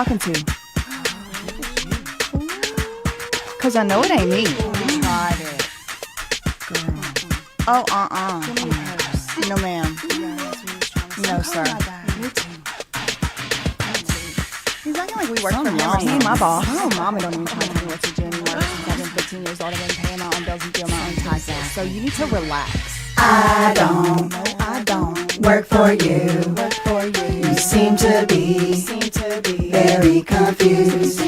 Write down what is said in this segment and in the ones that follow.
talking to? Because I know it ain't me. You tried it. Girl. Oh, no, ma'am. No, sir. He's acting like we work for him. He ain't my boss. Oh, mama don't even try to tell me what to do anymore. Since I've been 15 years old, I've been paying my own bills and doing my own taxes. So you need to relax. I don't work for you. You seem to be very confused.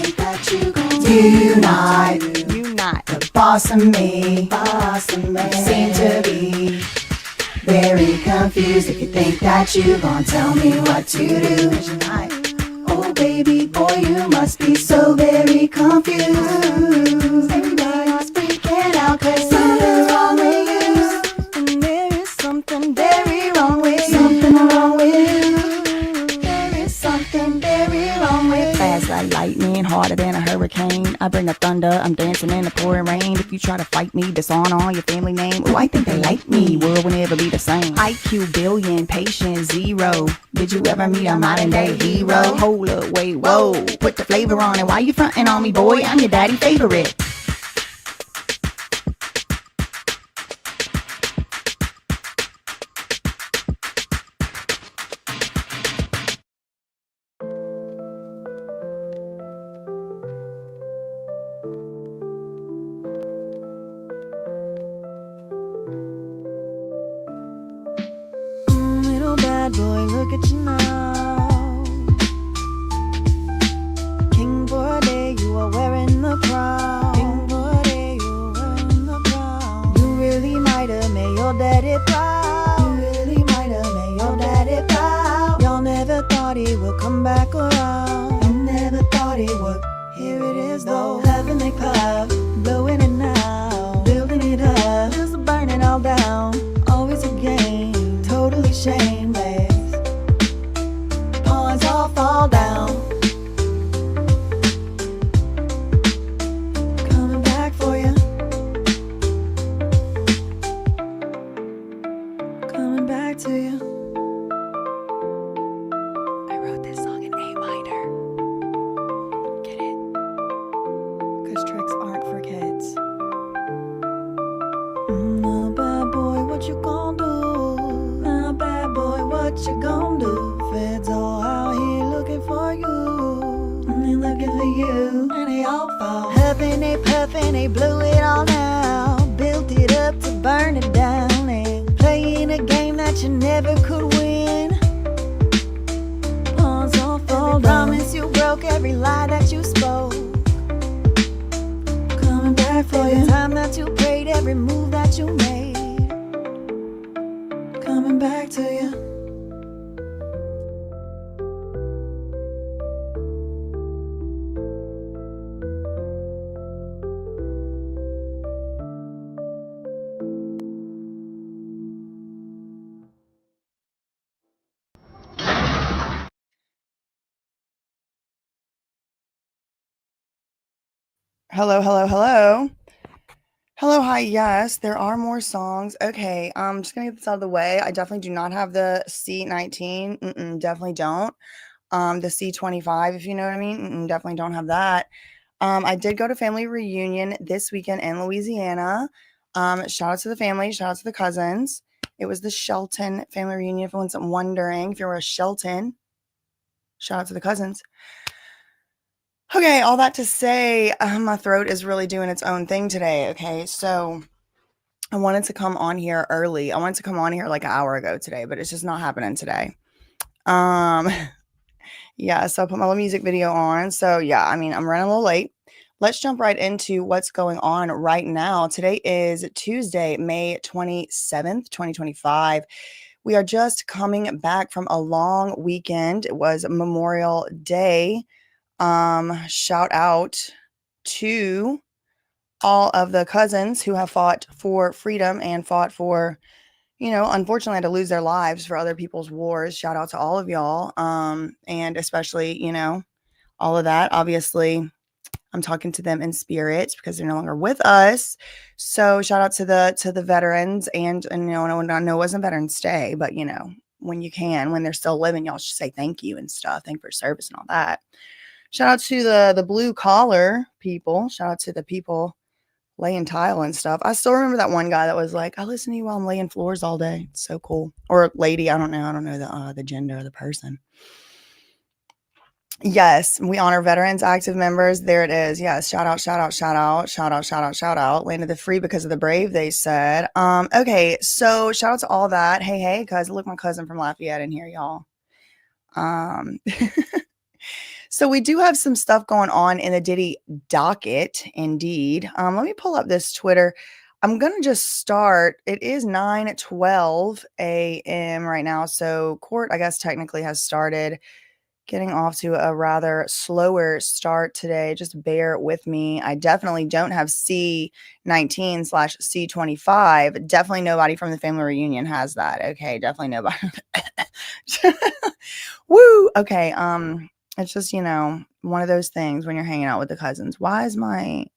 You not the boss of me. Seem to be very confused. If you think that you gon' tell me what to do, oh baby boy, you must be so very confused. Everybody's freaking out 'cause something's wrong with you. And there is something very wrong with you. Something wrong with you. There is something very wrong with you. Fast like lightning, harder than a hurricane. I bring the thunder, I'm dancing in the pouring rain. If you try to fight me, dishonor all your family name. Oh, I think they like me, world will never be the same. IQ billion, patience zero. Did you ever meet a modern day hero? Hold up, wait, whoa, put the flavor on it. Why you frontin' on me, boy? I'm your daddy favorite. Little bad boy, look at you now. King for a day, you are wearing the crown. King for a day, you are wearing the crown. You really might have made your daddy proud. You really might have made your daddy proud. Y'all never thought he would come back around. You never thought he would. Here it is though, heavenly cloud, blowing it now, building it up, just burning all down. Always a game, totally shameless. Pawns all fall down. Coming back for you. Coming back to you. I wrote this song in A minor. Get it? 'Cause tricks aren't for kids. Now bad boy, what you gon' do? Now bad boy, what you gon' do? Feds all out here looking for you. And they looking for you. And they all fall. Huffing, they puffing, they blew it all now. Built it up to burn it down. And playing a game that you never could win. Pawns all fall. Every promise you broke, every lie that you spoke. Coming back for you. Every time that you prayed, every move that you made. Coming back to you. Hello, hello, hello. Hello, hi, yes, there are more songs. Okay, I'm just gonna get this out of the way. I definitely do not have the C19. Definitely don't. The C25, if you know what I mean. Definitely don't have that. I did go to family reunion this weekend in Louisiana. Shout out to the family, shout out to the cousins. It was the Shelton family reunion. If anyone's wondering if you're a Shelton, shout out to the cousins. Okay, all that to say, my throat is really doing its own thing today, okay? So I wanted to come on here early. I wanted to come on here like an hour ago today, but it's just not happening today. Yeah, so I put my little music video on. So yeah, I mean, I'm running a little late. Let's jump right into what's going on right now. Today is Tuesday, May 27th, 2025. We are just coming back from a long weekend. It was Memorial Day. Shout out to all of the cousins who have fought for freedom and fought for, unfortunately had to lose their lives for other people's wars. Shout out to all of y'all. And especially, all of that. Obviously, I'm talking to them in spirit because they're no longer with us. So shout out to the veterans and I know it wasn't Veterans Day, but when you can, when they're still living, y'all should say thank you and stuff. Thank you for service and all that. Shout out to the blue collar people. Shout out to the people laying tile and stuff. I still remember that one guy that was like, I listen to you while I'm laying floors all day. It's so cool. Or lady, I don't know. I don't know the gender of the person. Yes, we honor veterans, active members. There it is. Yes, shout out, shout out, shout out, shout out, shout out, shout out. Land of the free because of the brave, they said. Okay, so shout out to all that. Hey, hey, cousin. Look, my cousin from Lafayette in here, y'all. So we do have some stuff going on in the Diddy docket, indeed. Let me pull up this Twitter. I'm going to just start. It is 9:12 a.m. right now. So court, I guess, technically has started. Getting off to a rather slower start today. Just bear with me. I definitely don't have C19/C25. Definitely nobody from the family reunion has that. Okay, definitely nobody. Woo! Okay, it's just, one of those things when you're hanging out with the cousins. Did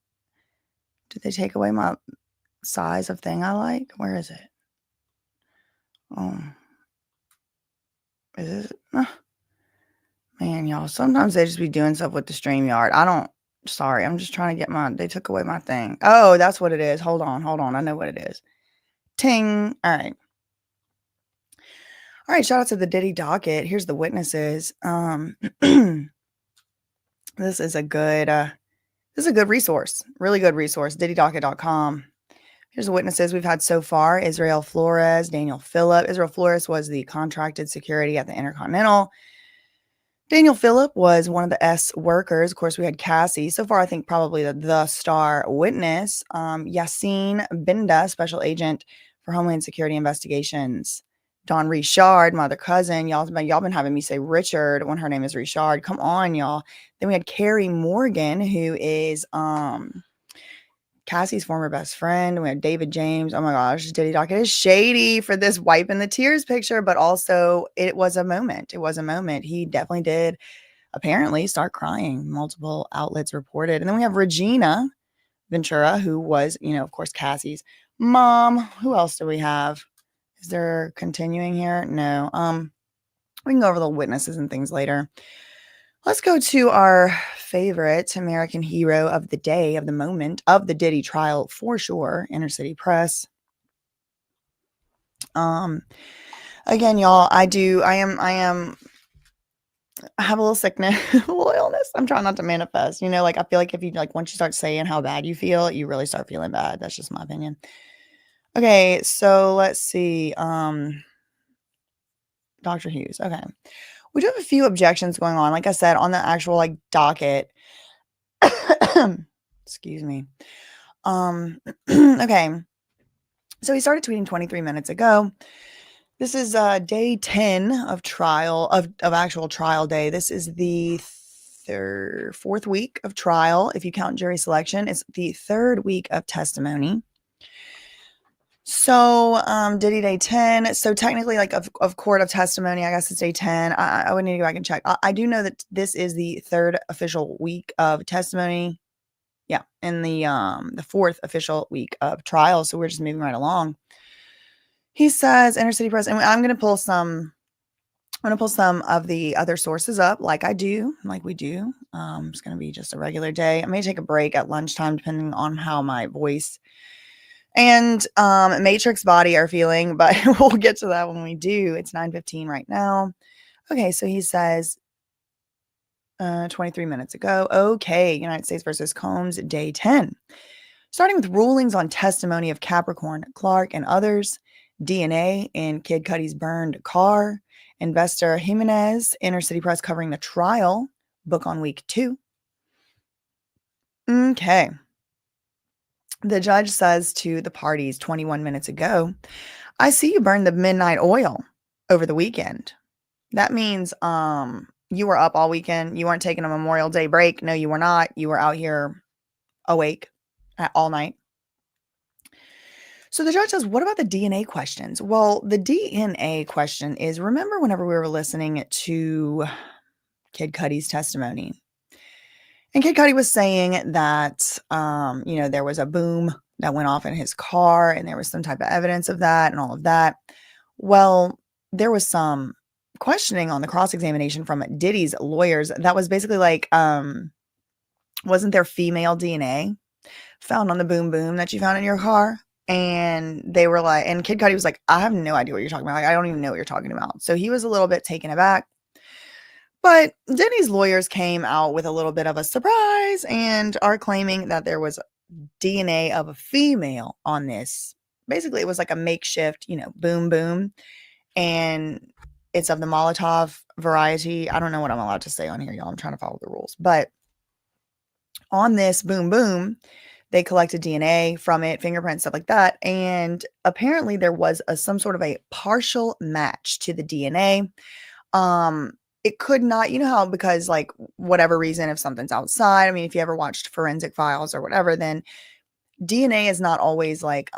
they take away my size of thing I like? Where is it? Is it? Man, y'all, sometimes they just be doing stuff with the StreamYard. Sorry, I'm just trying to get they took away my thing. Oh, that's what it is. Hold on. I know what it is. Ting. All right. All right, shout out to the Diddy docket. Here's the witnesses. This is a good resource. Really good resource. DiddyDocket.com. Here's the witnesses we've had so far. Israel Flores, Daniel Phillip. Israel Flores was the contracted security at the Intercontinental. Daniel Phillip was one of the S workers. Of course, we had Cassie. So far, I think probably the star witness. Yassine Binda, special agent for Homeland Security Investigations. Dawn Richard, my other cousin. Y'all been having me say Richard when her name is Richard. Come on, y'all. Then we had Carrie Morgan, who is Cassie's former best friend. We had David James. Oh my gosh, Diddy Docket is shady for this wiping the tears picture, but also it was a moment. He definitely did apparently start crying. Multiple outlets reported. And then we have Regina Ventura, who was, of course, Cassie's mom. Who else do we have? Is there continuing here? No. We can go over the witnesses and things later. Let's go to our favorite American hero of the day, of the moment, of the Diddy trial for sure, Inner City Press. Again, y'all, I have a little sickness, a little illness. I'm trying not to manifest. I feel like if you once you start saying how bad you feel, you really start feeling bad. That's just my opinion. Okay, so let's see. Dr. Hughes. Okay. We do have a few objections going on. Like I said, on the actual docket. Excuse me. Okay. So he started tweeting 23 minutes ago. This is day 10 of trial, of actual trial day. This is the fourth week of trial. If you count jury selection, it's the third week of testimony. So, Diddy day 10. So technically, of court of testimony, I guess it's day 10. I would need to go back and check. I do know that this is the third official week of testimony. Yeah, in the fourth official week of trial. So we're just moving right along. He says, Inner City Press, and I'm going to pull some of the other sources up like we do. It's going to be just a regular day. I may take a break at lunchtime, depending on how my voice and Matrix body are feeling, but we'll get to that when we do. It's 9:15 right now. Okay, so he says 23 minutes ago. Okay, United States versus Combs, day 10. Starting with rulings on testimony of Capricorn, Clark, and others, DNA in Kid Cudi's burned car, investor Jimenez, Inner City Press covering the trial, book on week 2. Okay. The judge says to the parties 21 minutes ago, I see you burned the midnight oil over the weekend. That means you were up all weekend. You weren't taking a Memorial Day break. No, you were not. You were out here awake all night. So the judge says, what about the DNA questions? Well, the DNA question is, remember whenever we were listening to Kid Cudi's testimony? And Kid Cudi was saying that, there was a boom that went off in his car and there was some type of evidence of that and all of that. Well, there was some questioning on the cross-examination from Diddy's lawyers, that was basically like, wasn't there female DNA found on the boom boom that you found in your car? And they were like, and Kid Cudi was like, I have no idea what you're talking about. Like, I don't even know what you're talking about. So he was a little bit taken aback. But Diddy's lawyers came out with a little bit of a surprise and are claiming that there was DNA of a female on this. Basically, it was like a makeshift, boom boom. And it's of the Molotov variety. I don't know what I'm allowed to say on here, y'all. I'm trying to follow the rules. But on this boom boom, they collected DNA from it, fingerprints, stuff like that. And apparently there was some sort of a partial match to the DNA. It could not, you know how, because like whatever reason, if something's outside, I mean, if you ever watched Forensic Files or whatever, then DNA is not always like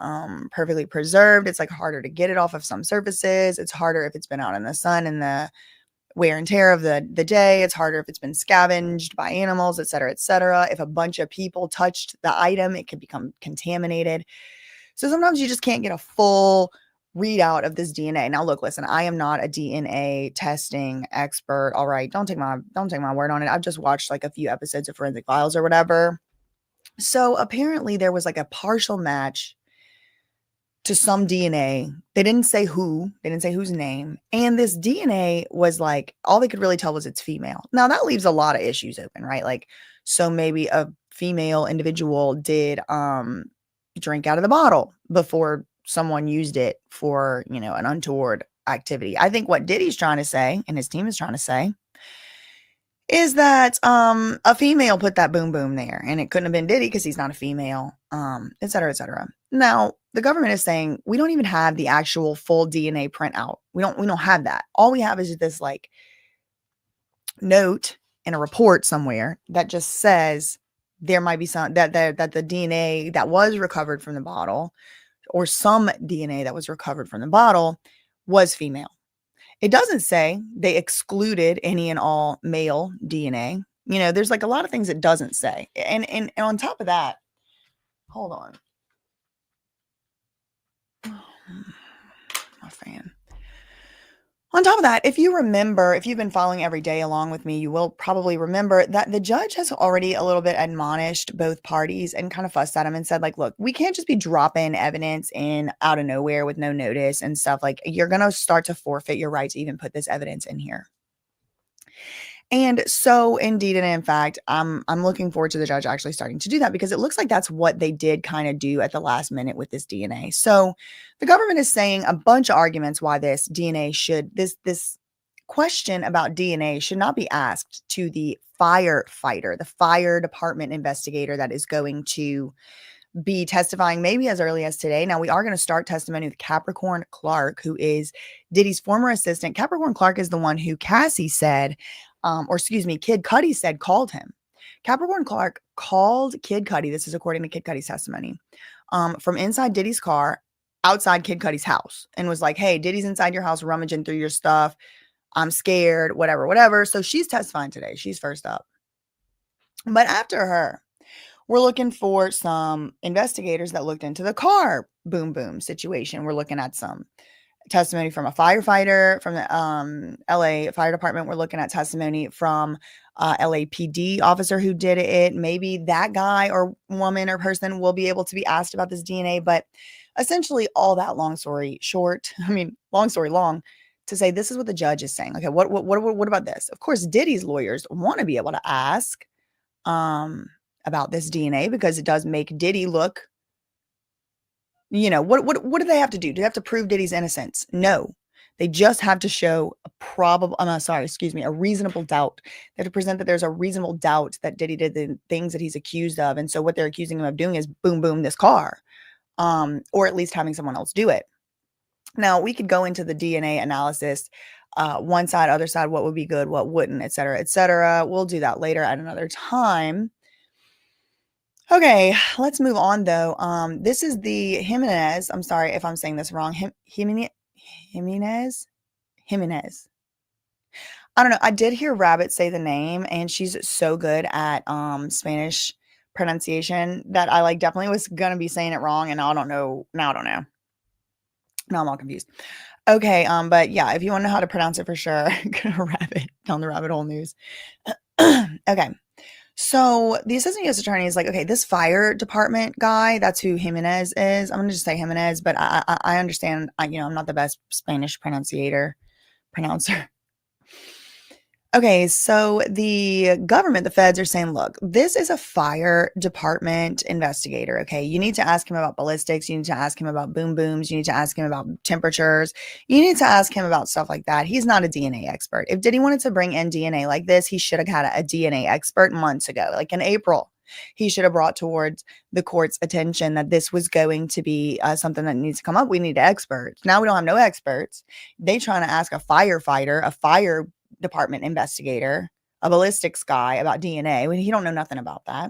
perfectly preserved. It's like harder to get it off of some surfaces. It's harder if it's been out in the sun and the wear and tear of the day. It's harder if it's been scavenged by animals, et cetera, et cetera. If a bunch of people touched the item, it could become contaminated. So sometimes you just can't get a full readout of this DNA. Now, look, listen, I am not a DNA testing expert. All right. Don't take my word on it. I've just watched like a few episodes of Forensic Files or whatever. So apparently there was like a partial match to some DNA. They didn't say who, they didn't say whose name. And this DNA was like, all they could really tell was it's female. Now that leaves a lot of issues open, right? Like, so maybe a female individual did drink out of the bottle before someone used it for, an untoward activity. I think what Diddy's trying to say, and his team is trying to say, is that a female put that boom boom there, and it couldn't have been Diddy because he's not a female, et cetera, et cetera. Now, the government is saying we don't even have the actual full DNA printout. We don't have that. All we have is this like note in a report somewhere that just says there might be some that the DNA that was recovered from the bottle, or some DNA that was recovered from the bottle, was female. It doesn't say they excluded any and all male DNA. There's like a lot of things it doesn't say. And on top of that, hold on. My fan. On top of that, if you've been following every day along with me, you will probably remember that the judge has already a little bit admonished both parties and kind of fussed at them and said, like, look, we can't just be dropping evidence in out of nowhere with no notice and stuff. Like, you're going to start to forfeit your right to even put this evidence in here. And so indeed, and in fact, I'm looking forward to the judge actually starting to do that, because it looks like that's what they did kind of do at the last minute with this DNA. So the government is saying a bunch of arguments why this question about DNA should not be asked to the firefighter, the fire department investigator that is going to be testifying maybe as early as today. Now, we are going to start testimony with Capricorn Clark, who is Diddy's former assistant. Capricorn Clark is the one who Cassie said, Kid Cudi said called him. Capricorn Clark called Kid Cudi, this is according to Kid Cudi's testimony, from inside Diddy's car outside Kid Cudi's house, and was like, hey, Diddy's inside your house rummaging through your stuff. I'm scared, whatever. So she's testifying today. She's first up. But after her, we're looking for some investigators that looked into the car boom boom situation. We're looking at some testimony from a firefighter from the LA Fire Department. We're looking at testimony from LAPD officer who did it. Maybe that guy or woman or person will be able to be asked about this DNA. But essentially, all that, long story long, to say this is what the judge is saying. Okay, what about this? Of course, Diddy's lawyers want to be able to ask about this DNA, because it does make Diddy look, what do they have to do? Do they have to prove Diddy's innocence? No, they just have to show a reasonable doubt. They have to present that there's a reasonable doubt that Diddy did the things that he's accused of. And so what they're accusing him of doing is boom, boom, this car, or at least having someone else do it. Now, we could go into the DNA analysis, one side, other side, what would be good, what wouldn't, et cetera, et cetera. We'll do that later at another time. Okay, let's move on though. This is the Jimenez. I'm sorry if I'm saying this wrong. Jimenez. I don't know. I did hear Rabbit say the name, and she's so good at Spanish pronunciation that I definitely was gonna be saying it wrong, and I don't know. Now I'm all confused. Okay, but yeah, if you want to know how to pronounce it for sure, gonna rabbit down the rabbit hole news. Okay. So the assistant U.S. attorney is like, okay, this fire department guy, that's who Jimenez is. I'm gonna just say Jimenez, but I understand. I'm not the best Spanish pronouncer. Okay, so the government, the feds are saying, look, this is a fire department investigator. Okay, you need to ask him about ballistics. You need to ask him about boom booms. You need to ask him about temperatures. You need to ask him about stuff like that. He's not a DNA expert. If Diddy wanted to bring in DNA like this, he should have had a DNA expert months ago, like in April. He should have brought towards the court's attention that this was going to be something that needs to come up. We need experts. Now we don't have no experts. They trying to ask a firefighter, a fire department investigator, a ballistics guy about DNA when he don't know nothing about that.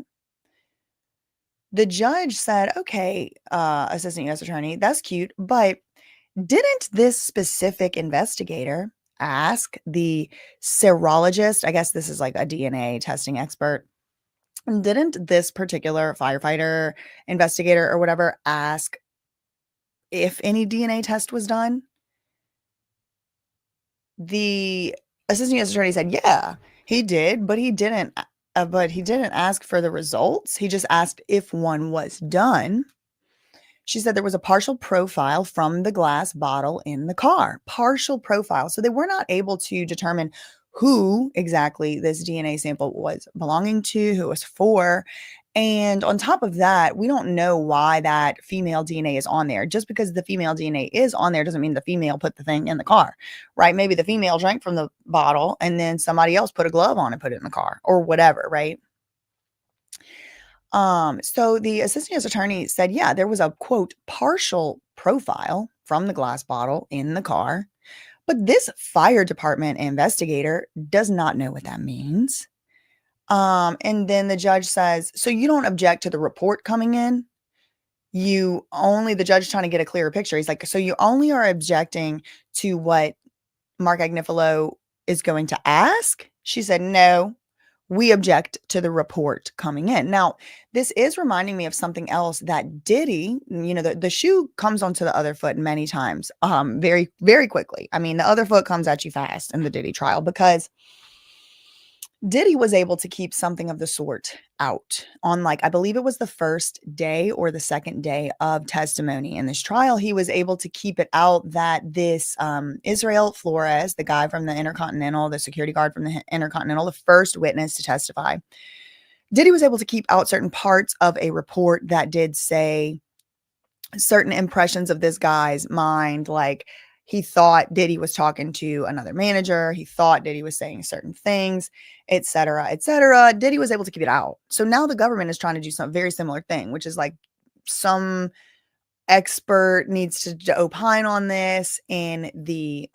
The judge said, okay, assistant U.S. attorney, that's cute, but didn't this specific investigator ask the serologist, I guess this is like a DNA testing expert, didn't this particular firefighter investigator or whatever ask if any DNA test was done? The assistant U.S. attorney said, "Yeah, he did, but he didn't ask for the results. He just asked if one was done." She said there was a partial profile from the glass bottle in the car. Partial profile. So they were not able to determine who exactly this DNA sample was belonging to, who it was for. And on top of that, we don't know why that female DNA is on there. Just because the female DNA is on there doesn't mean the female put the thing in the car, right? Maybe the female drank from the bottle and then somebody else put a glove on and put it in the car or whatever, right? So the assistant U.S. attorney said, yeah, there was a quote partial profile from the glass bottle in the car, but this fire department investigator does not know what that means. And then the judge says, so you don't object to the report coming in? The judge trying to get a clearer picture. He's like, so you only are objecting to what Mark Agnifilo is going to ask? She said, no, we object to the report coming in. Now, this is reminding me of something else that Diddy, the shoe comes onto the other foot many times, very, very quickly. I mean, the other foot comes at you fast in the Diddy trial because Diddy was able to keep something of the sort out on, like, I believe it was the first day or the second day of testimony in this trial. He was able to keep it out that this Israel Flores, the guy from the Intercontinental, the security guard from the Intercontinental, the first witness to testify, Diddy was able to keep out certain parts of a report that did say certain impressions of this guy's mind, like he thought Diddy was talking to another manager. He thought Diddy was saying certain things, et cetera, et cetera. Diddy was able to keep it out. So now the government is trying to do some very similar thing, which is like some expert needs to opine on this in the,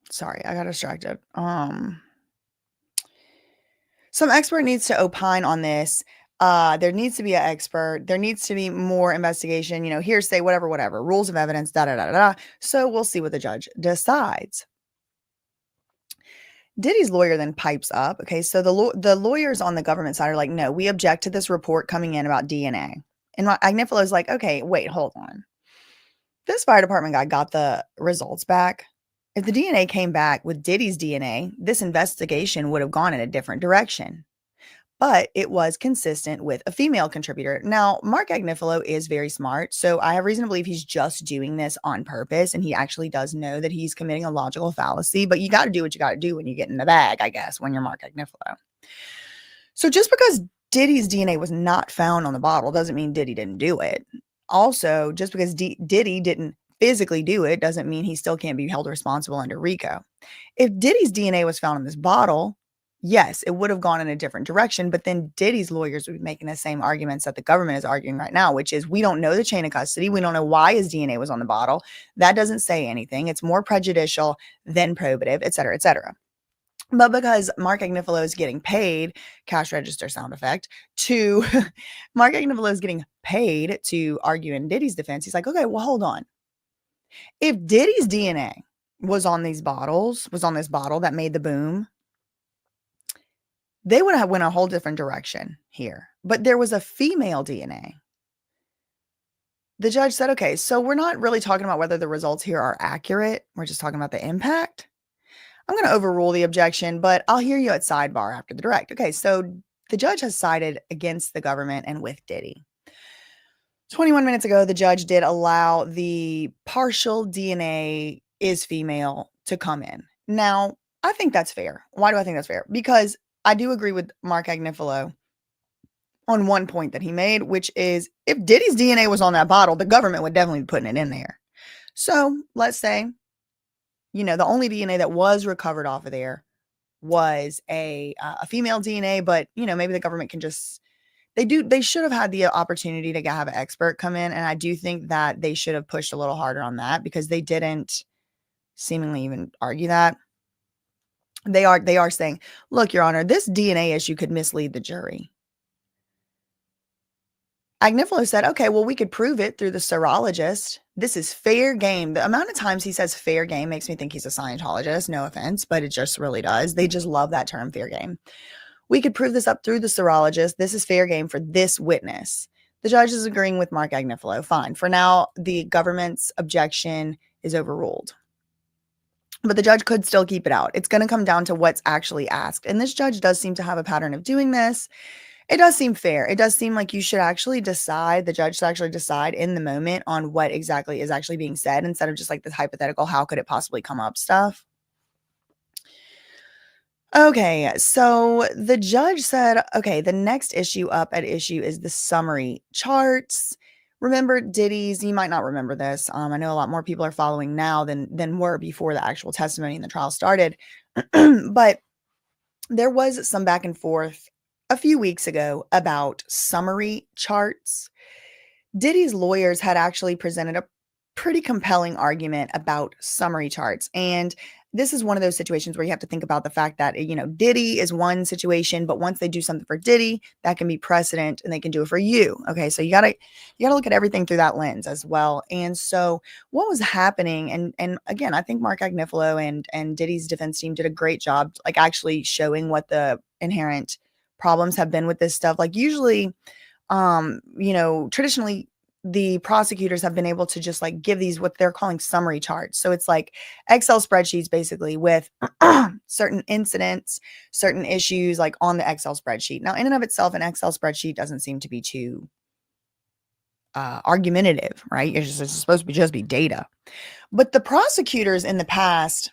sorry, I got distracted. Some expert needs to opine on this. There needs to be an expert. There needs to be more investigation, hearsay, whatever, rules of evidence, da, da, da, da, da. So we'll see what the judge decides. Diddy's lawyer then pipes up. Okay, so the lawyers on the government side are like, no, we object to this report coming in about DNA. And Agnifilo's like, okay, wait, hold on. This fire department guy got the results back. If the DNA came back with Diddy's DNA, this investigation would have gone in a different direction. But it was consistent with a female contributor. Now, Mark Agnifilo is very smart, so I have reason to believe he's just doing this on purpose, and he actually does know that he's committing a logical fallacy, but you got to do what you got to do when you get in the bag, I guess, when you're Mark Agnifilo. So just because Diddy's DNA was not found on the bottle doesn't mean Diddy didn't do it. Also, just because Diddy didn't physically do it doesn't mean he still can't be held responsible under RICO. If Diddy's DNA was found in this bottle, yes, it would have gone in a different direction, but then Diddy's lawyers would be making the same arguments that the government is arguing right now, which is we don't know the chain of custody. We don't know why his DNA was on the bottle. That doesn't say anything. It's more prejudicial than probative, et cetera, et cetera. But because Mark Agnifilo is getting paid, cash register sound effect, to Mark Agnifilo is getting paid to argue in Diddy's defense, he's like, okay, well, hold on. If Diddy's DNA was on these bottles, was on this bottle that made the boom, they would have went a whole different direction here. But there was a female DNA. the judge said, okay, so we're not really talking about whether the results here are accurate. We're just talking about the impact. I'm going to overrule the objection, but I'll hear you at sidebar after the direct. Okay, so the judge has sided against the government and with Diddy. 21 minutes ago, the judge did allow the partial DNA is female to come in. Now, I think that's fair. Why do I think that's fair? Because I do agree with Mark Agnifilo on one point that he made, which is if Diddy's DNA was on that bottle, the government would definitely be putting it in there. So let's say, the only DNA that was recovered off of there was a female DNA, but maybe the government can just they should have had the opportunity to have an expert come in, and I do think that they should have pushed a little harder on that because they didn't seemingly even argue that. They are saying, look, Your Honor, this DNA issue could mislead the jury. Agnifilo said, okay, well, we could prove it through the serologist. This is fair game. The amount of times he says fair game makes me think he's a Scientologist. No offense, but it just really does. They just love that term, fair game. We could prove this up through the serologist. This is fair game for this witness. The judge is agreeing with Mark Agnifilo. Fine. For now, the government's objection is overruled. But the judge could still keep it out. It's going to come down to what's actually asked. And this judge does seem to have a pattern of doing this. It does seem fair. It does seem like you should actually decide, the judge should actually decide in the moment on what exactly is actually being said instead of just like this hypothetical, how could it possibly come up stuff. Okay, so the judge said, okay, the next issue up at issue is the summary charts. Remember Diddy's, you might not remember this. I know a lot more people are following now than were before the actual testimony and the trial started. But there was some back and forth a few weeks ago about summary charts. Diddy's lawyers had actually presented a pretty compelling argument about summary charts. And this is one of those situations where you have to think about the fact that, Diddy is one situation, but once they do something for Diddy, that can be precedent and they can do it for you. Okay. So you gotta look at everything through that lens as well. And so what was happening, and again, I think Mark Agnifilo and Diddy's defense team did a great job, like actually showing what the inherent problems have been with this stuff. Like usually, traditionally the prosecutors have been able to just like give these what they're calling summary charts. So it's like Excel spreadsheets basically with certain incidents, certain issues like on the Excel spreadsheet. Now, in and of itself, an Excel spreadsheet doesn't seem to be too argumentative, right? It's supposed to just be data. But the prosecutors in the past,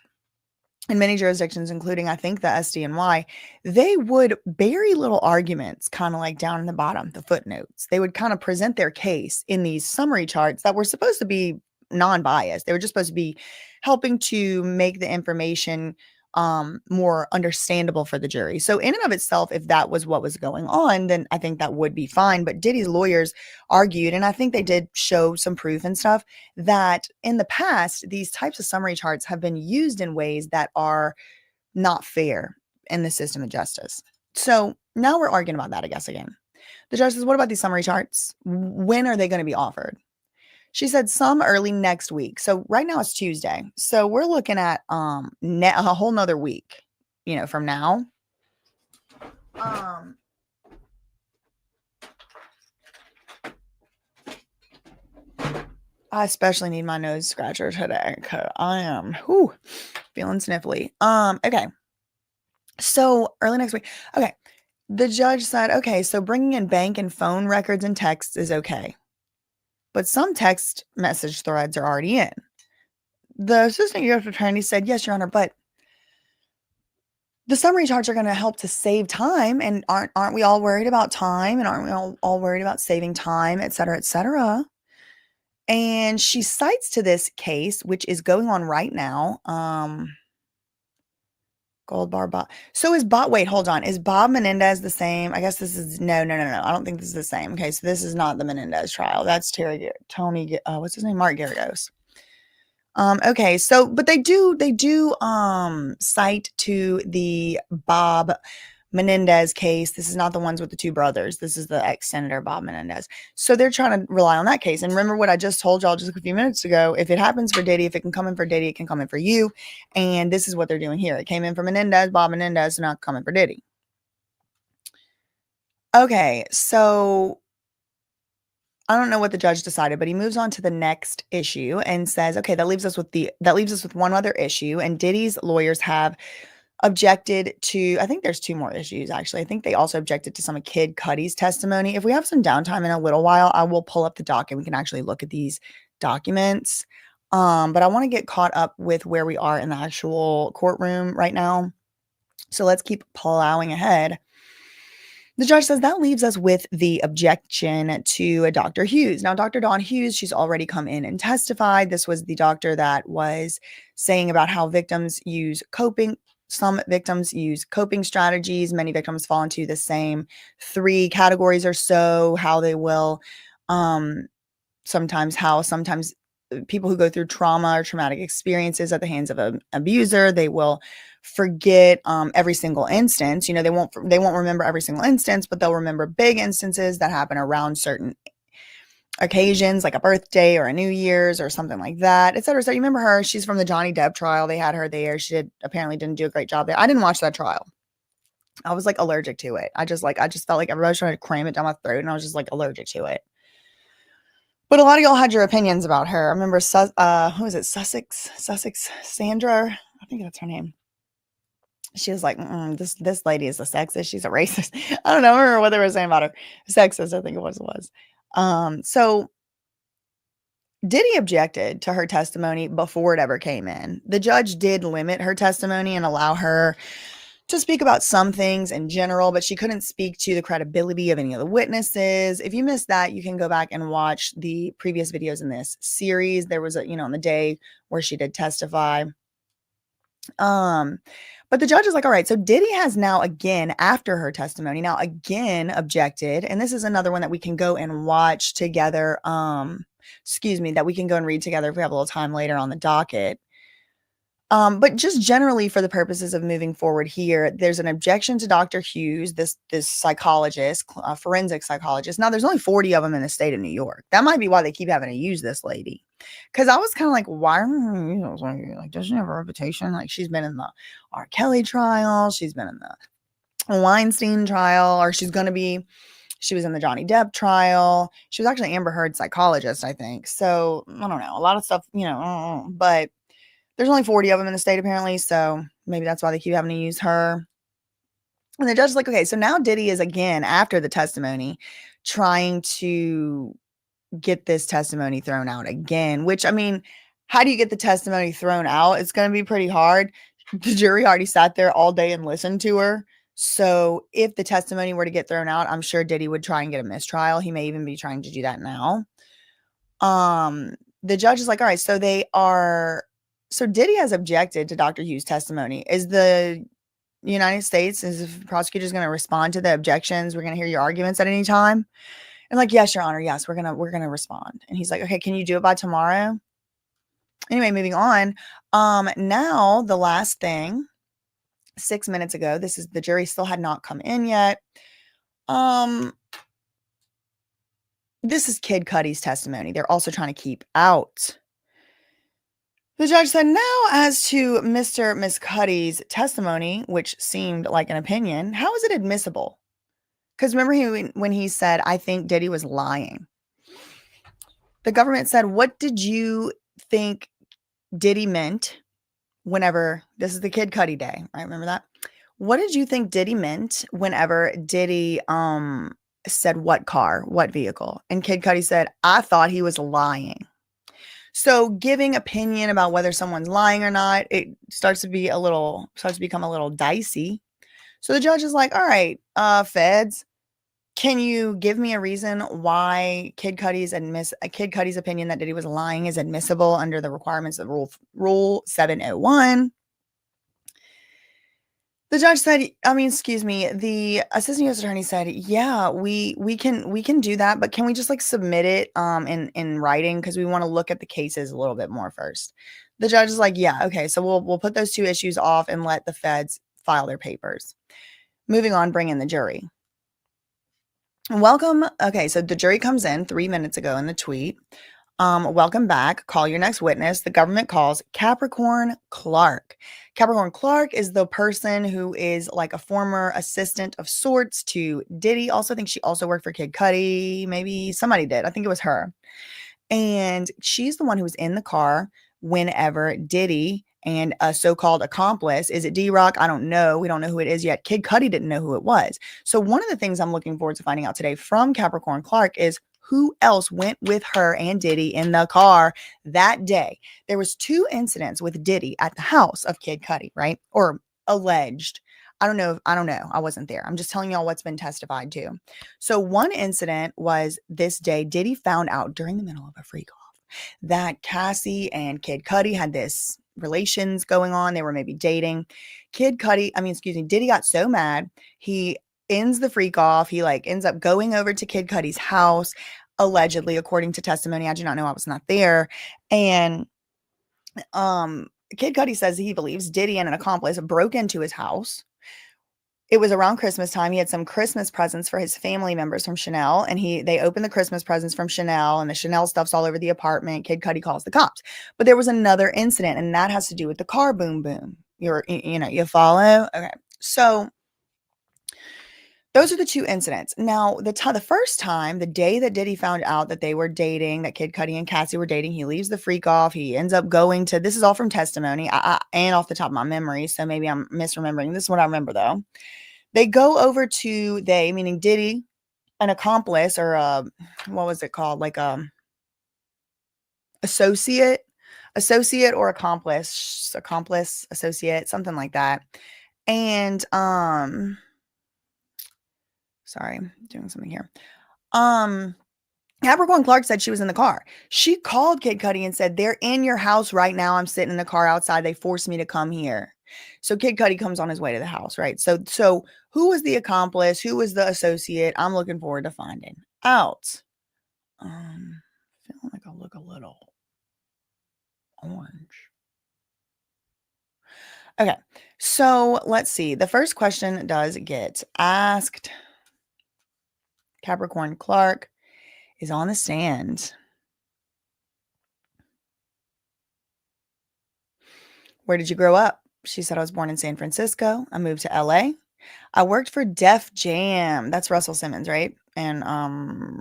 in many jurisdictions, including, I think, the SDNY, they would bury little arguments kind of like down in the bottom, the footnotes. They would kind of present their case in these summary charts that were supposed to be non-biased. They were just supposed to be helping to make the information more understandable for the jury. So in and of itself, if that was what was going on, then I think that would be fine. But Diddy's lawyers argued, and I think they did show some proof and stuff, that in the past, these types of summary charts have been used in ways that are not fair in the system of justice. So now we're arguing about that, I guess, again. The judge says, what about these summary charts? When are they going to be offered? She said some early next week. So right now it's Tuesday. So we're looking at a whole nother week, from now. I especially need my nose scratcher today because I am feeling sniffly. Okay. So early next week. Okay. The judge said, okay, so bringing in bank and phone records and texts is okay. But some text message threads are already in. The assistant U.S. attorney said, yes, Your Honor, but the summary charts are going to help to save time. And aren't we all worried about time? And aren't we all worried about saving time, et cetera, et cetera? And she cites to this case, which is going on right now. Gold bar Bob. So wait, hold on. Is Bob Menendez the same? I guess this is, no. I don't think this is the same. Okay. So this is not the Menendez trial. That's what's his name? Mark Garagos. Okay. So, but they do cite to the Bob Menendez case. This is not the ones with the two brothers. This is the ex-senator Bob Menendez. So they're trying to rely on that case. And remember what I just told y'all just a few minutes ago. If it happens for Diddy, if it can come in for Diddy, it can come in for you. And this is what they're doing here. It came in for Menendez, Bob Menendez, so now it's coming for Diddy. Okay, so I don't know what the judge decided, but he moves on to the next issue and says, okay, that leaves us with one other issue. And Diddy's lawyers have objected to, I think there's two more issues actually. I think they also objected to some of Kid Cudi's testimony. If we have some downtime in a little while, I will pull up the doc and we can actually look at these documents. But I want to get caught up with where we are in the actual courtroom right now. So let's keep plowing ahead. The judge says that leaves us with the objection to Dr. Hughes. Now, Dr. Dawn Hughes, she's already come in and testified. This was the doctor that was saying about how some victims use coping strategies. Many victims fall into the same three categories or so, how they will sometimes people who go through trauma or traumatic experiences at the hands of an abuser, they will forget every single instance. You know, they won't remember every single instance, but they'll remember big instances that happen around certain occasions, like a birthday or a New Year's or something like that, etc. So you remember her? She's from the Johnny Depp trial. They had her there. She apparently didn't do a great job there. I didn't watch that trial. I was like allergic to it. I just felt like everybody was trying to cram it down my throat, and I was just like allergic to it. But a lot of y'all had your opinions about her. I remember, who is it? Sussex Sandra. I think that's her name. She was like, this lady is a sexist. She's a racist. I don't know. I remember what they were saying about her. Sexist, I think it was. So Diddy objected to her testimony before it ever came in. The judge did limit her testimony and allow her to speak about some things in general, but she couldn't speak to the credibility of any of the witnesses. If you missed that, you can go back and watch the previous videos in this series. There was on the day where she did testify. But the judge is like, all right, so Diddy has now again, after her testimony, objected. And this is another one that we can go and watch together. That we can go and read together if we have a little time later on the docket. But just generally for the purposes of moving forward here, there's an objection to Dr. Hughes, this psychologist, forensic psychologist. Now, there's only 40 of them in the state of New York. That might be why they keep having to use this lady. Because I was kind of like, why? Like, doesn't she have a reputation? Like, she's been in the R. Kelly trial. She's been in the Weinstein trial, or she was in the Johnny Depp trial. She was actually Amber Heard's psychologist, I think. So, I don't know. A lot of stuff, but there's only 40 of them in the state, apparently, so maybe that's why they keep having to use her. And the judge is like, okay, so now Diddy is again, after the testimony, trying to get this testimony thrown out again, which, I mean, how do you get the testimony thrown out? It's going to be pretty hard. The jury already sat there all day and listened to her. So if the testimony were to get thrown out, I'm sure Diddy would try and get a mistrial. He may even be trying to do that now. The judge is like, all right, so Diddy has objected to Dr. Hughes' testimony. Is the United States, is the prosecutors going to respond to the objections? We're going to hear your arguments at any time? And like, yes, Your Honor, yes, we're gonna respond. And he's like, okay, can you do it by tomorrow? Anyway, moving on. Now the last thing, 6 minutes ago, the jury still had not come in yet. This is Kid Cudi's testimony. They're also trying to keep out. The judge said, now as to Mr. Miss Cudi's testimony, which seemed like an opinion, how is it admissible? Because remember when he said, I think Diddy was lying. The government said, what did you think Diddy meant whenever, this is the Kid Cudi day, right? Remember that? What did you think Diddy meant whenever Diddy said what car, what vehicle? And Kid Cudi said, I thought he was lying. So giving opinion about whether someone's lying or not, it starts to become a little dicey. So the judge is like, all right, feds, can you give me a reason why Kid Cudi's opinion that Diddy was lying is admissible under the requirements of Rule 701? The judge said, the assistant U.S. attorney said, yeah, we can do that, but can we just like submit it in writing, because we want to look at the cases a little bit more first. The judge is like, yeah, okay, so we'll put those two issues off and let the feds file their papers. Moving on, bring in the jury. Welcome. Okay, so the jury comes in 3 minutes ago in the tweet. Welcome back. Call your next witness. The government calls Capricorn Clark. Capricorn Clark is the person who is like a former assistant of sorts to Diddy. Also, I think she also worked for Kid Cudi. Maybe somebody did. I think it was her. And she's the one who was in the car whenever Diddy and a so-called accomplice, is it D-Rock? I don't know. We don't know who it is yet. Kid Cudi didn't know who it was. So one of the things I'm looking forward to finding out today from Capricorn Clark is who else went with her and Diddy in the car that day. There was 2 incidents with Diddy at the house of Kid Cudi, right? Or alleged. I don't know. I wasn't there. I'm just telling y'all what's been testified to. So one incident was this day. Diddy found out during the middle of a freak off that Cassie and Kid Cudi had this relations going on. They were maybe dating. Diddy got so mad. He ends the freak off. He like ends up going over to Kid Cudi's house, allegedly, according to testimony. I do not know. I was not there. And Kid Cudi says he believes Diddy and an accomplice broke into his house. It was around Christmas time. He had some Christmas presents for his family members from Chanel, and they opened the Christmas presents from Chanel, and the Chanel stuff's all over the apartment. Kid Cudi calls the cops. But there was another incident, and that has to do with the car boom boom. You follow? Okay. So those are the 2 incidents. Now, the first time, the day that Diddy found out that they were dating, that Kid Cudi and Cassie were dating, he leaves the freak off. He ends up going to, this is all from testimony and off the top of my memory, so maybe I'm misremembering. This is what I remember, though. They go over to, meaning Diddy, an accomplice, or what was it called? Like associate or accomplice, associate, something like that. And sorry, I'm doing something here. Capricorn Clark said she was in the car. She called Kid Cudi and said, they're in your house right now. I'm sitting in the car outside. They forced me to come here. So Kid Cudi comes on his way to the house, right? So who was the accomplice? Who was the associate? I'm looking forward to finding out. Feeling like I look a little orange. Okay, so let's see. The first question does get asked. Capricorn Clark is on the stand. Where did you grow up? She said, I was born in San Francisco. I moved to LA. I worked for Def Jam. That's Russell Simmons, right? And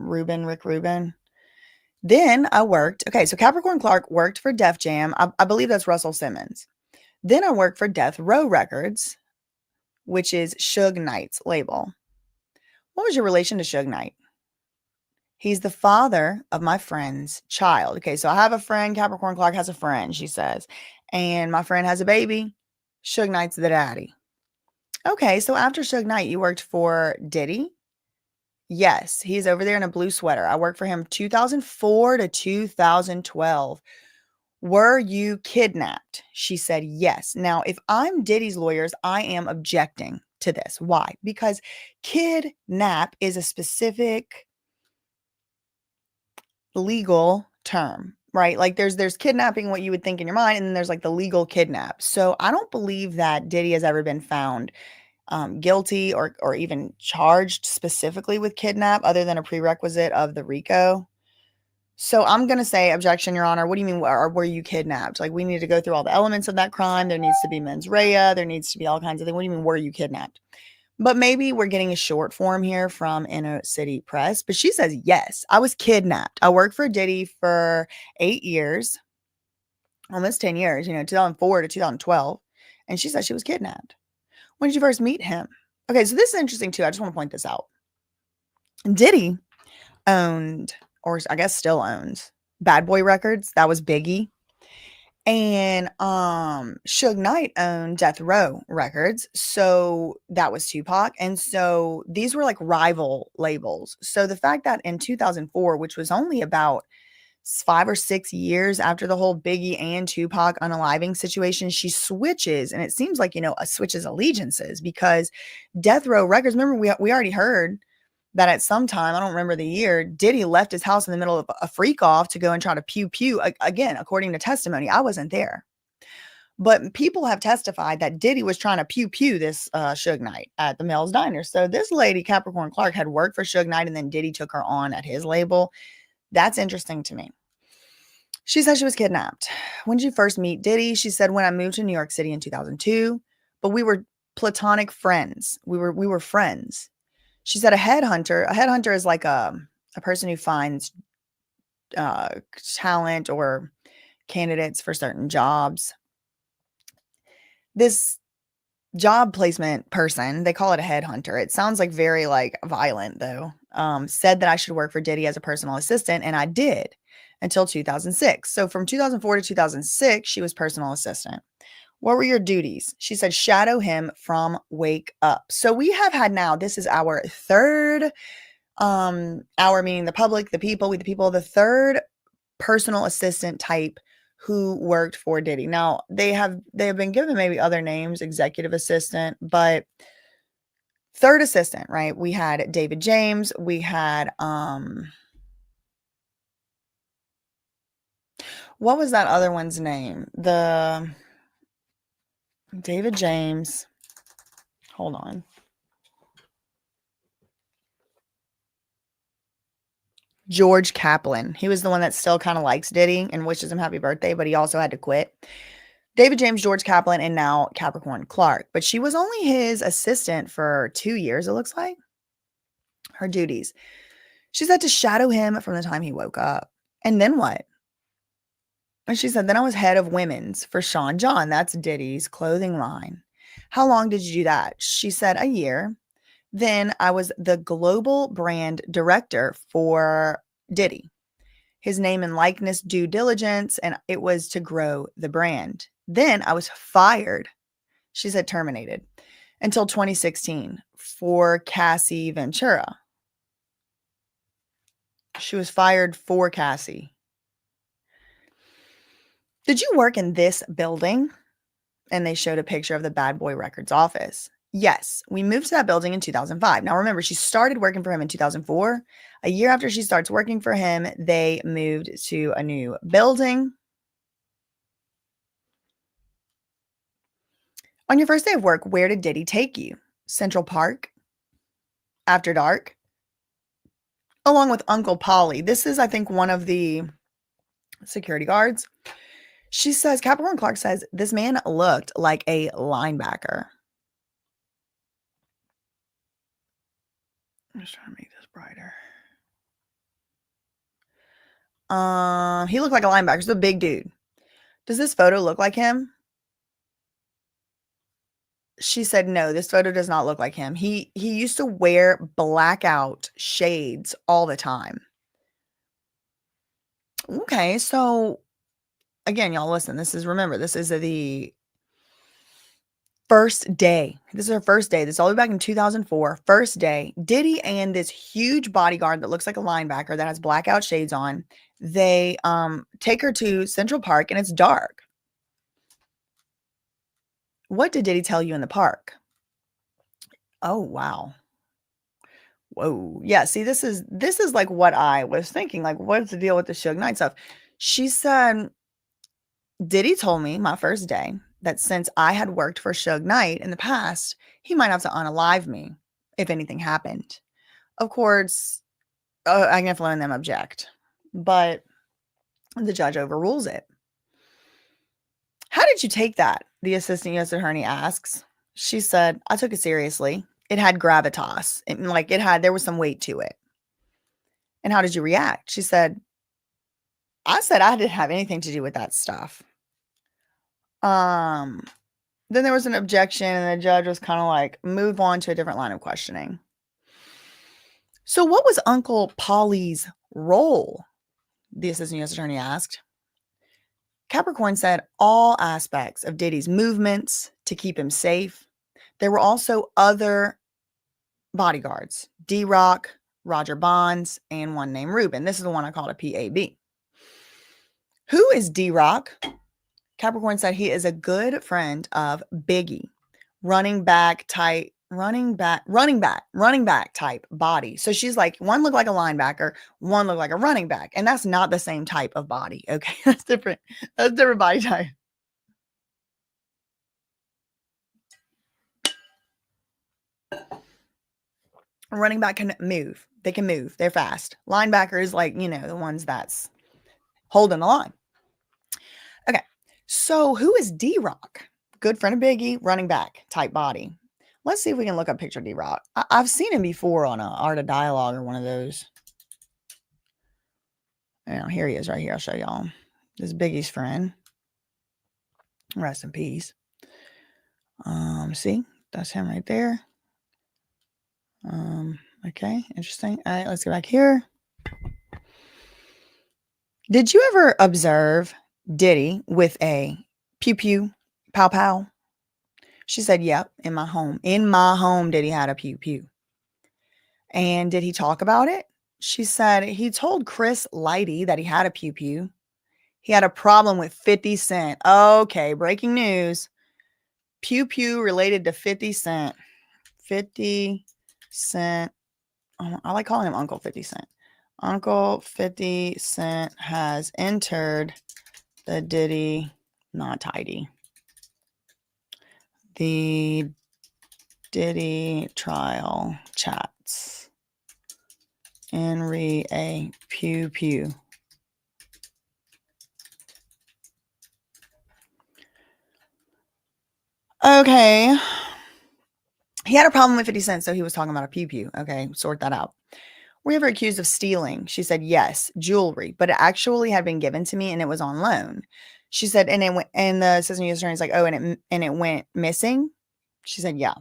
Rick Rubin. Then I worked, so Capricorn Clark worked for Def Jam. I believe that's Russell Simmons. Then I worked for Death Row Records, which is Suge Knight's label. What was your relation to Suge Knight? He's the father of my friend's child. Okay, so I have a friend. Capricorn Clark has a friend, she says. And my friend has a baby. Suge Knight's the daddy. Okay, so after Suge Knight, you worked for Diddy? Yes, he's over there in a blue sweater. I worked for him 2004 to 2012. Were you kidnapped? She said yes. Now, if I'm Diddy's lawyers, I am objecting to this. Why? Because kidnap is a specific legal term, right? Like there's kidnapping, what you would think in your mind, and then there's like the legal kidnap. So I don't believe that Diddy has ever been found guilty or even charged specifically with kidnap other than a prerequisite of the RICO. So I'm going to say objection, Your Honor. What do you mean? Or were you kidnapped? Like we need to go through all the elements of that crime. There needs to be mens rea. There needs to be all kinds of things. What do you mean? Were you kidnapped? But maybe we're getting a short form here from Inner City Press. But she says, yes, I was kidnapped. I worked for Diddy for 8 years, almost 10 years, 2004 to 2012. And she said she was kidnapped. When did you first meet him? Okay, so this is interesting too. I just want to point this out. Diddy owned, or I guess still owns, Bad Boy Records. That was Biggie. And Suge Knight owned Death Row Records. So that was Tupac. And so these were like rival labels. So the fact that in 2004, which was only about 5 or 6 years after the whole Biggie and Tupac unaliving situation, she switches, and it seems like, switches allegiances, because Death Row Records, remember we already heard that at some time, I don't remember the year, Diddy left his house in the middle of a freak off to go and try to pew. Again, according to testimony, I wasn't there. But people have testified that Diddy was trying to pew this Suge Knight at the Mel's Diner. So this lady, Capricorn Clark, had worked for Suge Knight, and then Diddy took her on at his label. That's interesting to me. She said she was kidnapped. When did you first meet Diddy? She said when I moved to New York City in 2002, but we were platonic friends. We were friends. She said a headhunter. A headhunter is like a person who finds uh, talent or candidates for certain jobs. This job placement person, they call it a headhunter. It sounds like very like violent though. Said that I should work for Diddy as a personal assistant, and I did until 2006. So from 2004 to 2006, she was personal assistant. What were your duties? She said, shadow him from wake up. So we have had now, this is our third hour, meaning the public, the people, we the people, the third personal assistant type who worked for Diddy. Now they have been given maybe other names, executive assistant, but third assistant, right? We had David James, we had what was that other one's name? The David James. Hold on. George Kaplan. He was the one that still kind of likes Diddy and wishes him happy birthday, but he also had to quit. David James, George Kaplan, and now Capricorn Clark. But she was only his assistant for 2 years, it looks like. Her duties. She said to shadow him from the time he woke up. And then what? And she said, then I was head of women's for Sean John. That's Diddy's clothing line. How long did you do that? She said, a year. Then I was the global brand director for Diddy. His name and likeness due diligence, and it was to grow the brand. Then I was fired. She said terminated until 2016 for Cassie Ventura. She was fired for Cassie. Did you work in this building? And they showed a picture of the Bad Boy Records office. Yes, we moved to that building in 2005. Now remember, she started working for him in 2004. A year after she starts working for him, they moved to a new building. On your first day of work, where did Diddy take you? Central Park? After dark? Along with Uncle Polly. This is, I think, one of the security guards. She says, Capricorn Clark says, this man looked like a linebacker. I'm just trying to make this brighter. He looked like a linebacker. He's a big dude. Does this photo look like him? She said, no, this photo does not look like him. He used to wear blackout shades all the time. Okay, so again, y'all listen, this is the first day. This is her first day. This is all the way back in 2004. First day. Diddy and this huge bodyguard that looks like a linebacker that has blackout shades on. They take her to Central Park and it's dark. What did Diddy tell you in the park? Oh, wow. Whoa. Yeah, see, this is like what I was thinking. Like, what's the deal with the Suge Knight stuff? She said, Diddy told me my first day that since I had worked for Suge Knight in the past, he might have to unalive me if anything happened. Of course, Agniflo and them object, but the judge overrules it. How did you take that? The assistant U.S. attorney asks. She said, I took it seriously. It had gravitas. There was some weight to it. And how did you react? She said, I said I didn't have anything to do with that stuff. Then there was an objection and the judge was kind of like, move on to a different line of questioning. So what was Uncle Polly's role? The assistant U.S. attorney asked. Capricorn said all aspects of Diddy's movements to keep him safe. There were also other bodyguards, D-Rock, Roger Bonds, and one named Ruben. This is the one I called a PAB. Who is D-Rock? Capricorn said he is a good friend of Biggie, running back type body. So she's like, one looked like a linebacker, one looked like a running back. And that's not the same type of body. Okay. That's different. That's different body type. A running back can move. They can move. They're fast. Linebacker is like, the ones that's holding the line. So who is D-Rock? Good friend of Biggie, running back type body. Let's see if we can look up picture D-Rock. I've seen him before on a Art of Dialogue or one of those. Here he is right here. I'll show y'all. This is Biggie's friend. Rest in peace. See, that's him right there. Okay, interesting. All right, let's go back here. Did you ever observe Diddy with a pew pew, pow pow? She said, yep, in my home. In my home, Diddy had a pew pew. And did he talk about it? She said he told Chris Lighty that he had a pew pew. He had a problem with 50 Cent. Okay, breaking news. Pew pew related to 50 Cent. 50 Cent. Oh, I like calling him Uncle 50 Cent. Uncle 50 Cent has entered the Diddy, not tidy. The Diddy trial chats. Henry A. Pew pew. Okay. He had a problem with 50 Cent, so he was talking about a pew pew. Okay, sort that out. Were you ever accused of stealing? She said, yes, jewelry, but it actually had been given to me and it was on loan. She said, and it went, and the assistant U.S. attorney's like, oh, and it went missing. She said, yeah.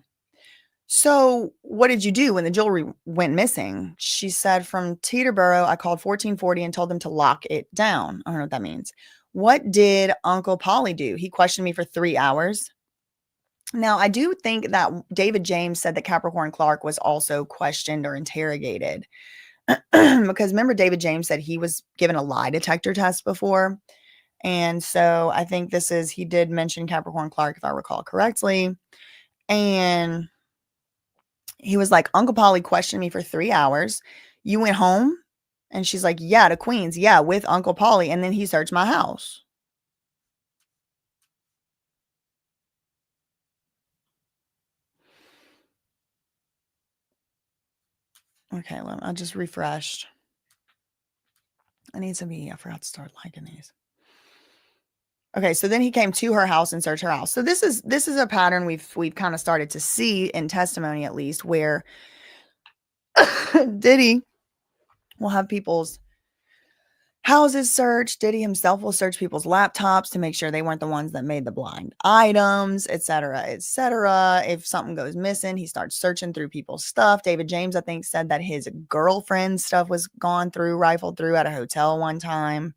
So what did you do when the jewelry went missing? She said, from Teterboro, I called 1440 and told them to lock it down. I don't know what that means. What did Uncle Polly do? He questioned me for 3 hours. Now, I do think that David James said that Capricorn Clark was also questioned or interrogated. Because remember, David James said he was given a lie detector test before. And so I think he did mention Capricorn Clark, if I recall correctly. And he was like, Uncle Polly questioned me for 3 hours. You went home? And she's like, yeah, to Queens. Yeah, with Uncle Polly. And then he searched my house. Okay, I just refreshed. I forgot to start liking these. Okay, so then he came to her house and searched her house. So this is a pattern we've kind of started to see in testimony, at least, where Diddy will have people's houses searched. Diddy himself will search people's laptops to make sure they weren't the ones that made the blind items, etc., etc. If something goes missing, he starts searching through people's stuff. David James, I think, said that his girlfriend's stuff was rifled through at a hotel one time.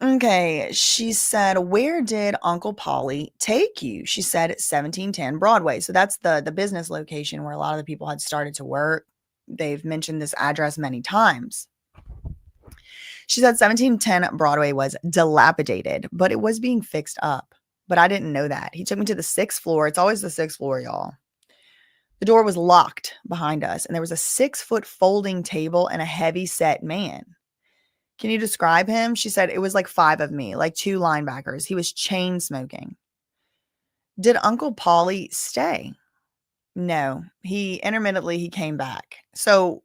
Okay, she said, where did Uncle Polly take you? She said 1710 Broadway. So that's the business location where a lot of the people had started to work. They've mentioned this address many times. She said 1710 Broadway was dilapidated, but it was being fixed up. But I didn't know that. He took me to the 6th floor. It's always the 6th floor, y'all. The door was locked behind us, and there was a 6-foot folding table and a heavy-set man. Can you describe him? She said it was like 5 of me, like 2 linebackers. He was chain smoking. Did Uncle Polly stay? No, he came back. So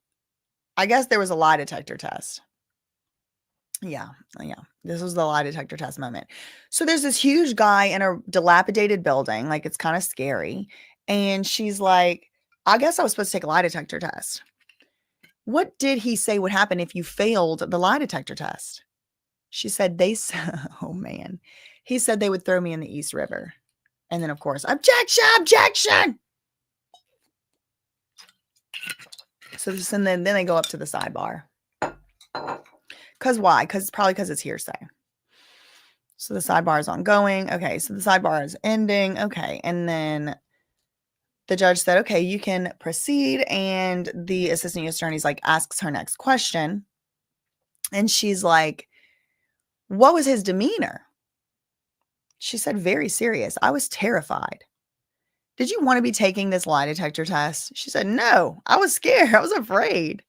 I guess there was a lie detector test. Yeah. This was the lie detector test moment. So there's this huge guy in a dilapidated building. Like, it's kind of scary. And she's like, I guess I was supposed to take a lie detector test. What did he say would happen if you failed the lie detector test? She said oh man. He said they would throw me in the East River. And then, of course, objection. So then they go up to the sidebar. Because why? Probably because it's hearsay. So the sidebar is ongoing. Okay, so the sidebar is ending. Okay, and then the judge said, okay, you can proceed. And the assistant U.S. attorney's like, asks her next question. And she's like, what was his demeanor? She said, very serious. I was terrified. Did you want to be taking this lie detector test? She said, no, I was scared. I was afraid.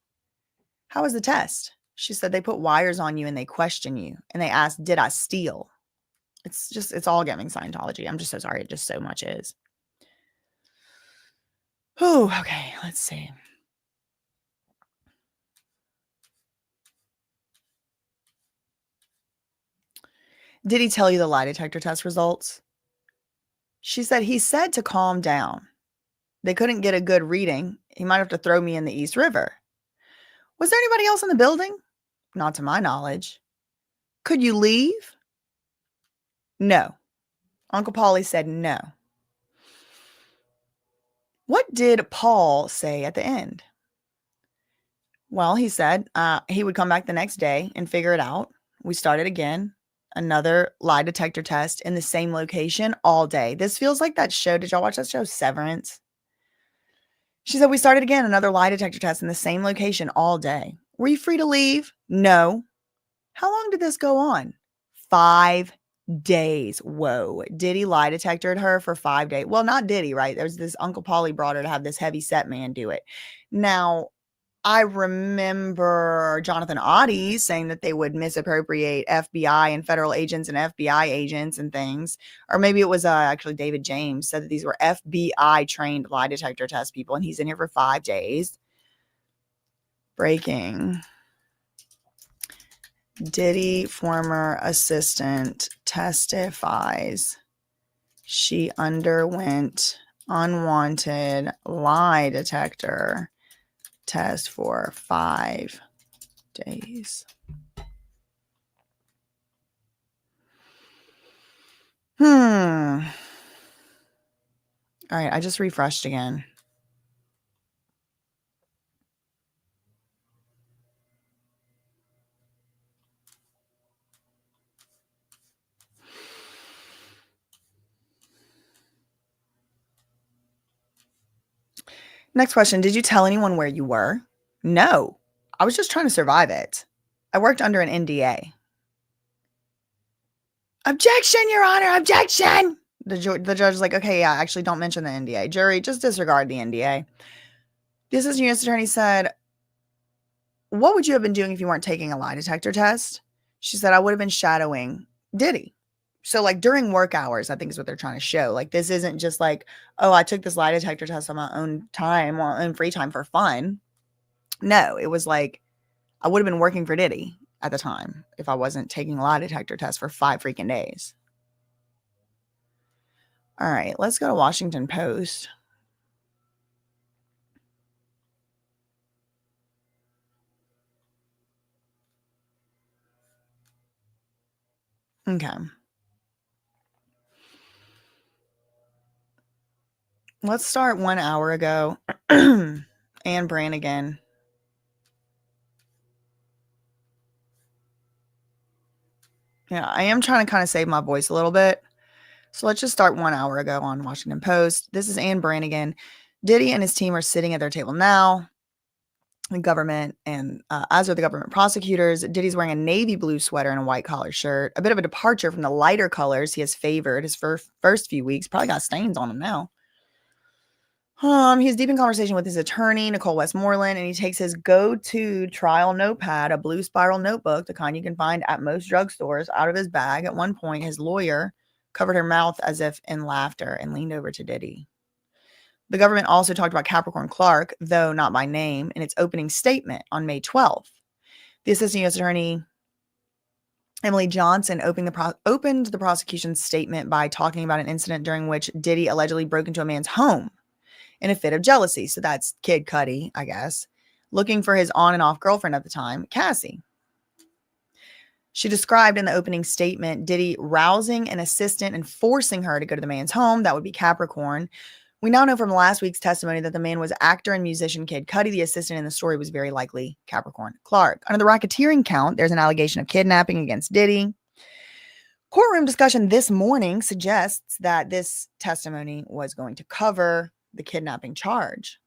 How was the test? She said, they put wires on you and they question you. And they asked, did I steal? It's all giving Scientology. I'm just so sorry. It just so much is. Oh, okay. Let's see. Did he tell you the lie detector test results? She said he said to calm down. They couldn't get a good reading. He might have to throw me in the East River. Was there anybody else in the building? Not to my knowledge. Could you leave? No. Uncle Paulie said no. What did Paul say at the end? Well, he said he would come back the next day and figure it out. We started again. Another lie detector test in the same location all day. This feels like that show. Did y'all watch that show, Severance? She said, we started again, another lie detector test in the same location all day. Were you free to leave? No. How long did this go on? 5 days. Whoa. Diddy lie detectored her for 5 days. Well, not Diddy, right? There's this Uncle Paulie brought her to have this heavy set man do it. Now, I remember Jonathan Oddie saying that they would misappropriate FBI and federal agents and FBI agents and things. Or maybe it was actually David James said that these were FBI trained lie detector test people, and he's in here for 5 days. Breaking. Diddy former assistant testifies she underwent unwanted lie detector test for 5 days. All right, I just refreshed again. Next question. Did you tell anyone where you were? No. I was just trying to survive it. I worked under an NDA. Objection, Your Honor. Objection. The judge is like, okay, yeah, actually don't mention the NDA. Jury, just disregard the NDA. The assistant U.S. attorney said, what would you have been doing if you weren't taking a lie detector test? She said, I would have been shadowing Diddy. So like during work hours, I think is what they're trying to show. Like this isn't just like, oh, I took this lie detector test on my own time or own free time for fun. No, it was like I would have been working for Diddy at the time if I wasn't taking a lie detector test for 5 freaking days. All right, let's go to Washington Post. Okay. Let's start 1 hour ago. Anne Brannigan. Yeah, I am trying to kind of save my voice a little bit. So let's just start 1 hour ago on Washington Post. This is Anne Brannigan. Diddy and his team are sitting at their table now. The government and as are the government prosecutors. Diddy's wearing a navy blue sweater and a white collar shirt. A bit of a departure from the lighter colors he has favored his first few weeks. Probably got stains on him now. He's deep in conversation with his attorney, Nicole Westmoreland, and he takes his go-to trial notepad, a blue spiral notebook, the kind you can find at most drugstores, out of his bag. At one point, his lawyer covered her mouth as if in laughter and leaned over to Diddy. The government also talked about Capricorn Clark, though not by name, in its opening statement on May 12th. The assistant U.S. attorney, Emily Johnson, opened the prosecution's statement by talking about an incident during which Diddy allegedly broke into a man's home in a fit of jealousy. So that's Kid Cudi, I guess, looking for his on and off girlfriend at the time, Cassie. She described in the opening statement Diddy rousing an assistant and forcing her to go to the man's home. That would be Capricorn. We now know from last week's testimony that the man was actor and musician Kid Cudi. The assistant in the story was very likely Capricorn Clark. Under the racketeering count, there's an allegation of kidnapping against Diddy. Courtroom discussion this morning suggests that this testimony was going to cover the kidnapping charge.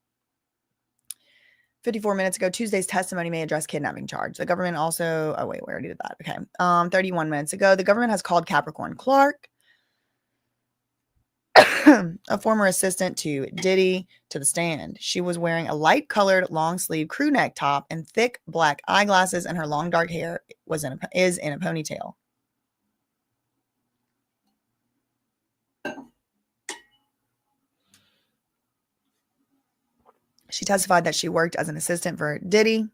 54 minutes ago, Tuesday's testimony may address kidnapping charge. The government also, we already did that. Okay. 31 minutes ago, the government has called Capricorn Clark, a former assistant to Diddy, to the stand. She was wearing a light colored long sleeve crew neck top and thick black eyeglasses, and her long dark hair is in a ponytail. She testified that she worked as an assistant for Diddy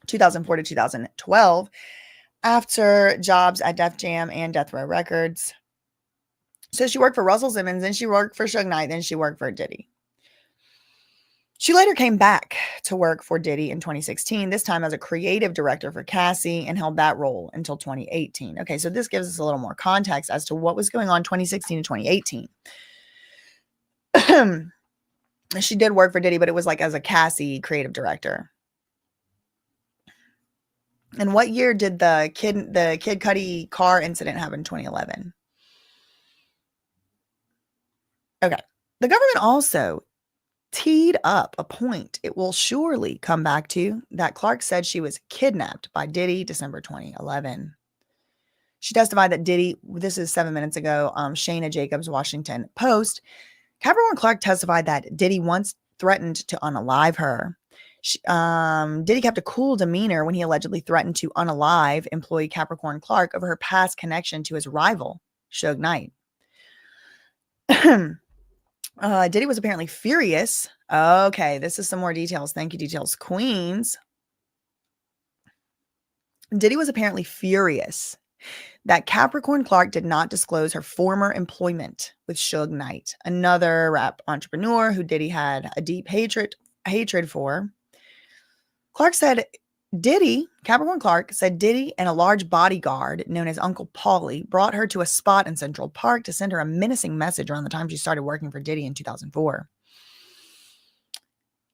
2004 to 2012 after jobs at Def Jam and Death Row Records. So she worked for Russell Simmons, then she worked for Suge Knight, then she worked for Diddy. She later came back to work for Diddy in 2016, this time as a creative director for Cassie, and held that role until 2018. Okay, so this gives us a little more context as to what was going on 2016 to 2018. She did work for Diddy, but it was like as a Cassie creative director. And what year did the Kid Cudi car incident happen? 2011. Okay. The government also teed up a point it will surely come back to, that Clark said she was kidnapped by Diddy December 2011. She testified that Diddy, this is 7 minutes ago, Shayna Jacobs, Washington Post. Capricorn Clark testified that Diddy once threatened to unalive her. Diddy kept a cool demeanor when he allegedly threatened to unalive employee Capricorn Clark over her past connection to his rival, Suge Knight. Diddy was apparently furious. Okay, this is some more details. Thank you, Details Queens. Diddy was apparently furious that Capricorn Clark did not disclose her former employment with Suge Knight, another rap entrepreneur who Diddy had a deep hatred for. Capricorn Clark said Diddy and a large bodyguard known as Uncle Paulie brought her to a spot in Central Park to send her a menacing message around the time she started working for Diddy in 2004.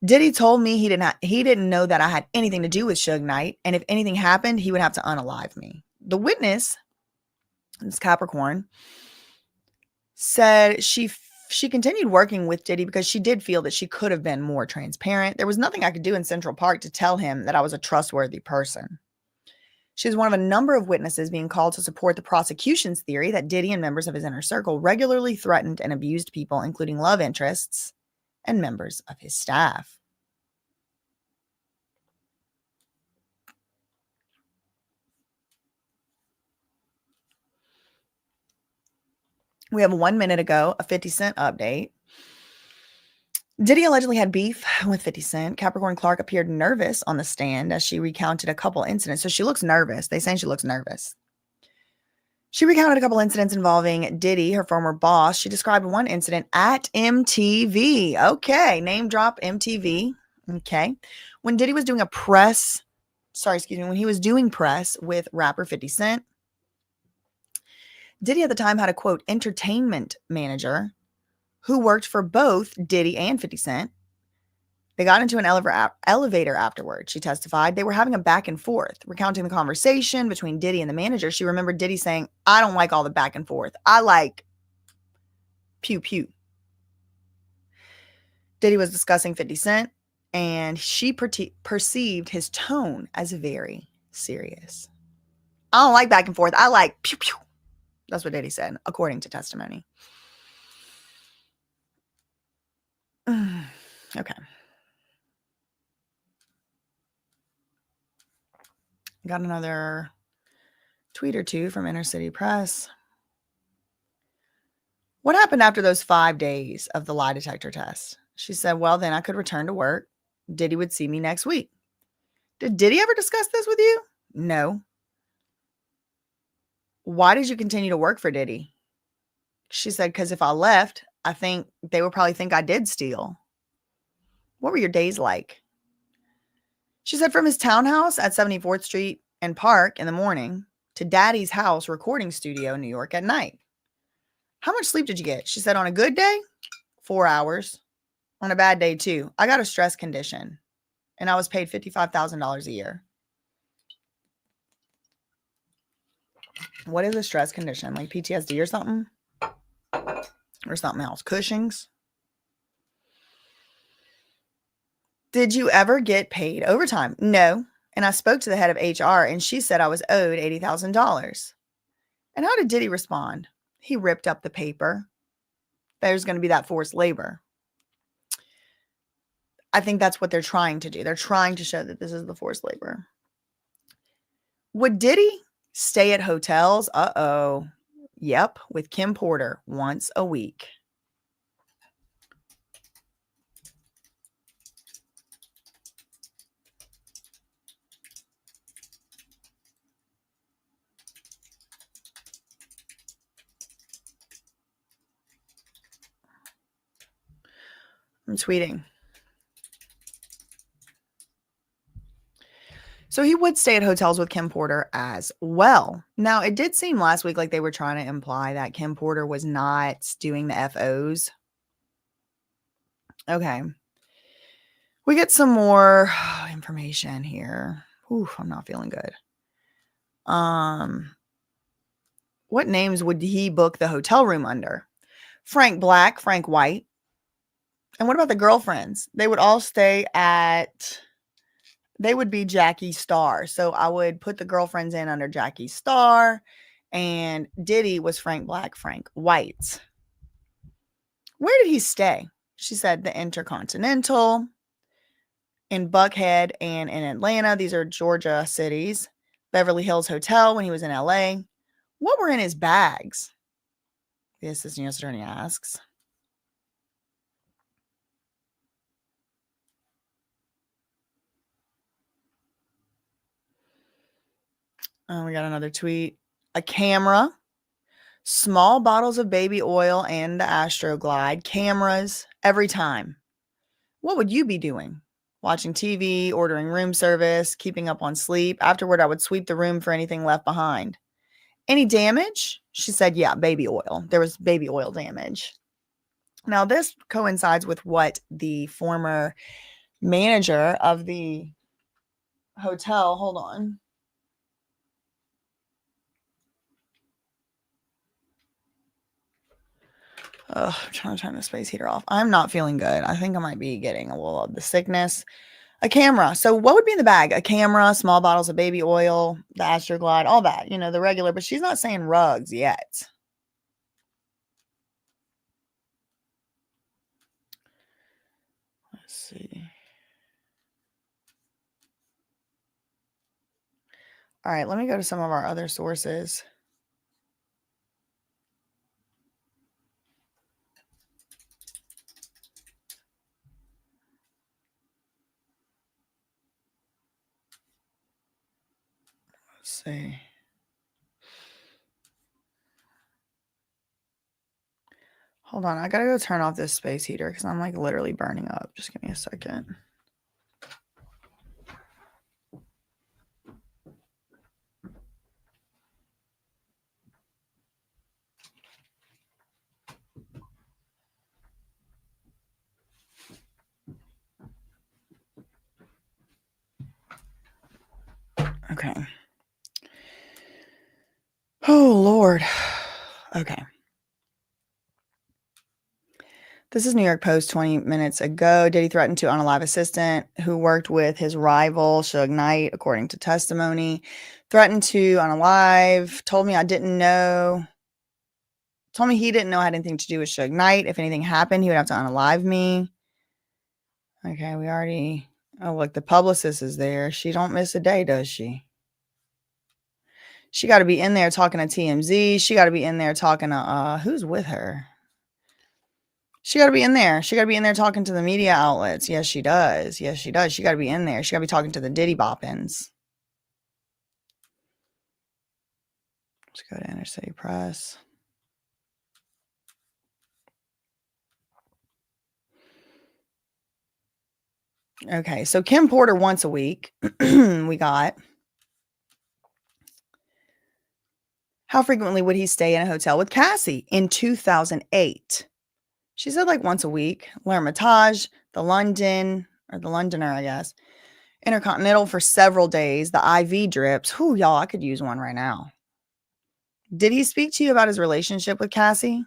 Diddy told me he didn't know that I had anything to do with Suge Knight, and if anything happened, he would have to unalive me. The witness, this Capricorn, said she continued working with Diddy because she did feel that she could have been more transparent. There was nothing I could do in Central Park to tell him that I was a trustworthy person. She is one of a number of witnesses being called to support the prosecution's theory that Diddy and members of his inner circle regularly threatened and abused people, including love interests and members of his staff. We have 1 minute ago, a 50 Cent update. Diddy allegedly had beef with 50 Cent. Capricorn Clark appeared nervous on the stand as she recounted a couple incidents. So she looks nervous. They say she looks nervous. She recounted a couple incidents involving Diddy, her former boss. She described one incident at MTV. Okay, name drop MTV. Okay. When Diddy was doing when he was doing press with rapper 50 Cent, Diddy at the time had a, quote, entertainment manager who worked for both Diddy and 50 Cent. They got into an elevator afterward, she testified. They were having a back and forth. Recounting the conversation between Diddy and the manager, she remembered Diddy saying, I don't like all the back and forth. I like pew pew. Diddy was discussing 50 Cent, and she perceived his tone as very serious. I don't like back and forth. I like pew pew. That's what Diddy said, according to testimony. Okay. Got another tweet or two from Inner City Press. What happened after those 5 days of the lie detector test? She said, well, then I could return to work. Diddy would see me next week. Did Diddy ever discuss this with you? No. Why did you continue to work for Diddy? She said, because if I left, I think they would probably think I did steal. What were your days like? She said, from his townhouse at 74th Street and Park in the morning to Daddy's house recording studio in New York at night. How much sleep did you get? She said, on a good day, 4 hours. On a bad day, 2. I got a stress condition, and I was paid $55,000 a year. What is a stress condition? Like PTSD or something? Or something else? Cushing's? Did you ever get paid overtime? No. And I spoke to the head of HR, and she said I was owed $80,000. And how did Diddy respond? He ripped up the paper. There's going to be that forced labor. I think that's what they're trying to do. They're trying to show that this is the forced labor. Would Diddy stay at hotels? Uh-oh. Yep, with Kim Porter once a week. I'm tweeting. So he would stay at hotels with Kim Porter as well. Now, it did seem last week like they were trying to imply that Kim Porter was not doing the FOs. Okay. We get some more information here. Oof, I'm not feeling good. What names would he book the hotel room under? Frank Black, Frank White. And what about the girlfriends? They would all stay at, they would be Jackie Star. So I would put the girlfriends in under Jackie Star, and Diddy was Frank Black, Frank White. Where did he stay? She said the Intercontinental, in Buckhead, and in Atlanta. These are Georgia cities. Beverly Hills Hotel when he was in LA. What were in his bags? The assistant U.S. attorney asks. We got another tweet. A camera, small bottles of baby oil, and the Astroglide. Cameras every time. What would you be doing? Watching TV, ordering room service, keeping up on sleep. Afterward, I would sweep the room for anything left behind. Any damage? She said, yeah, baby oil. There was baby oil damage. Now, this coincides with what the former manager of the hotel, hold on. I'm trying to turn the space heater off. I'm not feeling good. I think I might be getting a little of the sickness. A camera. So what would be in the bag? A camera, small bottles of baby oil, the Astroglide, all that, the regular, but she's not saying rugs yet. Let's see. All right, let me go to some of our other sources. Let's see. Hold on, I gotta go turn off this space heater because I'm like literally burning up. Just give me a second. Okay. Oh, Lord. Okay. This is New York Post 20 minutes ago. Diddy threatened to unalive assistant who worked with his rival, Suge Knight, according to testimony. Threatened to unalive, told me I didn't know. Told me he didn't know I had anything to do with Suge Knight. If anything happened, he would have to unalive me. Okay, we already... Oh, look, the publicist is there. She don't miss a day, does she? She got to be in there talking to TMZ. She got to be in there talking to... who's with her? She got to be in there. She got to be in there talking to the media outlets. Yes, she does. Yes, she does. She got to be in there. She got to be talking to the Diddy Boppins. Let's go to Inner City Press. Okay, so Kim Porter once a week. We got. How frequently would he stay in a hotel with Cassie in 2008? She said like once a week. L'Hermitage, the London, or the Londoner, I guess. Intercontinental for several days. The IV drips. Whew, y'all, I could use one right now. Did he speak to you about his relationship with Cassie?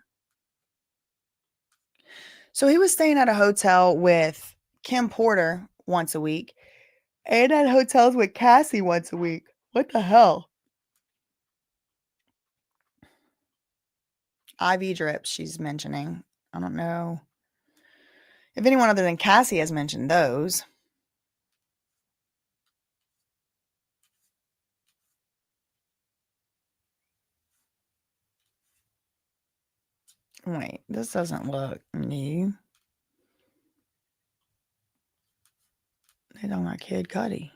So he was staying at a hotel with Kim Porter once a week and at hotels with Cassie once a week. What the hell? IV drips she's mentioning. I don't know if anyone other than Cassie has mentioned those. Wait, this doesn't look new. They don't got Kid Cudi.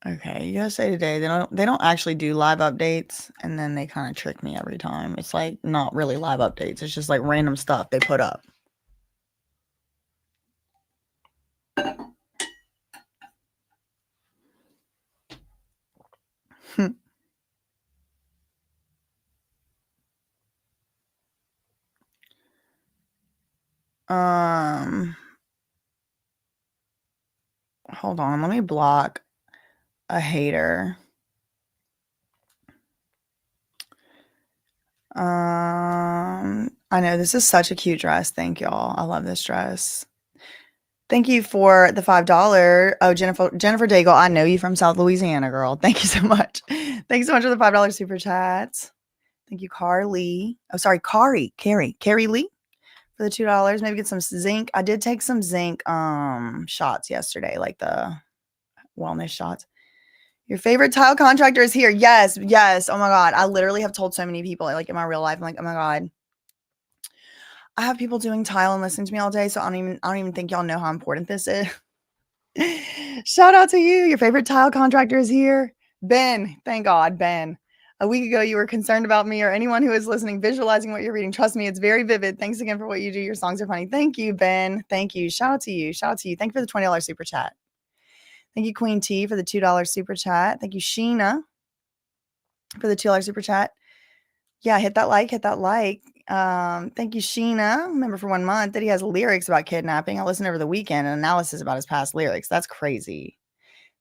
Okay, USA Today, they don't actually do live updates, and then they kinda trick me every time. It's, like, not really live updates, it's just, like, random stuff they put up. Um, hold on, let me block a hater. I know this is such a cute dress. Thank y'all. I love this dress. Thank you for the $5. Oh, Jennifer Daigle, I know you from South Louisiana, girl. Thank you so much. Thanks so much for the $5 super chats. Thank you, Carly. Oh, sorry, Carrie Lee for the $2. Maybe get some zinc. I did take some zinc shots yesterday, like the wellness shots. Your favorite tile contractor is here. Yes, yes. Oh my God. I literally have told so many people, like in my real life, I'm like, oh my God. I have people doing tile and listening to me all day, so I don't even think y'all know how important this is. Shout out to you. Your favorite tile contractor is here. Ben. Thank God, Ben. A week ago, you were concerned about me or anyone who is listening, visualizing what you're reading. Trust me, it's very vivid. Thanks again for what you do. Your songs are funny. Thank you, Ben. Thank you. Shout out to you. Shout out to you. Thank you for the $20 super chat. Thank you, Queen T, for the $2 super chat. Thank you, Sheena, for the $2 super chat. Yeah, hit that like, hit that like. Thank you, Sheena. Member for 1 month. That he has lyrics about kidnapping. I listened over the weekend, an analysis about his past lyrics. That's crazy.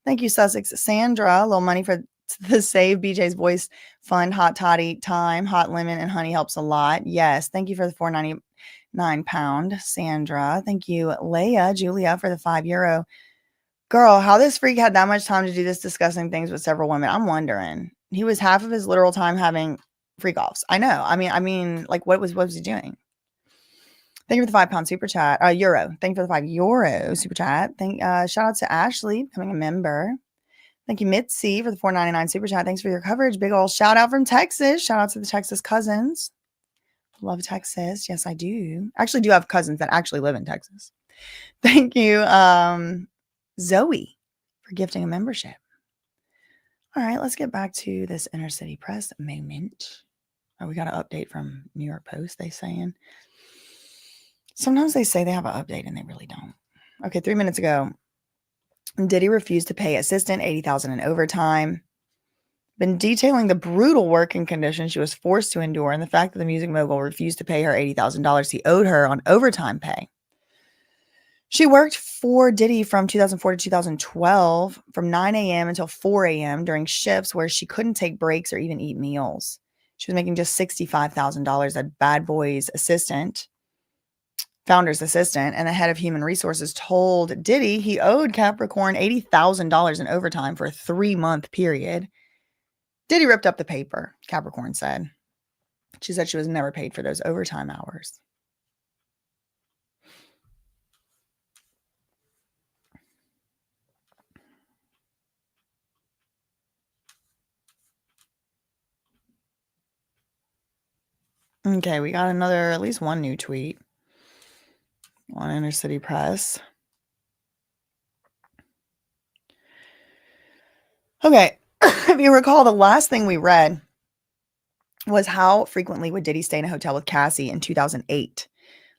Thank you, Sussex. Sandra, a little money for the Save BJ's Voice Fund. Hot Toddy Time, Hot Lemon, and Honey helps a lot. Yes. Thank you for the £4.99, Sandra. Thank you, Leia, Julia, for the €5. Girl, how this freak had that much time to do this disgusting things with several women. I'm wondering. He was half of his literal time having freak offs. I know. I mean, like what was he doing? Thank you for the £5 super chat. Euro. Thank you for the €5 super chat. Shout out to Ashley becoming a member. Thank you, Mitzi, for the $4.99 super chat. Thanks for your coverage. Big ol' shout out from Texas. Shout out to the Texas cousins. Love Texas. Yes, I do. Actually do have cousins that actually live in Texas. Thank you, Zoe, for gifting a membership. All right, let's get back to this inner city press moment. Oh, we got an update from New York Post, they saying. Sometimes they say they have an update and they really don't. Okay, 3 minutes ago, Diddy refused to pay assistant $80,000 in overtime. Been detailing the brutal working conditions she was forced to endure and the fact that the music mogul refused to pay her $80,000 he owed her on overtime pay. She worked for Diddy from 2004 to 2012 from 9 a.m. until 4 a.m. during shifts where she couldn't take breaks or even eat meals. She was making just $65,000 as Bad Boy's assistant, founder's assistant, and the head of human resources told Diddy he owed Capricorn $80,000 in overtime for a 3-month period. Diddy ripped up the paper, Capricorn said. She said she was never paid for those overtime hours. Okay, we got at least one new tweet on Inner City Press. Okay, if you recall, the last thing we read was how frequently would Diddy stay in a hotel with Cassie in 2008?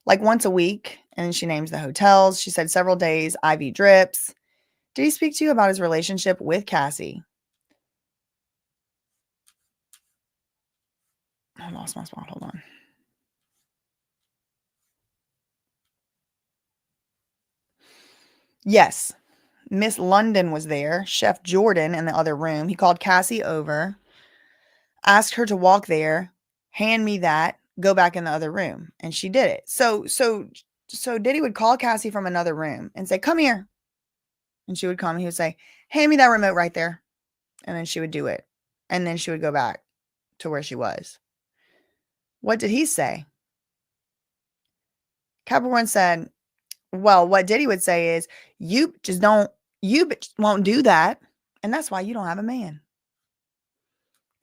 Like once a week, and she names the hotels. She said several days, IV drips. Did he speak to you about his relationship with Cassie? I lost my spot. Hold on. Yes. Miss London was there. Chef Jordan in the other room. He called Cassie over, asked her to walk there, hand me that, go back in the other room. And she did it. So Diddy would call Cassie from another room and say, come here. And she would come and he would say, hand me that remote right there. And then she would do it. And then she would go back to where she was. What did he say? Capricorn said, well, what Diddy would say is, you won't do that. And that's why you don't have a man.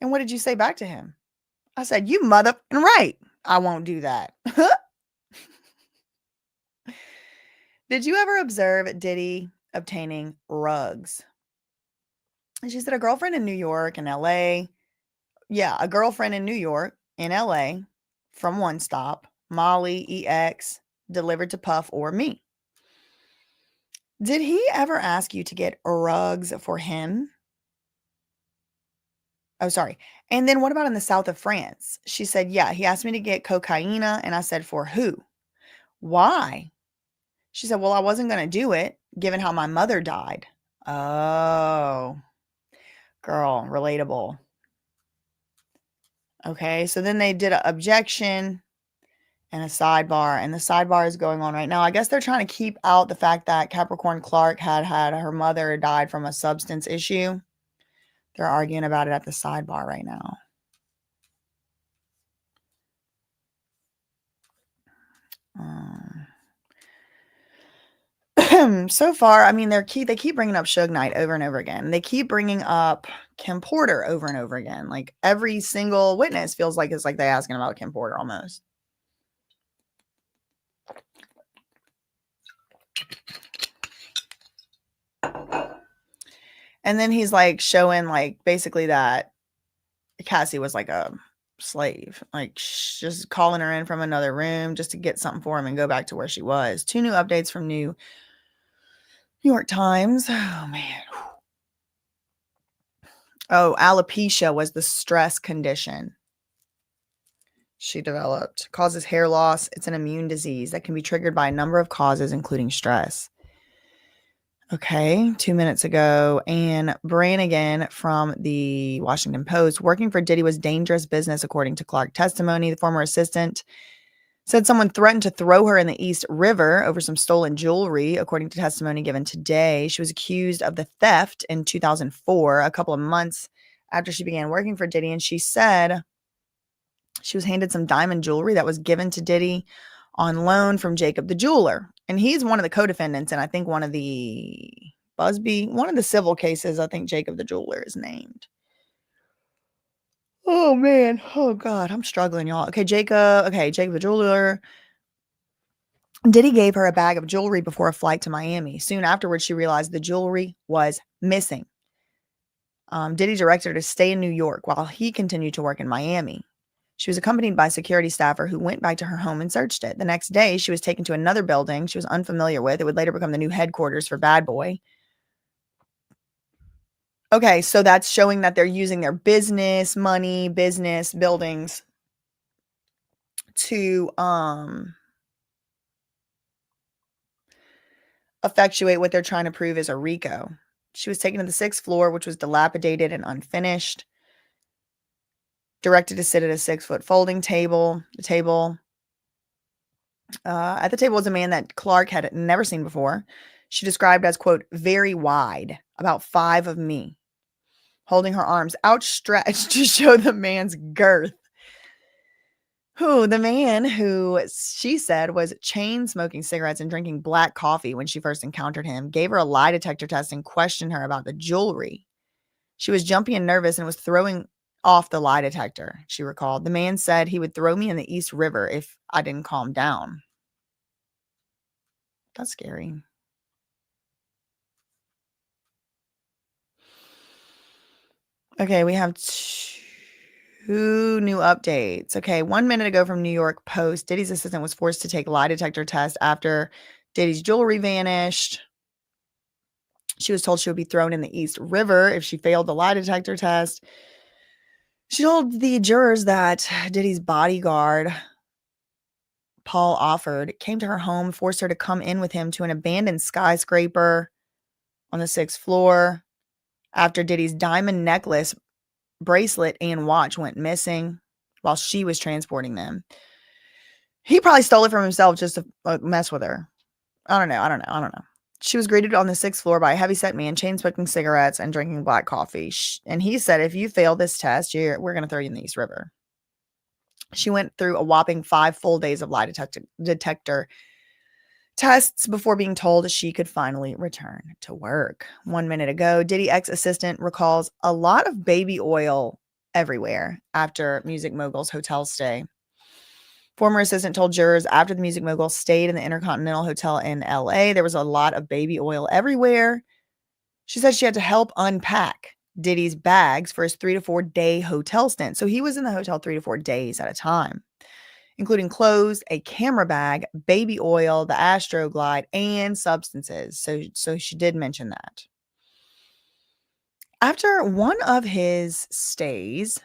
And what did you say back to him? I said, you mother and right. I won't do that. Did you ever observe Diddy obtaining rugs? And she said a girlfriend in New York and LA. Yeah, a girlfriend in New York, in LA, from One Stop, Molly, EX, delivered to Puff or me. Did he ever ask you to get rugs for him? Oh, sorry. And then what about in the south of France? She said, yeah, he asked me to get cocaine. And I said, for who? Why? She said, well, I wasn't going to do it given how my mother died. Oh, girl, relatable. Okay, so then they did an objection and a sidebar, and the sidebar is going on right now. I guess they're trying to keep out the fact that Capricorn Clark had her mother died from a substance issue. They're arguing about it at the sidebar right now. So far, I mean, they keep bringing up Suge Knight over and over again. They keep bringing up Kim Porter over and over again. Like every single witness feels like it's like they asking about Kim Porter almost. And then he's like showing like basically that Cassie was like a slave, like just calling her in from another room just to get something for him and go back to where she was. 2 new updates from New York Times. Oh man. Oh, alopecia was the stress condition she developed. Causes hair loss. It's an immune disease that can be triggered by a number of causes, including stress. Okay, 2 minutes ago, Anne Brannigan from the Washington Post. Working for Diddy was dangerous business, according to Clark testimony. The former assistant said someone threatened to throw her in the East River over some stolen jewelry, according to testimony given today. She was accused of the theft in 2004, a couple of months after she began working for Diddy, and she said she was handed some diamond jewelry that was given to Diddy on loan from Jacob the jeweler. And he's one of the co-defendants, and I think one of the civil cases, I think Jacob the jeweler is named. Oh man. Oh God. I'm struggling, y'all. Okay, Jacob the jeweler. Diddy gave her a bag of jewelry before a flight to Miami. Soon afterwards, she realized the jewelry was missing. Diddy directed her to stay in New York while he continued to work in Miami. She was accompanied by a security staffer who went back to her home and searched it. The next day, she was taken to another building she was unfamiliar with. It would later become the new headquarters for Bad Boy. Okay, so that's showing that they're using their business money, business buildings to effectuate what they're trying to prove is a RICO. She was taken to the 6th floor, which was dilapidated and unfinished. Directed to sit at a 6-foot folding table. At the table was a man that Clark had never seen before. She described as, quote, very wide, about 5 of me, holding her arms outstretched to show the man's girth. The man who she said was chain smoking cigarettes and drinking black coffee when she first encountered him, gave her a lie detector test and questioned her about the jewelry. She was jumpy and nervous and was throwing off the lie detector, she recalled. The man said he would throw me in the East River if I didn't calm down. That's scary. Okay, we have 2 new updates. Okay, 1 minute ago from New York Post, Diddy's assistant was forced to take lie detector test after Diddy's jewelry vanished. She was told she would be thrown in the East River if she failed the lie detector test. She told the jurors that Diddy's bodyguard, Paul Offord, came to her home, forced her to come in with him to an abandoned skyscraper on the 6th floor after Diddy's diamond necklace, bracelet, and watch went missing while she was transporting them. He probably stole it from himself just to mess with her. I don't know. She was greeted on the 6th floor by a heavyset man, chain-smoking cigarettes and drinking black coffee. And he said, if you fail this test, we're going to throw you in the East River. She went through a whopping 5 full days of lie detector tests before being told she could finally return to work. 1 minute ago, Diddy ex-assistant recalls a lot of baby oil everywhere after music mogul's hotel stay. Former assistant told jurors after the music mogul stayed in the Intercontinental Hotel in LA, there was a lot of baby oil everywhere. She said she had to help unpack Diddy's bags for his 3 to 4 day hotel stint. So he was in the hotel 3 to 4 days at a time, including clothes, a camera bag, baby oil, the Astroglide, and substances. So she did mention that. After one of his stays,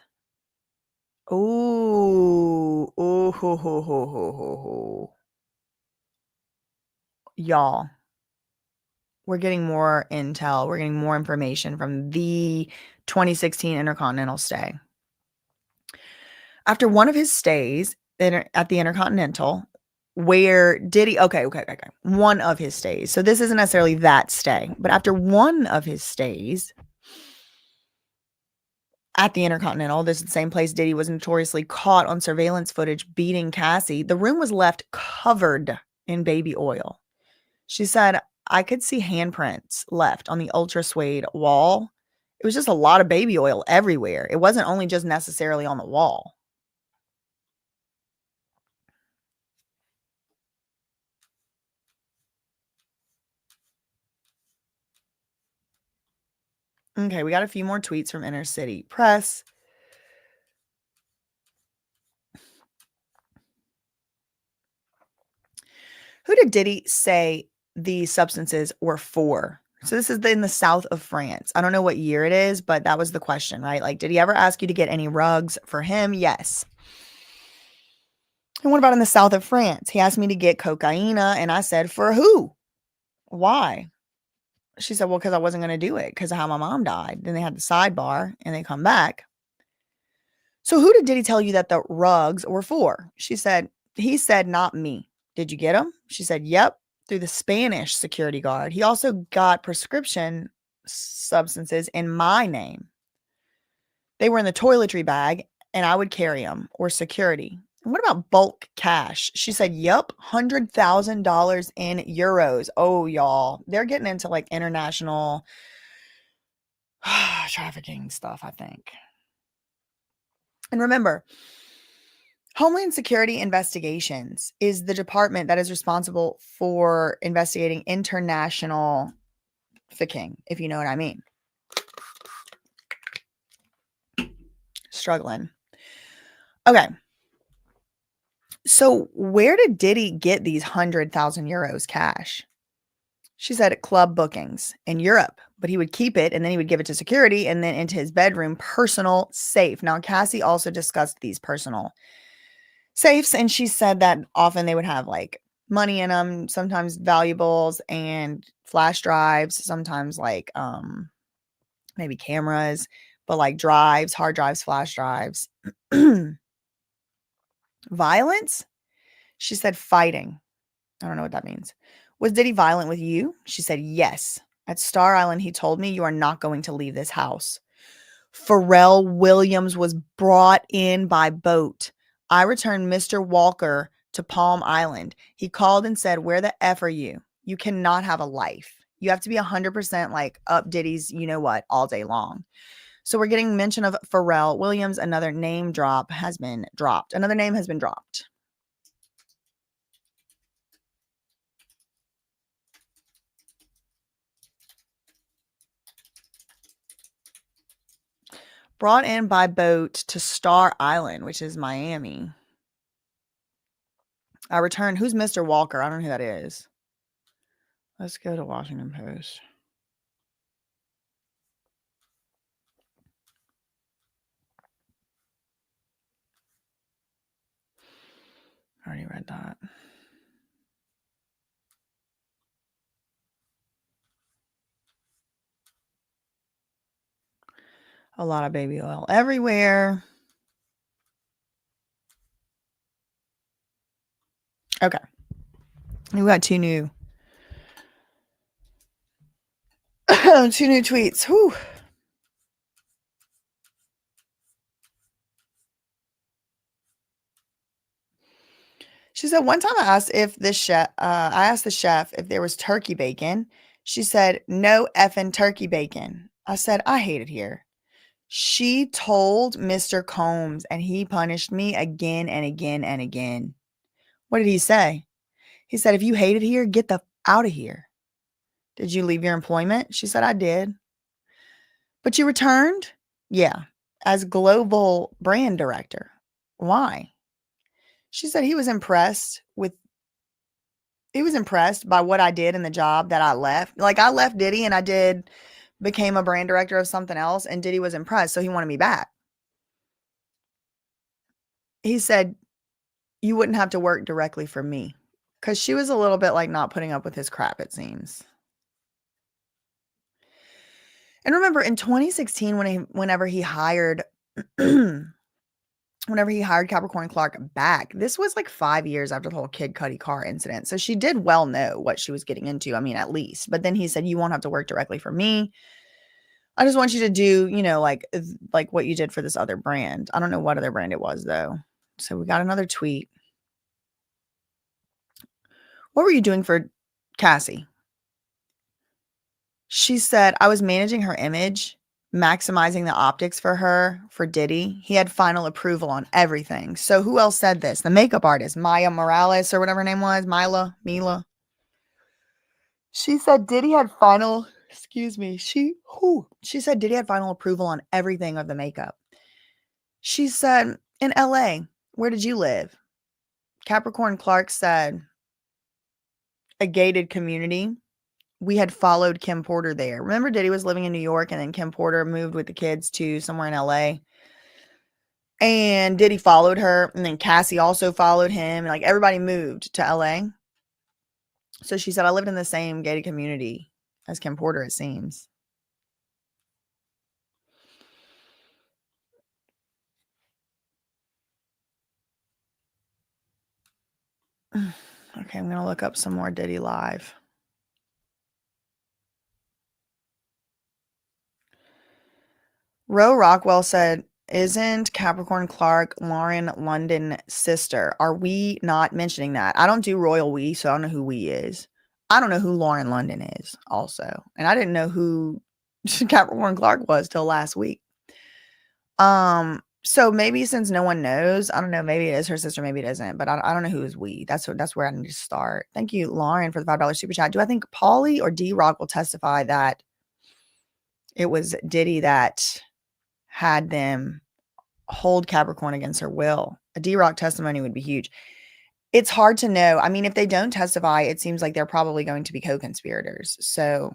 y'all, we're getting more intel. We're getting more information from the 2016 Intercontinental stay. After one of his stays at the Intercontinental, where Diddy, okay. One of his stays. So this isn't necessarily that stay, but after one of his stays at the Intercontinental, this is the same place Diddy was notoriously caught on surveillance footage beating Cassie, the room was left covered in baby oil. She said, I could see handprints left on the ultra suede wall. It was just a lot of baby oil everywhere. It wasn't only just necessarily on the wall. Okay, we got a few more tweets from Inner City Press. Who did Diddy say the substances were for? So this is in the south of France. I don't know what year it is, but that was the question, right? Like, did he ever ask you to get any rugs for him? Yes. And what about in the south of France? He asked me to get cocaine, and I said, for who? Why? She said, well, because I wasn't going to do it because of how my mom died. Then they had the sidebar and they come back. So who did Diddy tell you that the rugs were for? She said, he said, not me. Did you get them? She said, yep, through the Spanish security guard. He also got prescription substances in my name. They were in the toiletry bag and I would carry them, or security. And what about bulk cash? She said, yep, $100,000 in euros. Oh, y'all, they're getting into like international trafficking stuff, I think. And remember, Homeland Security Investigations is the department that is responsible for investigating international trafficking, if you know what I mean. Struggling. Okay. So where did Diddy get these 100,000 euros cash? She said at club bookings in Europe, but he would keep it and then he would give it to security and then into his bedroom personal safe. Now, Cassie also discussed these personal safes, and she said that often they would have like money in them, sometimes valuables and flash drives, sometimes like maybe cameras, but like drives, hard drives, flash drives. Violence? She said fighting. I don't know what that means. Was Diddy violent with you? She said yes. At Star Island, he told me, you are not going to leave this house. Pharrell Williams was brought in by boat. I returned Mr. Walker to Palm Island. He called and said, where the F are you? You cannot have a life. You have to be 100% like up Diddy's, you know what, all day long. So we're getting mention of Pharrell Williams. Another name has been dropped. Another name has been dropped. Brought in by boat to Star Island, which is Miami. I returned. Who's Mr. Walker? I don't know who that is. Let's go to Washington Post. I already read that. A lot of baby oil everywhere. Okay. We got two new tweets. Whew. She said, one time I asked the chef if there was turkey bacon. She said, no effing turkey bacon. I said, I hate it here. She told Mr. Combs and he punished me again and again and again. What did he say? He said, if you hate it here, get the out of here. Did you leave your employment? She said, I did. But you returned? Yeah, as global brand director. Why? She said he was impressed by what I did in the job that I left. Like, I left Diddy and became a brand director of something else, and Diddy was impressed, so he wanted me back. He said, you wouldn't have to work directly for me. Because she was a little bit like not putting up with his crap, it seems. And remember, in 2016, whenever he hired Capricorn Clark back, this was like 5 years after the whole Kid Cudi car incident. So she did well know what she was getting into. I mean, at least. But then he said, you won't have to work directly for me. I just want you to do, like what you did for this other brand. I don't know what other brand it was, though. So we got another tweet. What were you doing for Cassie? She said, I was managing her image, maximizing the optics for her, for Diddy. He had final approval on everything. So who else said this? The makeup artist, Maya Morales, or whatever her name was, Mila. She said Diddy had final, she said Diddy had final approval on everything of the makeup. She said, in LA, where did you live? Capricorn Clark said, a gated community. We had followed Kim Porter there. Remember, Diddy was living in New York, and then Kim Porter moved with the kids to somewhere in LA. And Diddy followed her, and then Cassie also followed him. And like everybody moved to LA. So she said, I lived in the same gated community as Kim Porter, it seems. Okay, I'm going to look up some more Diddy live. Ro Rockwell said, isn't Capricorn Clark Lauren London's sister? Are we not mentioning that? I don't do royal we, so I don't know who we is. I don't know who Lauren London is also. And I didn't know who Capricorn Clark was till last week. So maybe since no one knows, I don't know, maybe it is her sister, maybe it isn't, but I don't know who is we. That's where I need to start. Thank you, Lauren, for the $5 super chat. Do I think Pauly or D-Rock will testify that it was Diddy that had them hold Capricorn against her will? A D-Rock testimony would be huge. It's hard to know. I mean, if they don't testify, it seems like they're probably going to be co-conspirators. So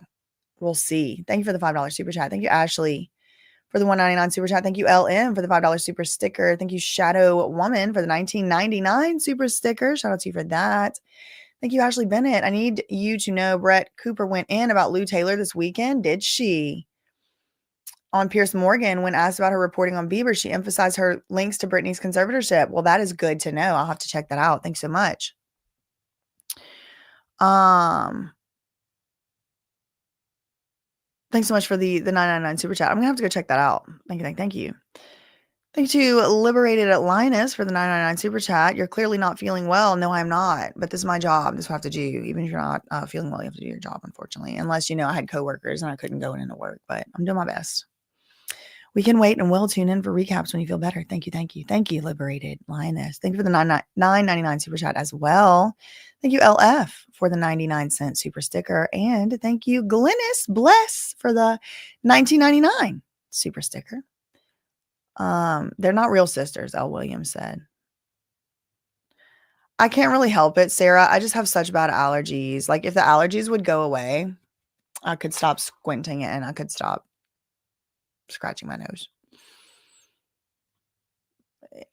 we'll see. Thank you for the $5 super chat. Thank you, Ashley, for the $1.99 super chat. Thank you, LM, for the $5 super sticker. Thank you, Shadow Woman, for the $19.99 super sticker. Shout out to you for that. Thank you, Ashley Bennett. I need you to know Brett Cooper went in about Lou Taylor this weekend. Did she? On Pierce Morgan, when asked about her reporting on Bieber, she emphasized her links to Britney's conservatorship. Well, that is good to know. I'll have to check that out. Thanks so much. Thanks so much for the $9.99 super chat. I'm gonna have to go check that out. Thank you. Thank you, Liberated at Linus, for the $9.99 super chat. You're clearly not feeling well. No, I'm not. But this is my job. This is what I have to do. Even if you're not feeling well, you have to do your job, unfortunately. Unless, I had coworkers and I couldn't go into work. But I'm doing my best. We can wait and we'll tune in for recaps when you feel better. Thank you, Liberated Linus. Thank you for the $9.99 super chat as well. Thank you, LF, for the 99-cent super sticker. And thank you, Glennis Bless, for the $19.99 super sticker. They're not real sisters, L. Williams said. I can't really help it, Sarah. I just have such bad allergies. Like, if the allergies would go away, I could stop squinting and I could stop scratching my nose.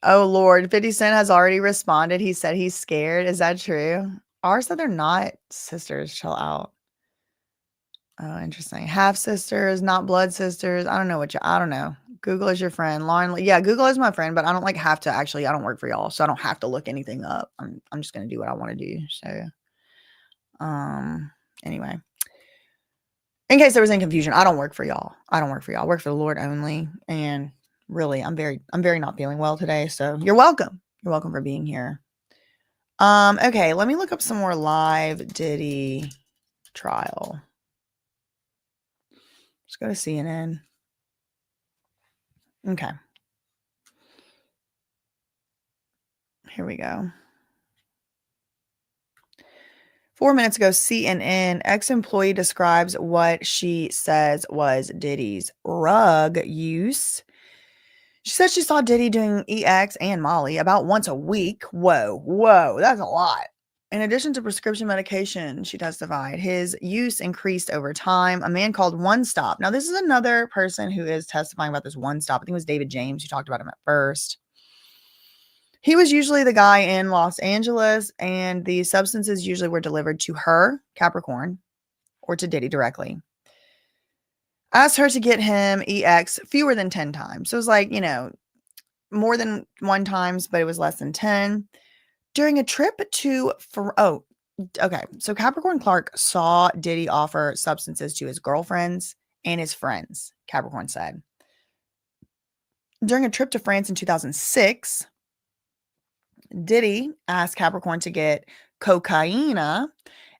Oh, Lord. 50 Cent has already responded. He said he's scared. Is that true? Ours said they're not sisters. Chill out. Oh, interesting. Half sisters, not blood sisters. I don't know. Google is your friend. Lauren, yeah, Google is my friend, but I don't have to I don't work for y'all, so I don't have to look anything up. I'm just gonna do what I want to do. So anyway. In case there was any confusion, I don't work for y'all. I work for the Lord only. And really, I'm very not feeling well today. So you're welcome. You're welcome for being here. Okay, let me look up some more live Diddy trial. Let's go to CNN. Okay. Here we go. 4 minutes ago, CNN, ex-employee describes what she says was Diddy's rug use. She said she saw Diddy doing EX and Molly about once a week. Whoa, that's a lot. In addition to prescription medication, she testified, his use increased over time. A man called One Stop. Now, this is another person who is testifying about this One Stop. I think it was David James who talked about him at first. He was usually the guy in Los Angeles, and the substances usually were delivered to her, Capricorn, or to Diddy directly. Asked her to get him EX fewer than 10 times. So it was like, more than 1 times, but it was less than 10. During a trip to, okay. So Capricorn Clark saw Diddy offer substances to his girlfriends and his friends, Capricorn said. During a trip to France in 2006, Diddy asked Capricorn to get cocaine.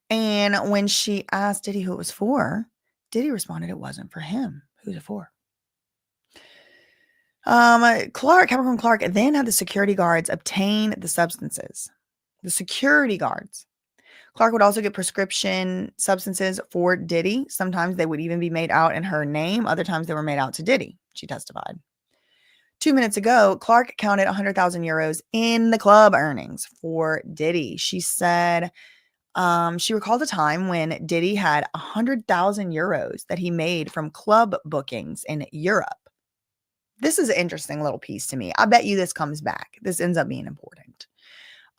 And when she asked Diddy who it was for, Diddy responded it wasn't for him. Who's it for? Capricorn Clark then had the security guards obtain the substances. The security guards. Clark would also get prescription substances for Diddy. Sometimes they would even be made out in her name. Other times they were made out to Diddy, she testified. 2 minutes ago, Clark counted 100,000 euros in the club earnings for Diddy. She said she recalled a time when Diddy had 100,000 euros that he made from club bookings in Europe. This is an interesting little piece to me. I bet you this comes back. This ends up being important.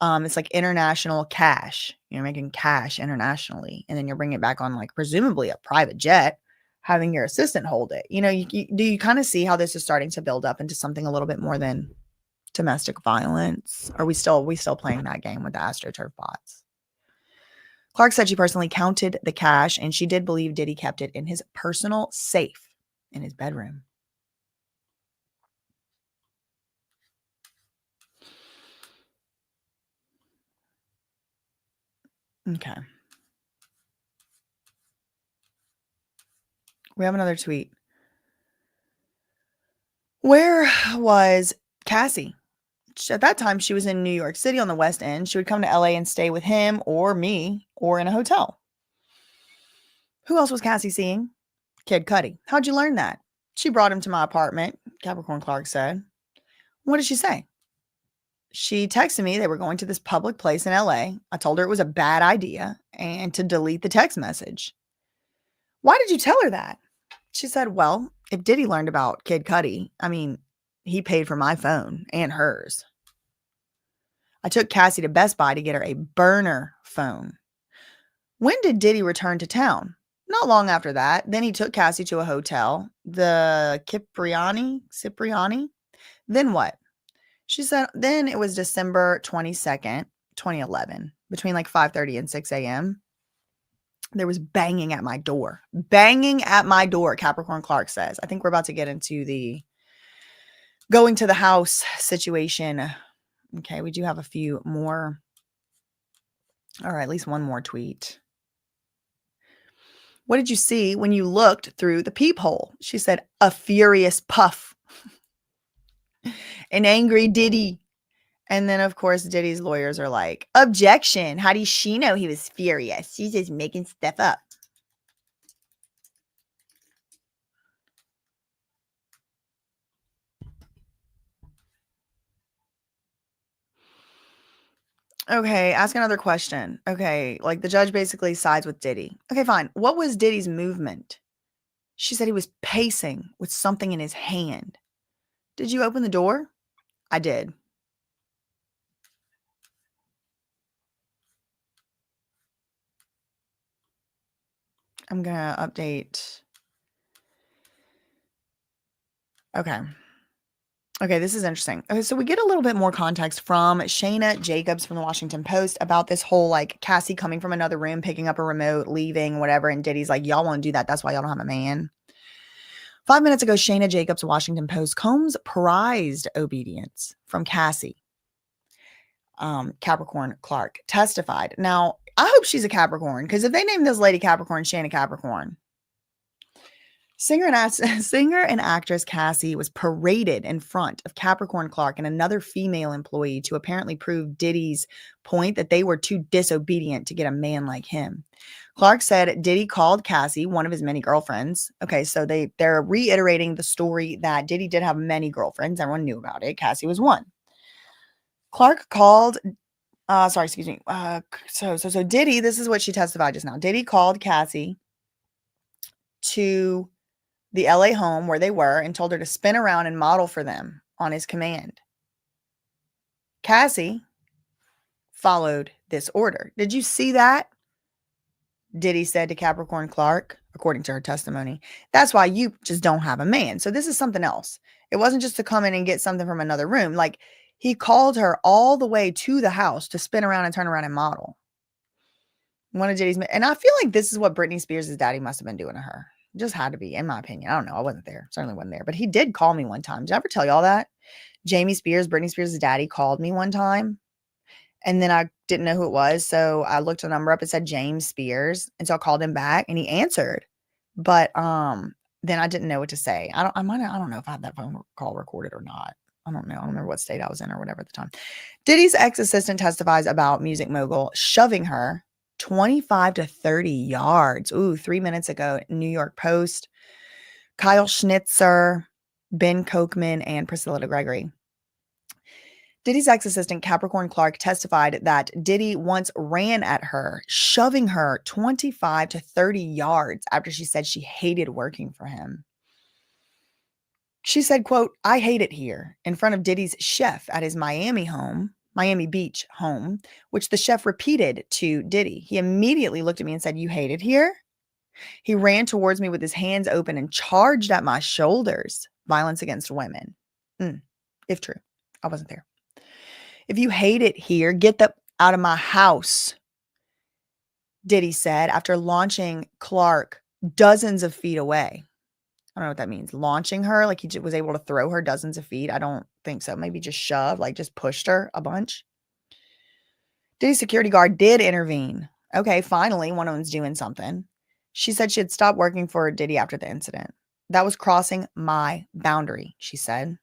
It's like international cash. You're making cash internationally, and then you're bringing it back on like presumably a private jet, having your assistant hold it. Do you kind of see how this is starting to build up into something a little bit more than domestic violence? Are we still playing that game with the AstroTurf bots? Clark said she personally counted the cash, and she did believe Diddy kept it in his personal safe in his bedroom. Okay. We have another tweet. Where was Cassie? At that time, she was in New York City on the West End. She would come to LA and stay with him or me or in a hotel. Who else was Cassie seeing? Kid Cudi. How'd you learn that? She brought him to my apartment, Capricorn Clark said. What did she say? She texted me they were going to this public place in LA. I told her it was a bad idea and to delete the text message. Why did you tell her that? She said, well, if Diddy learned about Kid Cudi, he paid for my phone and hers. I took Cassie to Best Buy to get her a burner phone. When did Diddy return to town? Not long after that. Then he took Cassie to a hotel, the Cipriani. Then what? She said, then it was December 22nd, 2011, between like 5:30 and 6 a.m. There was banging at my door. Banging at my door, Capricorn Clark says. I think we're about to get into the going to the house situation. Okay, we do have a few more. All right, at least one more tweet. What did you see when you looked through the peephole? She said, a furious puff. An angry Diddy. And then, of course, Diddy's lawyers are like, objection. How does she know he was furious? She's just making stuff up. Okay, ask another question. Okay, like the judge basically sides with Diddy. Okay, fine. What was Diddy's movement? She said he was pacing with something in his hand. Did you open the door? I did. I'm going to update. Okay. Okay, this is interesting. Okay, so we get a little bit more context from Shayna Jacobs from the Washington Post about this whole like Cassie coming from another room, picking up a remote, leaving, whatever. And Diddy's like, y'all won't do that. That's why y'all don't have a man. 5 minutes ago, Shayna Jacobs, Washington Post, Combs prized obedience from Cassie. Capricorn Clark testified. Now, I hope she's a Capricorn because if they name this lady Capricorn, Shayna Capricorn. Singer and actress Cassie was paraded in front of Capricorn Clark and another female employee to apparently prove Diddy's point that they were too disobedient to get a man like him. Clark said Diddy called Cassie one of his many girlfriends. Okay, so they're reiterating the story that Diddy did have many girlfriends. Everyone knew about it. Cassie was one. Clark called so Diddy, this is what she testified just now. Diddy called Cassie to the LA home where they were and told her to spin around and model for them on his command. Cassie followed this order. Did you see that? Diddy said to Capricorn Clark, according to her testimony. That's why you just don't have a man. So this is something else. It wasn't just to come in and get something from another room. Like, he called her all the way to the house to spin around and turn around and model. One of Diddy's, and I feel like this is what Britney Spears' daddy must have been doing to her. Just had to be, in my opinion. I don't know. I wasn't there. Certainly wasn't there. But he did call me one time. Did I ever tell y'all that? Jamie Spears, Britney Spears' daddy, called me one time. And then I didn't know who it was. So I looked the number up. It said James Spears. And so I called him back and he answered. But then I didn't know what to say. I don't know if I had that phone call recorded or not. I don't know. I don't remember what state I was in or whatever at the time. Diddy's ex-assistant testifies about music mogul shoving her 25 to 30 yards. Ooh, 3 minutes ago, New York Post. Kyle Schnitzer, Ben Kochman, and Priscilla DeGregory. Diddy's ex-assistant Capricorn Clark testified that Diddy once ran at her, shoving her 25 to 30 yards after she said she hated working for him. She said, quote, "I hate it here," in front of Diddy's chef at his Miami Beach home, which the chef repeated to Diddy. He immediately looked at me and said, "You hate it here?" He ran towards me with his hands open and charged at my shoulders. Violence against women. If true. I wasn't there. "If you hate it here, get out of my house," Diddy said after launching Clark dozens of feet away. I don't know what that means. Launching her, like he was able to throw her dozens of feet. I don't think so. Maybe just shove, like just pushed her a bunch. Diddy's security guard did intervene. Okay, finally, one of them's doing something. She said she had stopped working for Diddy after the incident. "That was crossing my boundary," she said.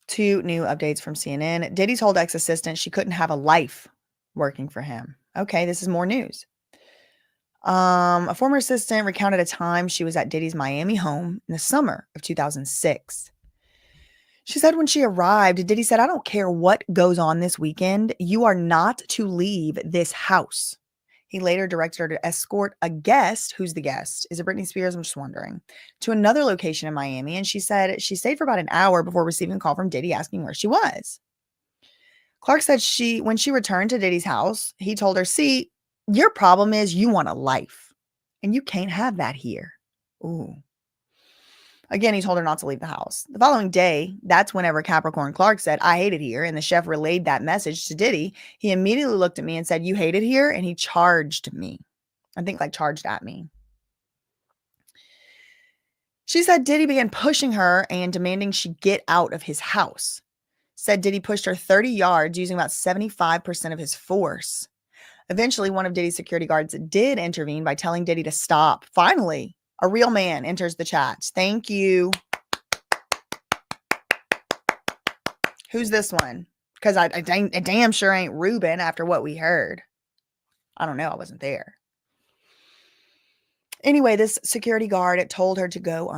Two new updates from CNN. Diddy told ex-assistant she couldn't have a life working for him. Okay, this is more news. A former assistant recounted a time she was at Diddy's Miami home in the summer of 2006. She said when she arrived, Diddy said, "I don't care what goes on this weekend. You are not to leave this house." He later directed her to escort a guest. Who's the guest? Is it Britney Spears? I'm just wondering. To another location in Miami. And she said she stayed for about an hour before receiving a call from Diddy asking where she was. Clark said when she returned to Diddy's house, he told her, "See, your problem is you want a life and you can't have that here." Ooh. Again, he told her not to leave the house. The following day, that's whenever Capricorn Clark said, "I hate it here," and the chef relayed that message to Diddy. He immediately looked at me and said, "You hate it here?" And he charged me. I think like charged at me. She said Diddy began pushing her and demanding she get out of his house. Said Diddy pushed her 30 yards using about 75% of his force. Eventually, one of Diddy's security guards did intervene by telling Diddy to stop. Finally, a real man enters the chats. Thank you. Who's this one? Because I damn sure ain't Ruben after what we heard. I don't know. I wasn't there. Anyway, this security guard told her to go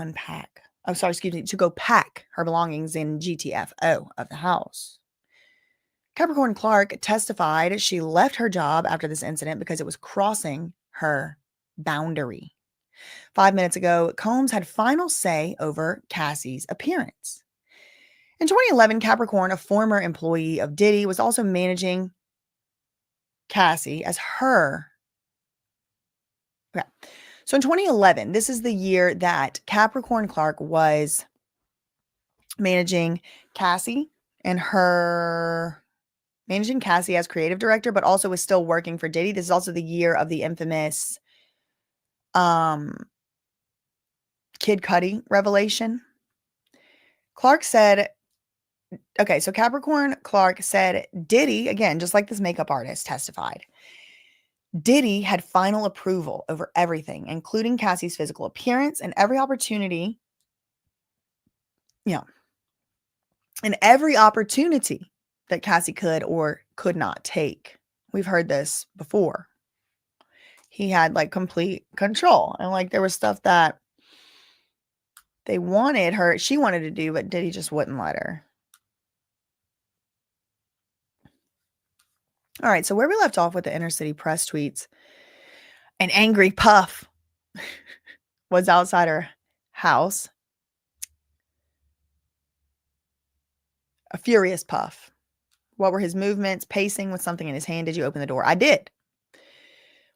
to go pack her belongings in GTFO of the house. Capricorn Clark testified she left her job after this incident because it was crossing her boundary. 5 minutes ago, Combs had final say over Cassie's appearance. In 2011, Capricorn, a former employee of Diddy, was also managing Cassie as her. Okay. So in 2011, this is the year that Capricorn Clark was managing Cassie as creative director, but also was still working for Diddy. This is also the year of the infamous Kid Cudi revelation. Clark said, okay, so Capricorn Clark said Diddy, again, just like this makeup artist testified, Diddy had final approval over everything, including Cassie's physical appearance and every opportunity. Yeah. And every opportunity that Cassie could or could not take. We've heard this before. He had like complete control. And like there was stuff that they wanted her, she wanted to do, but Diddy just wouldn't let her. All right, so where we left off with the inner city press tweets, an angry Puff was outside her house. A furious Puff. What were his movements? Pacing with something in his hand. Did you open the door? I did.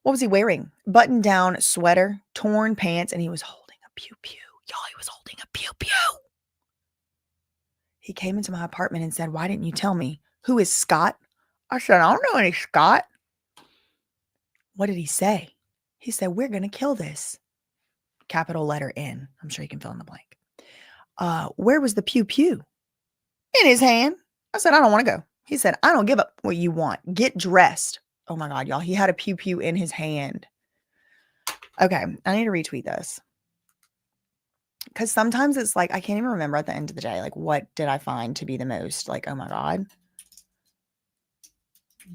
What was he wearing? Button down sweater, torn pants, and he was holding a pew pew. Y'all, he was holding a pew pew. He came into my apartment and said, "Why didn't you tell me? Who is Scott?" I said, "I don't know any Scott." What did he say? He said, "We're going to kill this." Capital letter N. I'm sure you can fill in the blank. Where was the pew pew? In his hand. I said, "I don't want to go." He said, "I don't give up what you want. Get dressed." Oh my God, y'all. He had a pew pew in his hand. Okay, I need to retweet this. Because sometimes it's like, I can't even remember at the end of the day, like, what did I find to be the most, like, oh my God.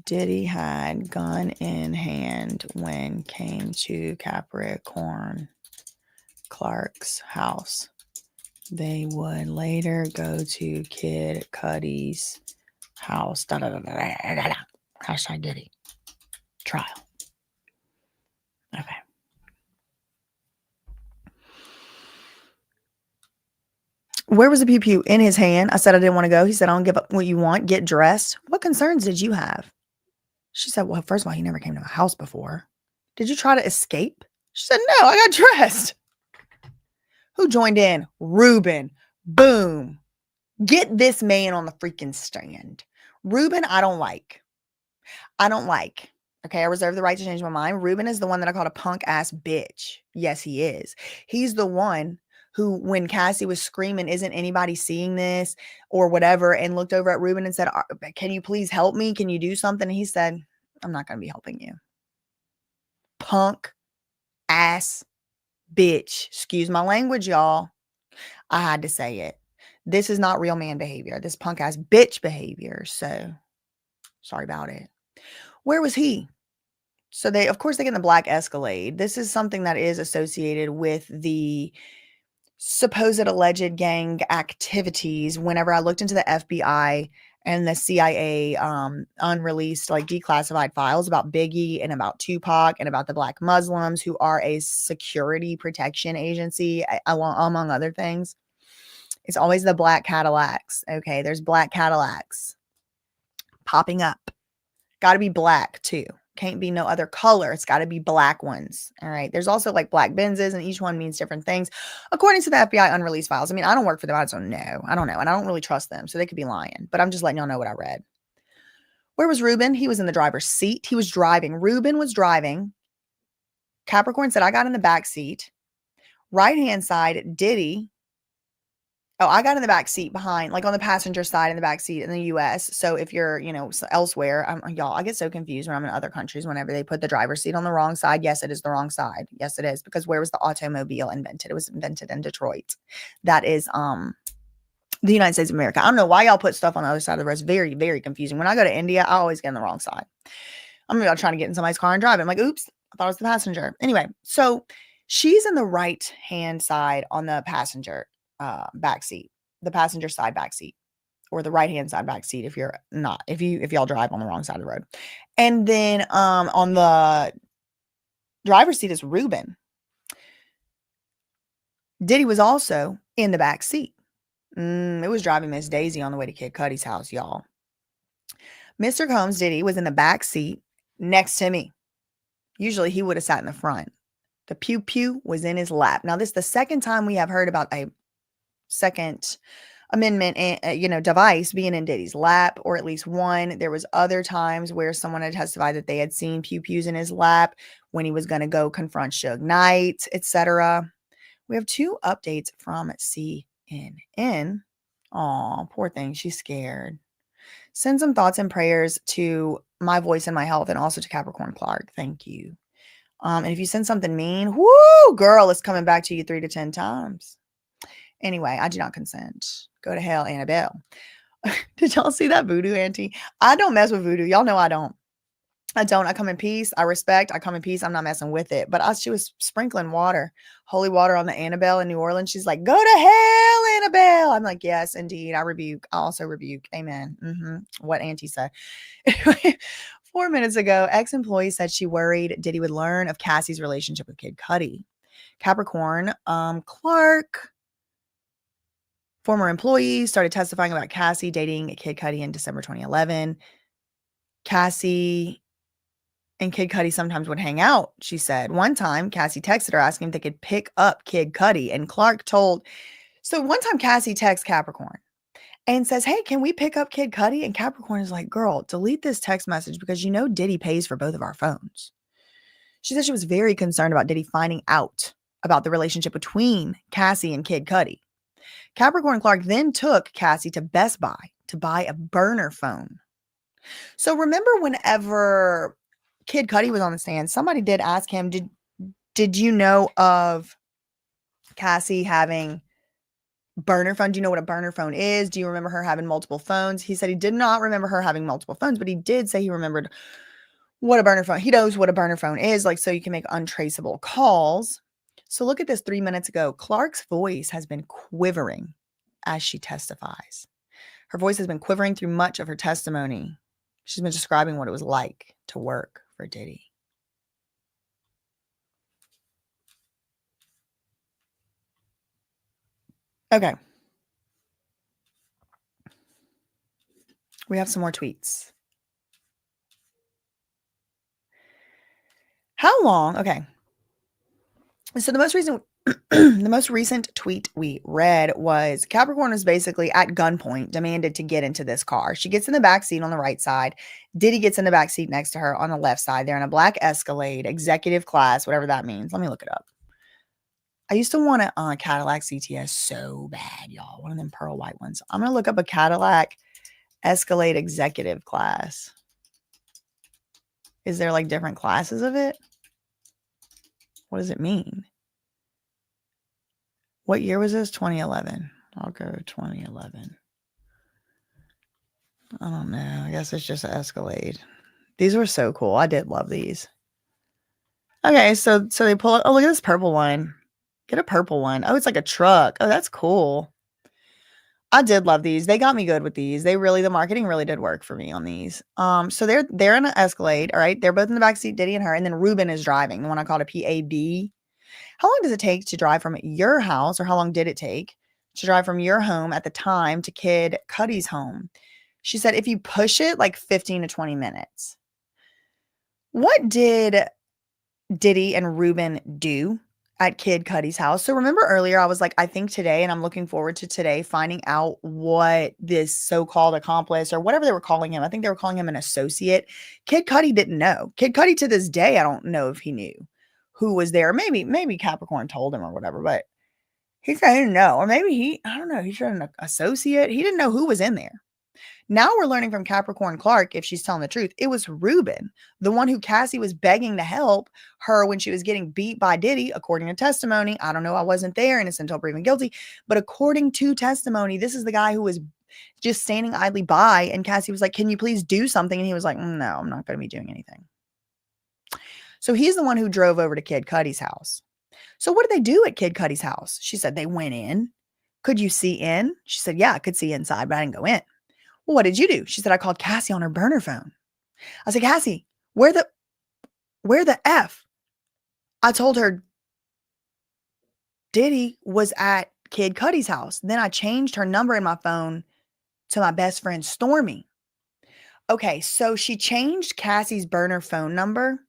Diddy had gun in hand when came to Capricorn Clark's house. They would later go to Kid Cudi's house. Da, da, da, da, da, da, da. Hashtag Diddy. Trial. Okay. Where was the pew pew? In his hand. I said I didn't want to go. He said, "I don't give up what you want. Get dressed." What concerns did you have? She said, "Well, first of all, he never came to my house before." "Did you try to escape?" She said, "No, I got dressed." Who joined in? Ruben. Boom. Get this man on the freaking stand. Ruben, I don't like. Okay, I reserve the right to change my mind. Ruben is the one that I called a punk ass bitch. Yes, he is. He's the one who, when Cassie was screaming, "Isn't anybody seeing this?" or whatever, and looked over at Ruben and said, "Can you please help me? Can you do something?" And he said, "I'm not going to be helping you." Punk ass bitch. Excuse my language, y'all. I had to say it. This is not real man behavior. This punk ass bitch behavior. So sorry about it. Where was he? So they, of course, they get in the black Escalade. This is something that is associated with the supposed alleged gang activities. Whenever I looked into the FBI and the CIA unreleased, like declassified files about Biggie and about Tupac and about the Black Muslims, who are a security protection agency, among other things, it's always the black Cadillacs. Okay, there's black Cadillacs popping up. Got to be black too. Can't be no other color. It's got to be black ones. All right. There's also like black Benzes, and each one means different things according to the FBI unreleased files. I mean, I don't work for them. I don't know. I don't know. And I don't really trust them. So they could be lying, but I'm just letting y'all know what I read. Where was Ruben? He was in the driver's seat. He was driving. Ruben was driving. Capricorn said, "I got in the back seat." Right-hand side, Diddy. Oh, I got in the back seat behind, like on the passenger side in the back seat in the US. So if you're, elsewhere, y'all, I get so confused when I'm in other countries whenever they put the driver's seat on the wrong side. Yes, it is the wrong side. Yes, it is. Because where was the automobile invented? It was invented in Detroit. That is the United States of America. I don't know why y'all put stuff on the other side of the road. It's very, very confusing. When I go to India, I always get on the wrong side. I'm trying to get in somebody's car and drive it. I'm like, oops, I thought it was the passenger. Anyway, so she's in the right-hand side on the passenger back seat, the passenger side back seat, or the right-hand side back seat if you're not, if y'all drive on the wrong side of the road. And then on the driver's seat is Ruben. Diddy was also in the back seat. It was driving Miss Daisy on the way to Kid Cudi's house, y'all. Mr. Combs, Diddy, was in the back seat next to me. Usually he would have sat in the front. The pew pew was in his lap. Now, this is the second time we have heard about a Second Amendment, device being in Diddy's lap, or at least one. There was other times where someone had testified that they had seen pew pews in his lap when he was going to go confront Suge Knight, etc. We have two updates from CNN. Aw, poor thing. She's scared. Send some thoughts and prayers to my voice and my health, and also to Capricorn Clark. Thank you. And if you send something mean, whoo, girl, it's coming back to you 3 to 10 times. Anyway, I do not consent. Go to hell, Annabelle. Did y'all see that voodoo auntie? I don't mess with voodoo. Y'all know I don't. I don't. I come in peace. I respect. I come in peace. I'm not messing with it. But she was sprinkling water, holy water on the Annabelle in New Orleans. She's like, go to hell, Annabelle. I'm like, yes, indeed. I rebuke. I also rebuke. Amen. What auntie said. Anyway, 4 minutes ago, ex-employee said she worried Diddy would learn of Cassie's relationship with Kid Cudi. Capricorn, Clark, former employee, started testifying about Cassie dating Kid Cudi in December 2011. Cassie and Kid Cudi sometimes would hang out, she said. One time, Cassie texted her asking if they could pick up Kid Cudi. And Clark told, so one time Cassie texts Capricorn and says, hey, can we pick up Kid Cudi? And Capricorn is like, girl, delete this text message because you know Diddy pays for both of our phones. She said she was very concerned about Diddy finding out about the relationship between Cassie and Kid Cudi. Capricorn Clark then took Cassie to Best Buy to buy a burner phone. So remember whenever Kid Cudi was on the stand, somebody did ask him, did you know of Cassie having burner phone? Do you know what a burner phone is? Do you remember her having multiple phones? He said he did not remember her having multiple phones, but he did say he remembered what a burner phone. He knows what a burner phone is, like, so you can make untraceable calls. So look at this 3 minutes ago. Clark's voice has been quivering as she testifies. Her voice has been quivering through much of her testimony. She's been describing what it was like to work for Diddy. Okay. We have some more tweets. How long? Okay. So the most recent tweet we read was Capricorn was basically at gunpoint demanded to get into this car. She gets in the back seat on the right side. Diddy gets in the back seat next to her on the left side. They're in a black Escalade, executive class, whatever that means. Let me look it up. I used to want a Cadillac CTS so bad, y'all. One of them pearl white ones. I'm going to look up a Cadillac Escalade executive class. Is there like different classes of it? What does it mean? What year was this? 2011. I'll go 2011. I don't know. I guess it's just an Escalade. These were so cool. I did love these. Okay, so they pull up. Oh, look at this purple one. Get a purple one. Oh, it's like a truck. Oh, that's cool. I did love these. They got me good with these. The marketing really did work for me on these. So they're in an Escalade, all right? They're both in the backseat, Diddy and her, and then Ruben is driving, the one I called a PAB. How long does it take to drive from your house, or how long did it take to drive from your home at the time to Kid Cudi's home? She said if you push it, like 15 to 20 minutes. What did Diddy and Ruben do at Kid Cudi's house? So remember earlier, I was like, I think today, and I'm looking forward to today, finding out what this so-called accomplice or whatever they were calling him. I think they were calling him an associate. Kid Cudi didn't know. Kid Cudi to this day, I don't know if he knew who was there. Maybe Capricorn told him or whatever, but he said he didn't know. Or maybe I don't know, he's an associate. He didn't know who was in there. Now we're learning from Capricorn Clark, if she's telling the truth, it was Ruben, the one who Cassie was begging to help her when she was getting beat by Diddy, according to testimony. I don't know. I wasn't there, innocent until proven guilty. But according to testimony, this is the guy who was just standing idly by. And Cassie was like, can you please do something? And he was like, no, I'm not going to be doing anything. So he's the one who drove over to Kid Cudi's house. So what did they do at Kid Cudi's house? She said they went in. Could you see in? She said, yeah, I could see inside, but I didn't go in. Well, what did you do? She said, I called Cassie on her burner phone. I said, Cassie, where the F? I told her Diddy was at Kid Cudi's house. Then I changed her number in my phone to my best friend, Stormy. Okay, so she changed Cassie's burner phone number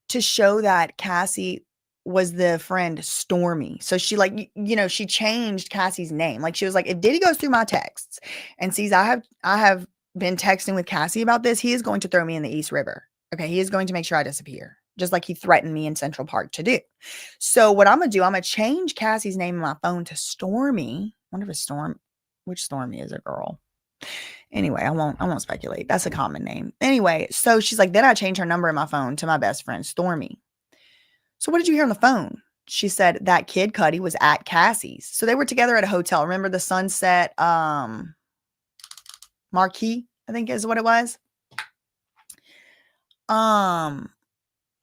to show that Cassie was the friend Stormy. So she she changed Cassie's name. Like she was like, if Diddy goes through my texts and sees I have been texting with Cassie about this, he is going to throw me in the East River. Okay. He is going to make sure I disappear, just like he threatened me in Central Park to do. So what I'm going to do, I'm going to change Cassie's name in my phone to Stormy. I wonder if which Stormy is a girl. Anyway, I won't speculate. That's a common name. Anyway, so she's like, then I changed her number in my phone to my best friend, Stormy. So what did you hear on the phone? She said that Kid Cudi was at Cassie's. So they were together at a hotel. Remember the Sunset Marquee, I think is what it was.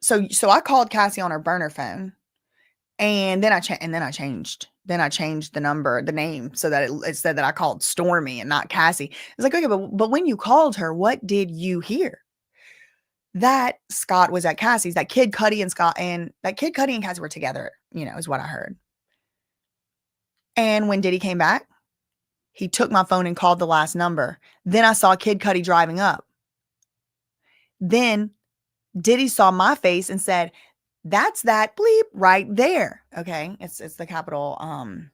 So I called Cassie on her burner phone, and then I changed the number, the name, so that it said that I called Stormy and not Cassie. It's like, okay, but when you called her, what did you hear? That Scott was at Cassie's, that Kid Cudi and Cassie were together, is what I heard. And when Diddy came back, he took my phone and called the last number. Then I saw Kid Cudi driving up. Then Diddy saw my face and said, that's that bleep right there. Okay. It's the capital N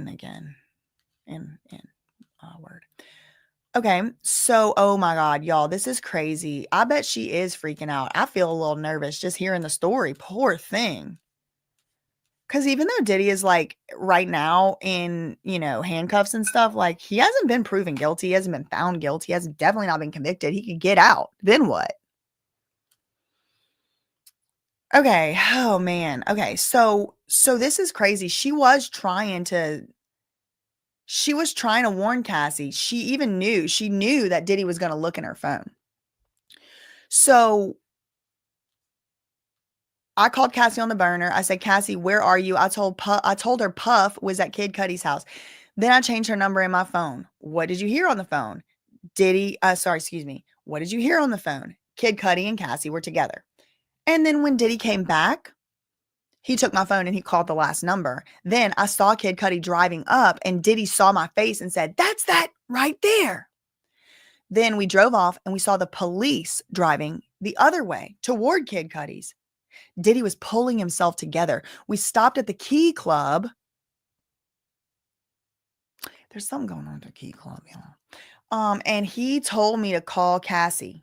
again. N word. Okay. So, oh my God, y'all, this is crazy. I bet she is freaking out. I feel a little nervous just hearing the story. Poor thing. Because even though Diddy is like right now in, handcuffs and stuff, like he hasn't been proven guilty. He hasn't been found guilty. He has definitely not been convicted. He could get out. Then what? Okay. Oh man. Okay. So this is crazy. She was trying to warn Cassie. She knew that Diddy was going to look in her phone. So I called Cassie on the burner. I said, Cassie, where are you? I told her Puff was at Kid Cudi's house. Then I changed her number in my phone. What did you hear on the phone? What did you hear on the phone? Kid Cudi and Cassie were together. And then when Diddy came back, he took my phone and he called the last number. Then I saw Kid Cudi driving up and Diddy saw my face and said, that's that right there. Then we drove off and we saw the police driving the other way toward Kid Cudi's. Diddy was pulling himself together. We stopped at the Key Club. There's something going on at the Key Club, y'all. And he told me to call Cassie.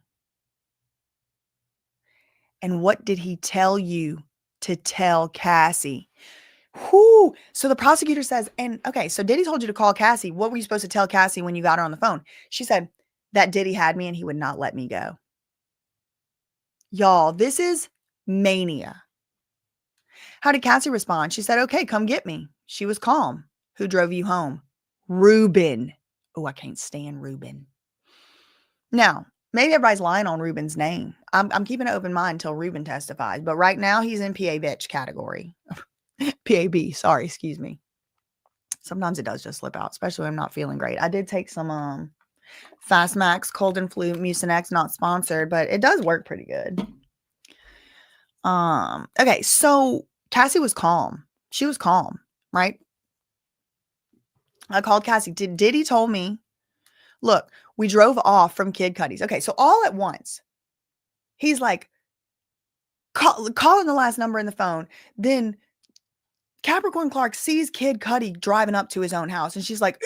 And what did he tell you to tell Cassie? Whoo. So the prosecutor says, so Diddy told you to call Cassie. What were you supposed to tell Cassie when you got her on the phone? She said that Diddy had me and he would not let me go. Y'all, this is mania. How did Cassie respond? She said, okay, come get me. She was calm. Who drove you home? Ruben. Oh, I can't stand Ruben. Now, maybe everybody's lying on Ruben's name. I'm keeping an open mind until Ruben testifies. But right now, he's in PA bitch category. PAB, sorry, excuse me. Sometimes it does just slip out, especially when I'm not feeling great. I did take some Fast Max cold and flu Mucinex, not sponsored, but it does work pretty good. Okay, so Cassie was calm. She was calm, right? I called Cassie. Diddy told me, look, we drove off from Kid Cudi's. Okay, so all at once, he's like calling the last number in the phone. Then Capricorn Clark sees Kid Cudi driving up to his own house. And she's like,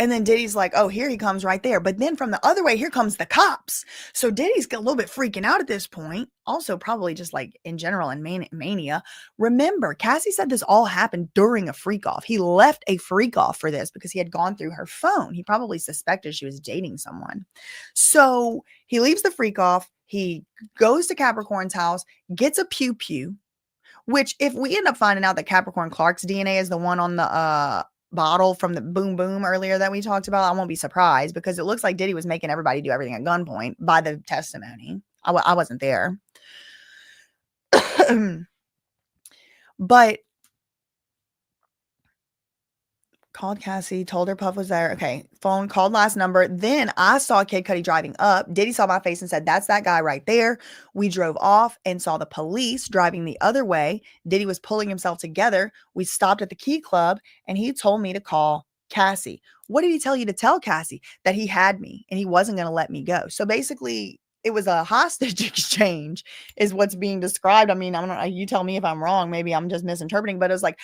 and then Diddy's like, oh, here he comes right there. But then from the other way, here comes the cops. So Diddy's a little bit freaking out at this point. Also probably just like in general in mania. Remember, Cassie said this all happened during a freak off. He left a freak off for this because he had gone through her phone. He probably suspected she was dating someone. So he leaves the freak off. He goes to Capricorn's house, gets a pew-pew. Which, if we end up finding out that Capricorn Clark's DNA is the one on the bottle from the Boom Boom earlier that we talked about, I won't be surprised because it looks like Diddy was making everybody do everything at gunpoint by the testimony. I wasn't there. But called Cassie, told her Puff was there. Okay, phone, called last number. Then I saw Kid Cudi driving up. Diddy saw my face and said, that's that guy right there. We drove off and saw the police driving the other way. Diddy was pulling himself together. We stopped at the Key Club and he told me to call Cassie. What did he tell you to tell Cassie? That he had me and he wasn't going to let me go. So basically, it was a hostage exchange is what's being described. I mean, I don't know. You tell me if I'm wrong. Maybe I'm just misinterpreting, but it was like,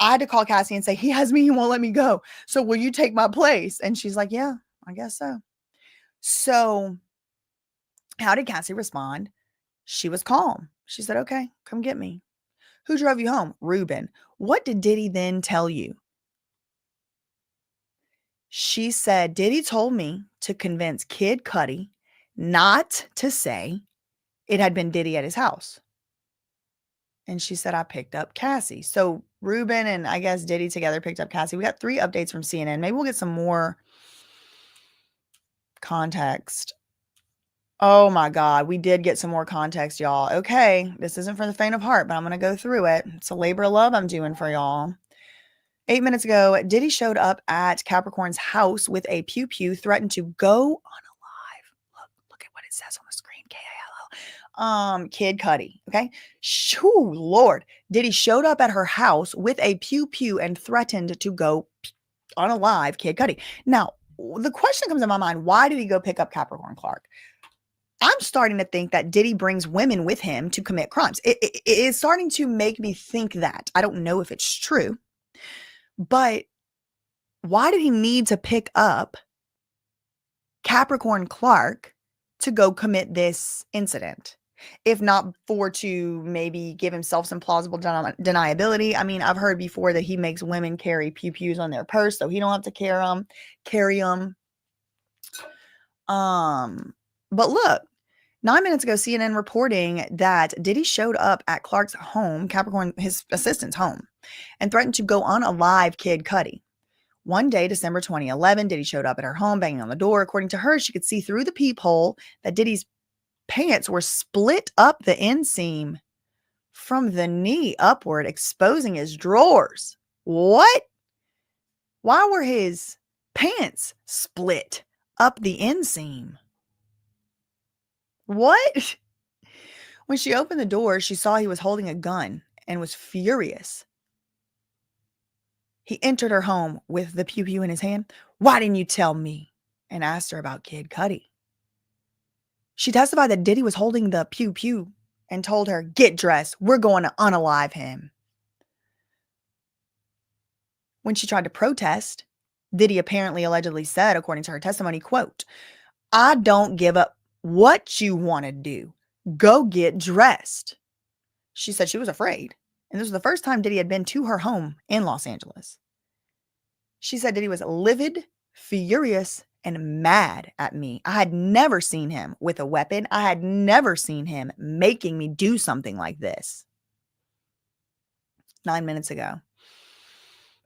I had to call Cassie and say, he has me, he won't let me go. So will you take my place? And she's like, yeah, I guess so. So how did Cassie respond? She was calm. She said, okay, come get me. Who drove you home? Ruben. What did Diddy then tell you? She said, Diddy told me to convince Kid Cudi not to say it had been Diddy at his house. And she said, I picked up Cassie. So Ruben and I guess Diddy together picked up Cassie. We got 3 updates from CNN. Maybe we'll get some more context. Oh my God, we did get some more context, y'all. Okay, this isn't for the faint of heart, but I'm going to go through it. It's a labor of love I'm doing for y'all. 8 minutes ago, Diddy showed up at Capricorn's house with a pew-pew, threatened to go on a live. Look at what it says on the screen, K-A-L-L. Kid Cudi, okay? Shoo, Lord. Diddy showed up at her house with a pew-pew and threatened to go on a live Kid Cudi. Now, the question comes in my mind, why did he go pick up Capricorn Clark? I'm starting to think that Diddy brings women with him to commit crimes. It is starting to make me think that. I don't know if it's true. But why did he need to pick up Capricorn Clark to go commit this incident? If not for to maybe give himself some plausible deniability. I mean, I've heard before that he makes women carry pew-pews on their purse, so he don't have to carry them. But look, 9 minutes ago, CNN reporting that Diddy showed up at Clark's home, Capricorn, his assistant's home, and threatened to go on a live Kid Cudi. One day, December 2011, Diddy showed up at her home, banging on the door. According to her, she could see through the peephole that Diddy's pants were split up the inseam from the knee upward, exposing his drawers. What? Why were his pants split up the inseam? What? When she opened the door, she saw he was holding a gun and was furious. He entered her home with the pew-pew in his hand. Why didn't you tell me? And asked her about Kid Cudi. She testified that Diddy was holding the pew-pew and told her, get dressed. We're going to unalive him. When she tried to protest, Diddy apparently allegedly said, according to her testimony, quote, I don't give up what you want to do. Go get dressed. She said she was afraid. And this was the first time Diddy had been to her home in Los Angeles. She said Diddy was livid, furious, and mad at me. I had never seen him with a weapon. I had never seen him making me do something like this. 9 minutes ago.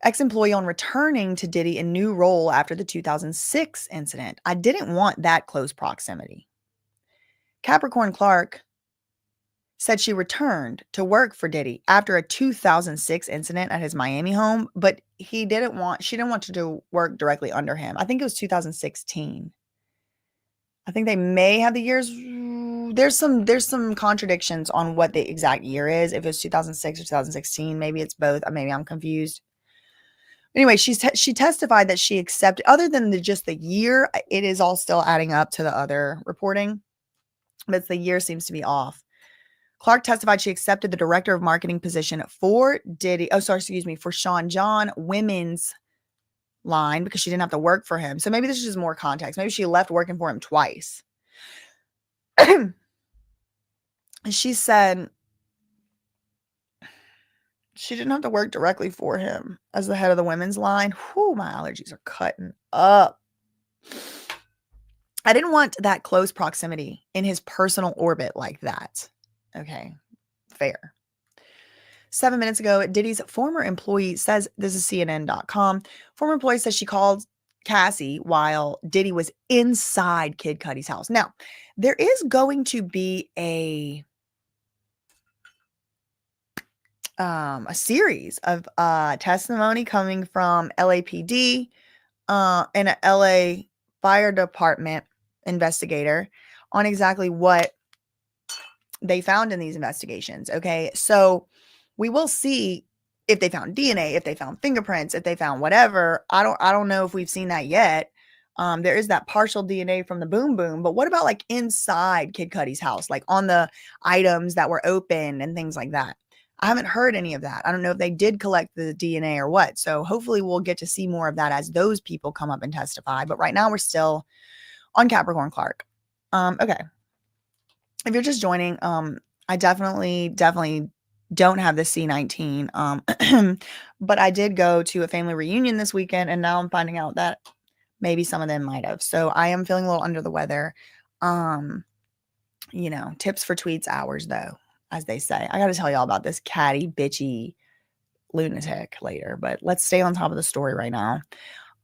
Ex-employee on returning to Diddy in new role after the 2006 incident. I didn't want that close proximity. Capricorn Clark said she returned to work for Diddy after a 2006 incident at his Miami home, but she didn't want to do work directly under him. I think it was 2016. I think they may have the years. There's some contradictions on what the exact year is. If it's 2006 or 2016, maybe it's both. Maybe I'm confused. Anyway, she testified that she accepted, other than just the year, it is all still adding up to the other reporting, but the year seems to be off. Clark testified she accepted the director of marketing position for for Sean John women's line because she didn't have to work for him. So maybe this is just more context. Maybe she left working for him twice. She said she didn't have to work directly for him as the head of the women's line. Whew, my allergies are cutting up. I didn't want that close proximity in his personal orbit like that. Okay, fair. 7 minutes ago, Diddy's former employee says, this is CNN.com. Former employee says she called Cassie while Diddy was inside Kid Cudi's house. Now, there is going to be a series of testimony coming from LAPD and an LA Fire Department investigator on exactly what they found in these investigations. Okay, so we will see if they found DNA, if they found fingerprints, if they found whatever. I don't know if we've seen that yet. There is that partial DNA from the boom boom, but what about like inside Kid Cudi's house, like on the items that were open and things like that? I haven't heard any of that. I don't know if they did collect the DNA or what. So hopefully we'll get to see more of that as those people come up and testify. But right now we're still on Capricorn Clark. Okay. If you're just joining, I definitely don't have the C19. But I did go to a family reunion this weekend, and now I'm finding out that Maybe some of them might have. So I am feeling a little under the weather. Tips for tweets hours though, as they say. I got to tell y'all about this catty, bitchy lunatic later, but let's stay on top of the story right now.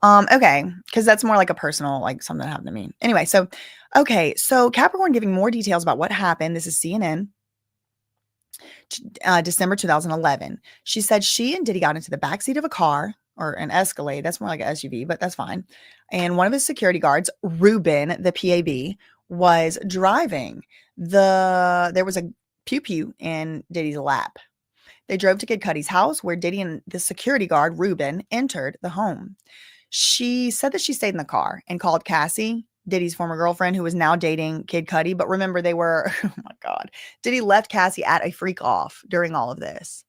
Okay, because that's more like a personal, like something that happened to me. Anyway, so Capricorn giving more details about what happened. This is CNN, December 2011. She said she and Diddy got into the backseat of a car or an Escalade. That's more like an SUV, but that's fine. And one of his security guards, Ruben, the PAB, was driving. There was a pew pew in Diddy's lap. They drove to Kid Cudi's house where Diddy and the security guard, Ruben, entered the home. She said that she stayed in the car and called Cassie, Diddy's former girlfriend, who was now dating Kid Cudi. But remember, they were, oh my God, Diddy left Cassie at a freak off during all of this.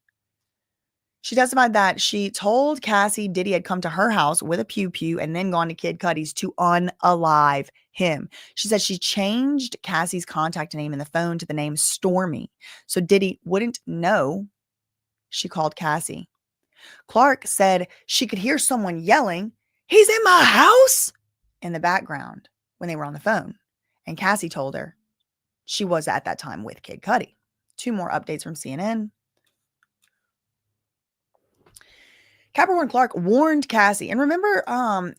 She testified that she told Cassie Diddy had come to her house with a pew pew and then gone to Kid Cudi's to unalive him. She said she changed Cassie's contact name in the phone to the name Stormy, so Diddy wouldn't know she called Cassie. Clark said she could hear someone yelling, "He's in my house!" in the background when they were on the phone. And Cassie told her she was at that time with Kid Cudi. 2 more updates from CNN. Capricorn Clark warned Cassie. And remember,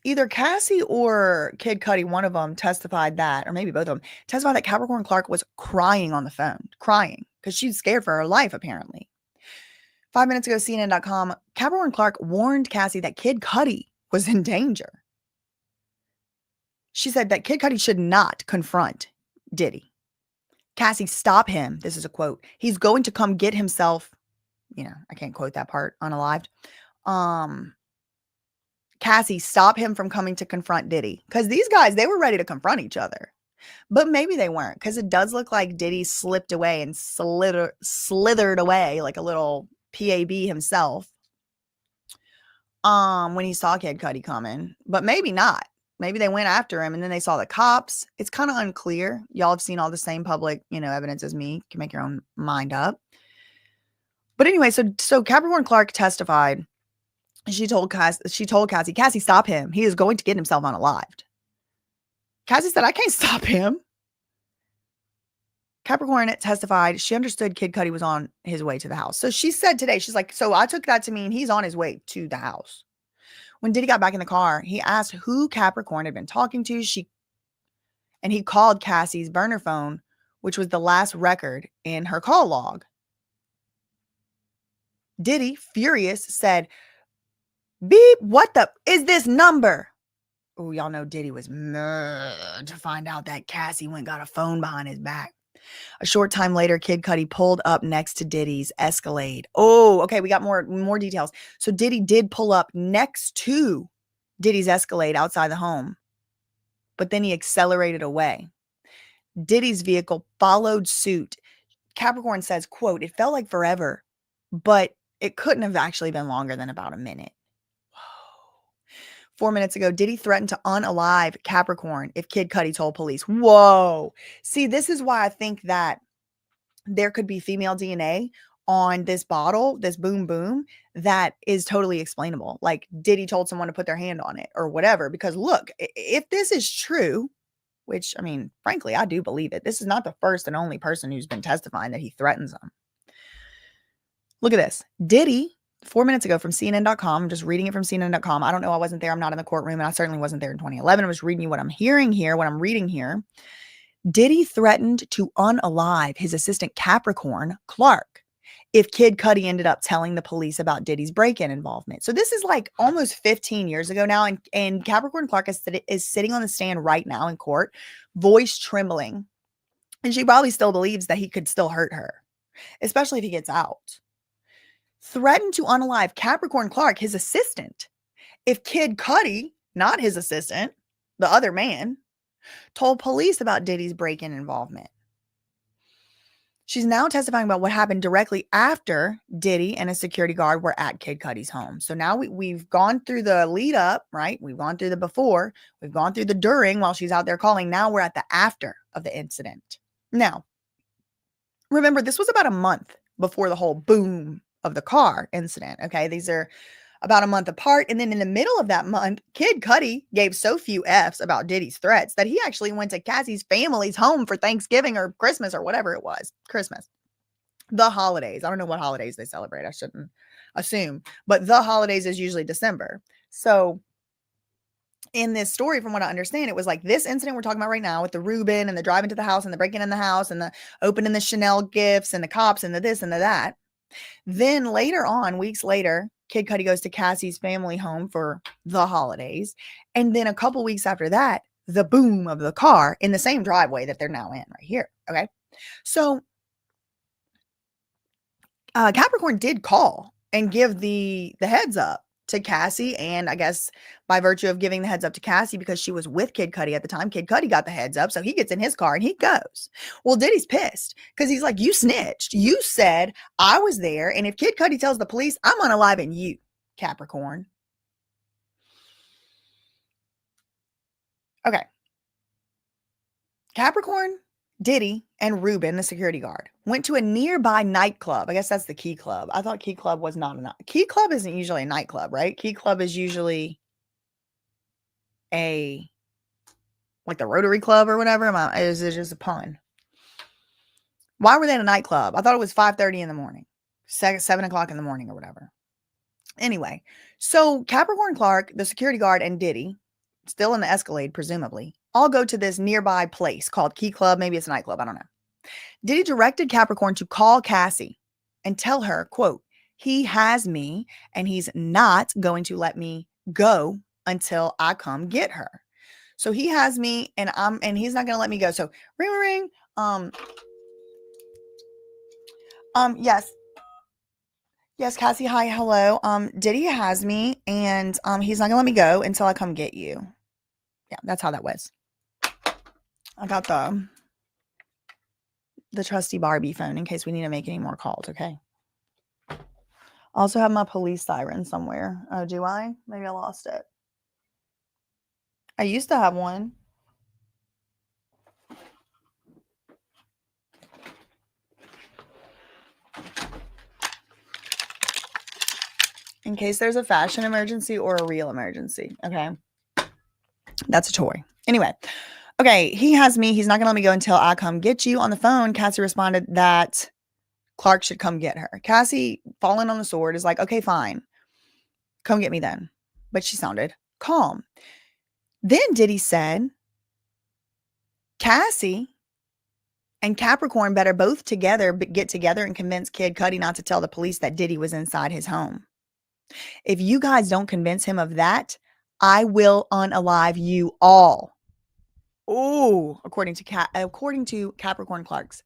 either Cassie or Kid Cudi, one of them testified that, or maybe both of them, testified that Capricorn Clark was crying on the phone, crying, because she's scared for her life, apparently. 5 minutes ago, CNN.com, Capricorn Clark warned Cassie that Kid Cudi was in danger. She said that Kid Cudi should not confront Diddy. Cassie, stop him. This is a quote. He's going to come get himself. I can't quote that part unalived. Cassie, stop him from coming to confront Diddy. Because these guys, they were ready to confront each other. But maybe they weren't. Because it does look like Diddy slipped away and slithered away like a little PAB himself when he saw Kid Cudi coming. But maybe not. Maybe they went after him and then they saw the cops. It's kind of unclear. Y'all have seen all the same public, evidence as me. You can make your own mind up. But anyway, so Capricorn Clark testified. She told Cassie, Cassie, stop him. He is going to get himself unalived. Cassie said, I can't stop him. Capricorn testified she understood Kid Cudi was on his way to the house. So she said today, she's like, so I took that to mean he's on his way to the house. When Diddy got back in the car, he asked who Capricorn had been talking to. And he called Cassie's burner phone, which was the last record in her call log. Diddy, furious, said, beep, what the is this number? Oh, y'all know Diddy was mad to find out that Cassie went got a phone behind his back. A short time later, Kid Cudi pulled up next to Diddy's Escalade. Oh, okay, we got more details. So Diddy did pull up next to Diddy's Escalade outside the home, but then he accelerated away. Diddy's vehicle followed suit. Capricorn says, quote, it felt like forever, but it couldn't have actually been longer than about a minute. 4 minutes ago, Diddy threatened to unalive Capricorn if Kid Cudi told police. Whoa. See, this is why I think that there could be female DNA on this bottle, this boom boom, that is totally explainable. Like Diddy told someone to put their hand on it or whatever. Because look, if this is true, which, I mean, frankly, I do believe it. This is not the first and only person who's been testifying that he threatens them. Look at this. Diddy, 4 minutes ago from CNN.com, I'm just reading it from CNN.com. I don't know. I wasn't there. I'm not in the courtroom. And I certainly wasn't there in 2011. I was reading you what I'm hearing here, what I'm reading here. Diddy threatened to unalive his assistant Capricorn, Clark, if Kid Cudi ended up telling the police about Diddy's break-in involvement. So this is like almost 15 years ago now. And Capricorn Clark is sitting on the stand right now in court, voice trembling. And she probably still believes that he could still hurt her, especially if he gets out. Threatened to unalive Capricorn Clark, his assistant, if Kid Cudi, not his assistant, the other man, told police about Diddy's break-in involvement. She's now testifying about what happened directly after Diddy and a security guard were at Kid Cudi's home. So now we've gone through the lead up, right? We've gone through the before, we've gone through the during while she's out there calling. Now we're at the after of the incident. Now, remember, this was about a month before the whole boom of the car incident. Okay. These are about a month apart. And then in the middle of that month, Kid Cudi gave so few F's about Diddy's threats that he actually went to Cassie's family's home for Thanksgiving or Christmas or whatever it was. Christmas. The holidays. I don't know what holidays they celebrate. I shouldn't assume. But the holidays is usually December. So in this story, from what I understand, it was like this incident we're talking about right now with the Reuben and the driving to the house and the breaking in the house and the opening the Chanel gifts and the cops and the this and the that. Then later on, weeks later, Kid Cudi goes to Cassie's family home for the holidays. And then a couple weeks after that, the boom of the car in the same driveway that they're now in right here. Okay. So Capricorn did call and give the heads up to Cassie, and I guess by virtue of giving the heads up to Cassie because she was with Kid Cudi at the time, Kid Cudi got the heads up, so he gets in his car and he goes. Well, Diddy's pissed because he's like, you snitched. You said I was there, and if Kid Cudi tells the police, I'm unaliving you, Capricorn. Okay. Capricorn, Diddy, and Reuben, the security guard, went to a nearby nightclub. I guess that's the Key Club. I thought Key Club was not a night. Key Club isn't usually a nightclub, right? Key Club is usually like the Rotary Club or whatever. Is it just a pun? Why were they in a nightclub? I thought it was 5:30 in the morning, 7 o'clock in the morning or whatever. Anyway, so Capricorn Clark, the security guard, and Diddy, still in the Escalade, presumably, all go to this nearby place called Key Club. Maybe it's a nightclub. I don't know. Diddy directed Capricorn to call Cassie and tell her, quote, he has me and he's not going to let me go until I come get her. So he has me and he's not going to let me go. So ring, ring, ring. Yes. Yes, Cassie. Hi. Hello. Diddy has me and he's not going to let me go until I come get you. Yeah, that's how that was. I got the trusty Barbie phone in case we need to make any more calls, okay? I also have my police siren somewhere. Oh, do I? Maybe I lost it. I used to have one. In case there's a fashion emergency or a real emergency, okay? That's a toy. Anyway. Okay, he has me. He's not going to let me go until I come get you. On the phone, Cassie responded that Clark should come get her. Cassie, falling on the sword, is like, okay, fine. Come get me then. But she sounded calm. Then Diddy said, Cassie and Capricorn better both get together and convince Kid Cudi not to tell the police that Diddy was inside his home. If you guys don't convince him of that, I will unalive you all. Oh, according to Capricorn Clark's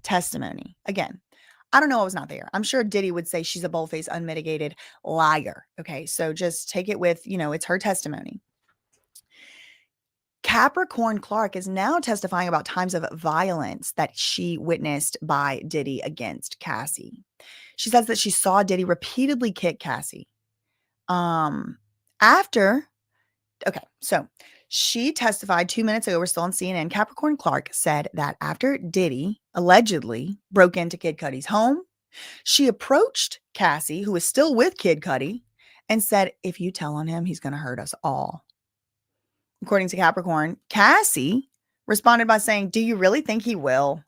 testimony. Again, I don't know. I was not there. I'm sure Diddy would say she's a bold-faced, unmitigated liar. Okay, so just take it with, it's her testimony. Capricorn Clark is now testifying about times of violence that she witnessed by Diddy against Cassie. She says that she saw Diddy repeatedly kick Cassie. So she testified 2 minutes ago. We're still on CNN. Capricorn Clark said that after Diddy allegedly broke into Kid Cudi's home, she approached Cassie, who was still with Kid Cudi, and said, if you tell on him, he's going to hurt us all. According to Capricorn, Cassie responded by saying, do you really think he will?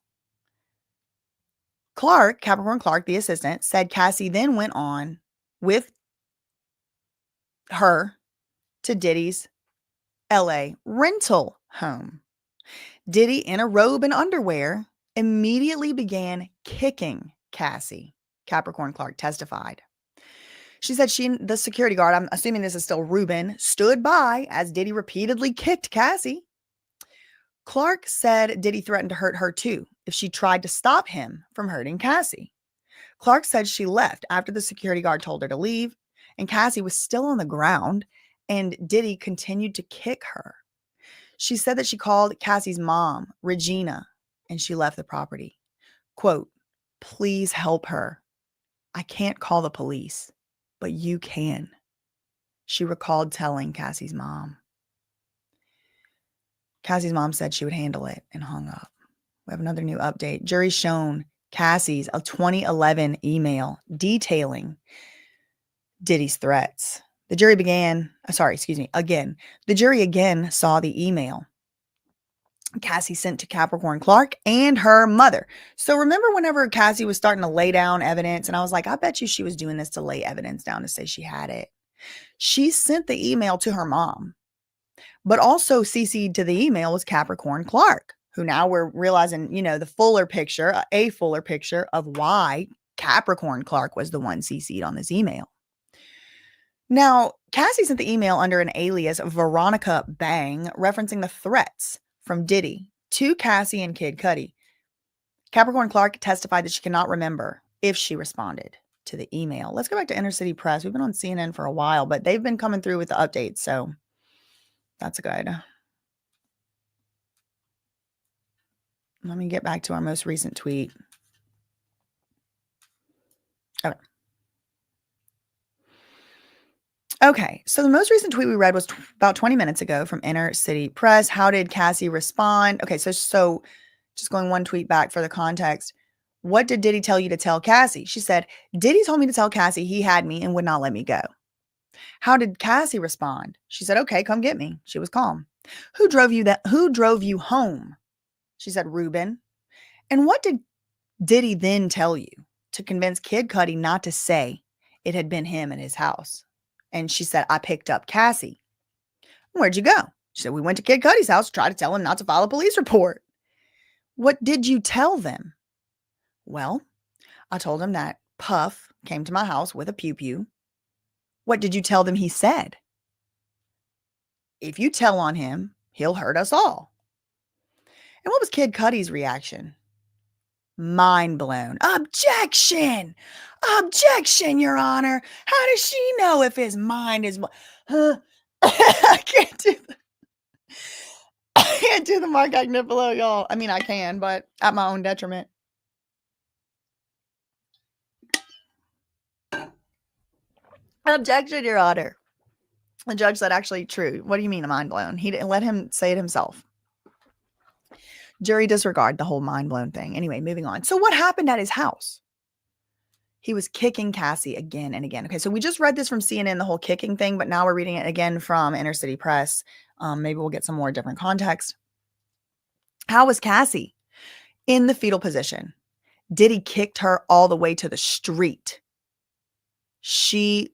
Capricorn Clark, the assistant, said Cassie then went on with her to Diddy's LA rental home. Diddy, in a robe and underwear, immediately began kicking Cassie. Capricorn Clark testified. She said the security guard, I'm assuming this is still Reuben, stood by as Diddy repeatedly kicked Cassie. Clark said Diddy threatened to hurt her too if she tried to stop him from hurting Cassie. Clark said she left after the security guard told her to leave, and Cassie was still on the ground, and Diddy continued to kick her. She said that she called Cassie's mom, Regina, and she left the property. Quote, please help her. I can't call the police, but you can. She recalled telling Cassie's mom. Cassie's mom said she would handle it and hung up. We have another new update. Jury's shown Cassie's 2011 email detailing Diddy's threats. The jury again. The jury again saw the email Cassie sent to Capricorn Clark and her mother. So remember whenever Cassie was starting to lay down evidence, and I was like, I bet you she was doing this to lay evidence down to say she had it. She sent the email to her mom, but also CC'd to the email was Capricorn Clark, who now we're realizing, the fuller picture, a fuller picture of why Capricorn Clark was the one CC'd on this email. Now, Cassie sent the email under an alias Veronica Bang, referencing the threats from Diddy to Cassie and Kid Cudi. Capricorn Clark testified that she cannot remember if she responded to the email. Let's go back to Inner City Press. We've been on CNN for a while, but they've been coming through with the updates, so that's good. Let me get back to our most recent tweet. Okay, so the most recent tweet we read was about 20 minutes ago from Inner City Press. How did Cassie respond? Okay, so just going one tweet back for the context. What did Diddy tell you to tell Cassie? She said, Diddy told me to tell Cassie he had me and would not let me go. How did Cassie respond? She said, okay, come get me. She was calm. Who drove you home? She said, Ruben. And what did Diddy then tell you to convince Kid Cudi not to say it had been him in his house? And she said, I picked up Cassie. Where'd you go? She said, we went to Kid Cudi's house, tried to tell him not to file a police report. What did you tell them? Well, I told him that Puff came to my house with a pew-pew. What did you tell them he said? If you tell on him, he'll hurt us all. And what was Kid Cudi's reaction? Mind blown. Objection! Objection, Your Honor. How does she know if his mind is... I can't do the Mark Agnifilo, y'all. I mean, I can, but at my own detriment. Objection, Your Honor. The judge said, actually, true. What do you mean, mind blown? He didn't let him say it himself. Jury disregard the whole mind blown thing. Anyway, moving on. So what happened at his house? He was kicking Cassie again and again. Okay, so we just read this from CNN, the whole kicking thing, but now we're reading it again from Inner City Press. Maybe we'll get some more different context. How was Cassie? In the fetal position. Diddy kicked her all the way to the street. She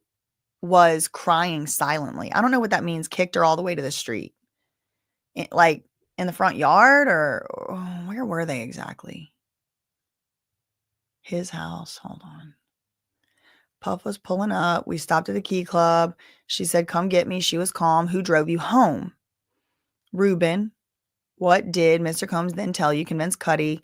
was crying silently. I don't know what that means, kicked her all the way to the street. Like in the front yard, or where were they exactly? His house. Hold on. Puff was pulling up. We stopped at the Key Club. She said, come get me. She was calm. Who drove you home? Ruben. What did Mr. Combs then tell you, convince Cudi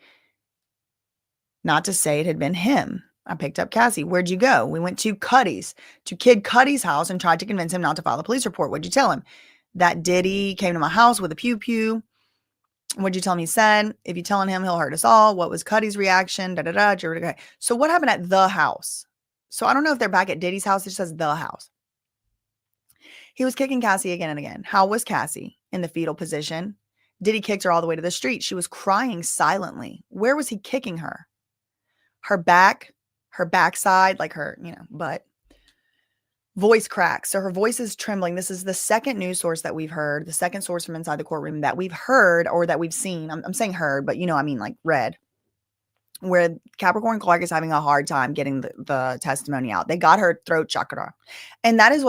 not to say it had been him? I picked up Cassie. Where'd you go? We went to Kid Cudi's house and tried to convince him not to file a police report. What'd you tell him? That Diddy came to my house with a pew-pew. What'd you tell me he said? If you're telling him, he'll hurt us all. What was Cudi's reaction? Da-da-da. So what happened at the house? So I don't know if they're back at Diddy's house. It says the house. He was kicking Cassie again and again. How was Cassie in the fetal position? Diddy kicked her all the way to the street. She was crying silently. Where was he kicking her? Her back, her backside, like her, butt. Voice cracks. So her voice is trembling. This is the second news source that we've heard, the second source from inside the courtroom that we've heard or that we've seen. I'm saying heard, but I mean like read, where Capricorn Clark is having a hard time getting the testimony out. They got her throat chakra. And that is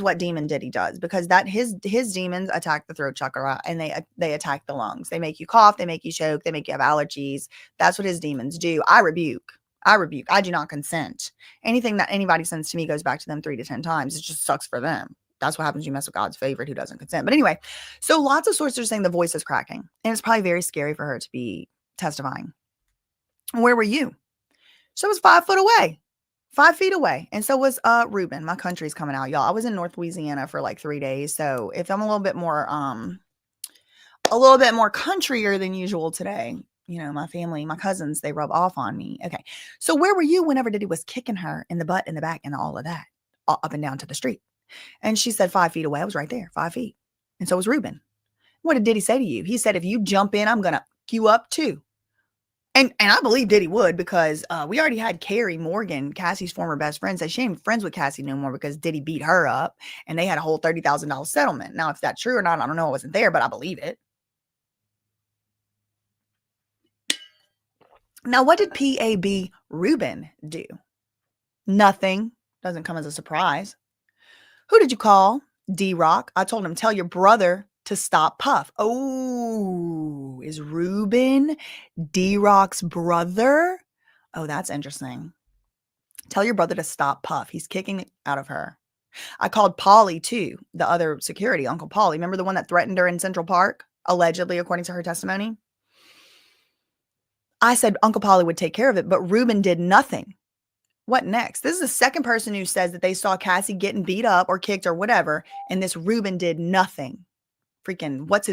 what Demon Diddy does, because his demons attack the throat chakra and they attack the lungs. They make you cough, they make you choke, they make you have allergies. That's what his demons do. I rebuke. I do not consent. Anything that anybody sends to me goes back to them 3 to 10 times. It just sucks for them. That's what happens when you mess with God's favorite who doesn't consent. But anyway, so lots of sources are saying the voice is cracking. And it's probably very scary for her to be testifying. Where were you? So it was 5 foot away, 5 feet away. And so was Ruben. My country's coming out, y'all. I was in North Louisiana for like 3 days. So if I'm a little bit more countryer than usual today, my family, my cousins, they rub off on me. Okay. So where were you whenever Diddy was kicking her in the butt, in the back, and all of that, up and down to the street? And she said 5 feet away. I was right there, 5 feet. And so was Ruben. What did Diddy say to you? He said, if you jump in, I'm going to you up too. And I believe Diddy would, because we already had Carrie Morgan, Cassie's former best friend, say she ain't friends with Cassie no more because Diddy beat her up, and they had a whole $30,000 settlement. Now, if that's true or not, I don't know. I wasn't there, but I believe it. Now, what did PAB Rubin do? Nothing. Doesn't come as a surprise. Who did you call? D-Rock. I told him, tell your brother to stop Puff. Oh, is Rubin D-Rock's brother? Oh, that's interesting. Tell your brother to stop Puff. He's kicking it out of her. I called Polly too, the other security, Uncle Polly. Remember the one that threatened her in Central Park? Allegedly, according to her testimony. I said Uncle Polly would take care of it, but Rubin did nothing. What next? This is the second person who says that they saw Cassie getting beat up or kicked or whatever, and this Rubin did nothing. Freaking, what's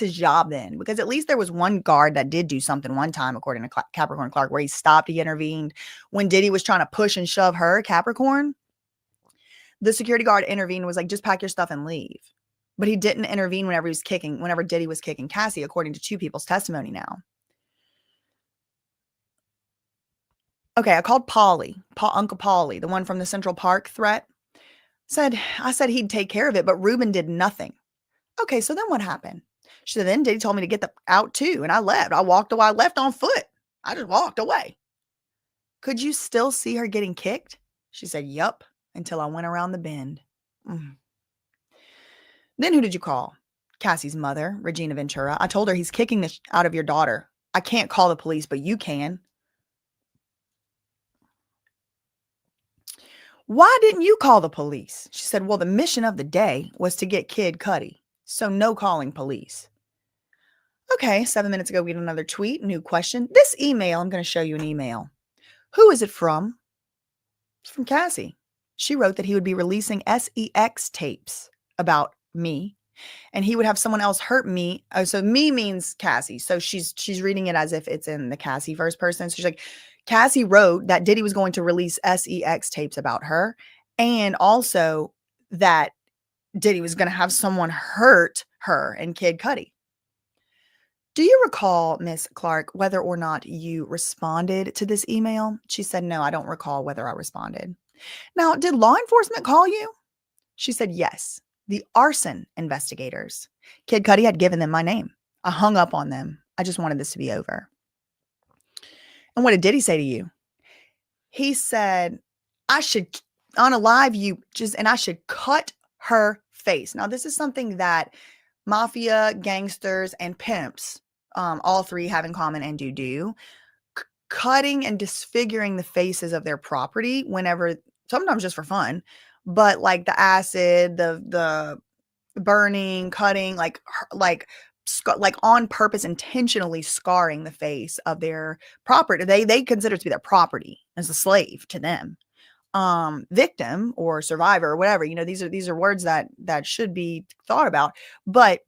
his job then? Because at least there was one guard that did do something one time, according to Capricorn Clark, where he stopped, he intervened. When Diddy was trying to push and shove her, Capricorn, the security guard intervened and was like, just pack your stuff and leave. But he didn't intervene whenever Diddy was kicking Cassie, according to two people's testimony now. Okay, I called Polly, Uncle Polly, the one from the Central Park threat. I said he'd take care of it, but Rubin did nothing. Okay, so then what happened? She said, then Diddy told me to get out too, and I left. I walked away. I left on foot. I just walked away. Could you still see her getting kicked? She said, yup, until I went around the bend. Then who did you call? Cassie's mother, Regina Ventura. I told her he's kicking the out of your daughter. I can't call the police, but you can. Why didn't you call the police? She said, well, the mission of the day was to get Kid Cudi. So no calling police. Okay, 7 minutes ago, we had another tweet, new question. This email, I'm going to show you an email. Who is it from? It's from Cassie. She wrote that he would be releasing sex tapes about me, and he would have someone else hurt me. Oh, so me means Cassie. So she's reading it as if it's in the Cassie first person. So she's like, Cassie wrote that Diddy was going to release sex tapes about her, and also that Diddy was going to have someone hurt her and Kid Cudi. Do you recall, Miss Clark, whether or not you responded to this email? She said, no, I don't recall whether I responded. Now, did law enforcement call you? She said, yes, the arson investigators. Kid Cudi had given them my name. I hung up on them. I just wanted this to be over. And what did Diddy say to you? He said, I should unalive you and I should cut her face. Now, this is something that mafia, gangsters, and pimps, all three have in common and do. Cutting and disfiguring the faces of their property whenever, sometimes just for fun, but like the acid, the burning, cutting, like on purpose, intentionally scarring the face of their property. They consider it to be their property as a slave to them. Victim or survivor or whatever, these are words that should be thought about, but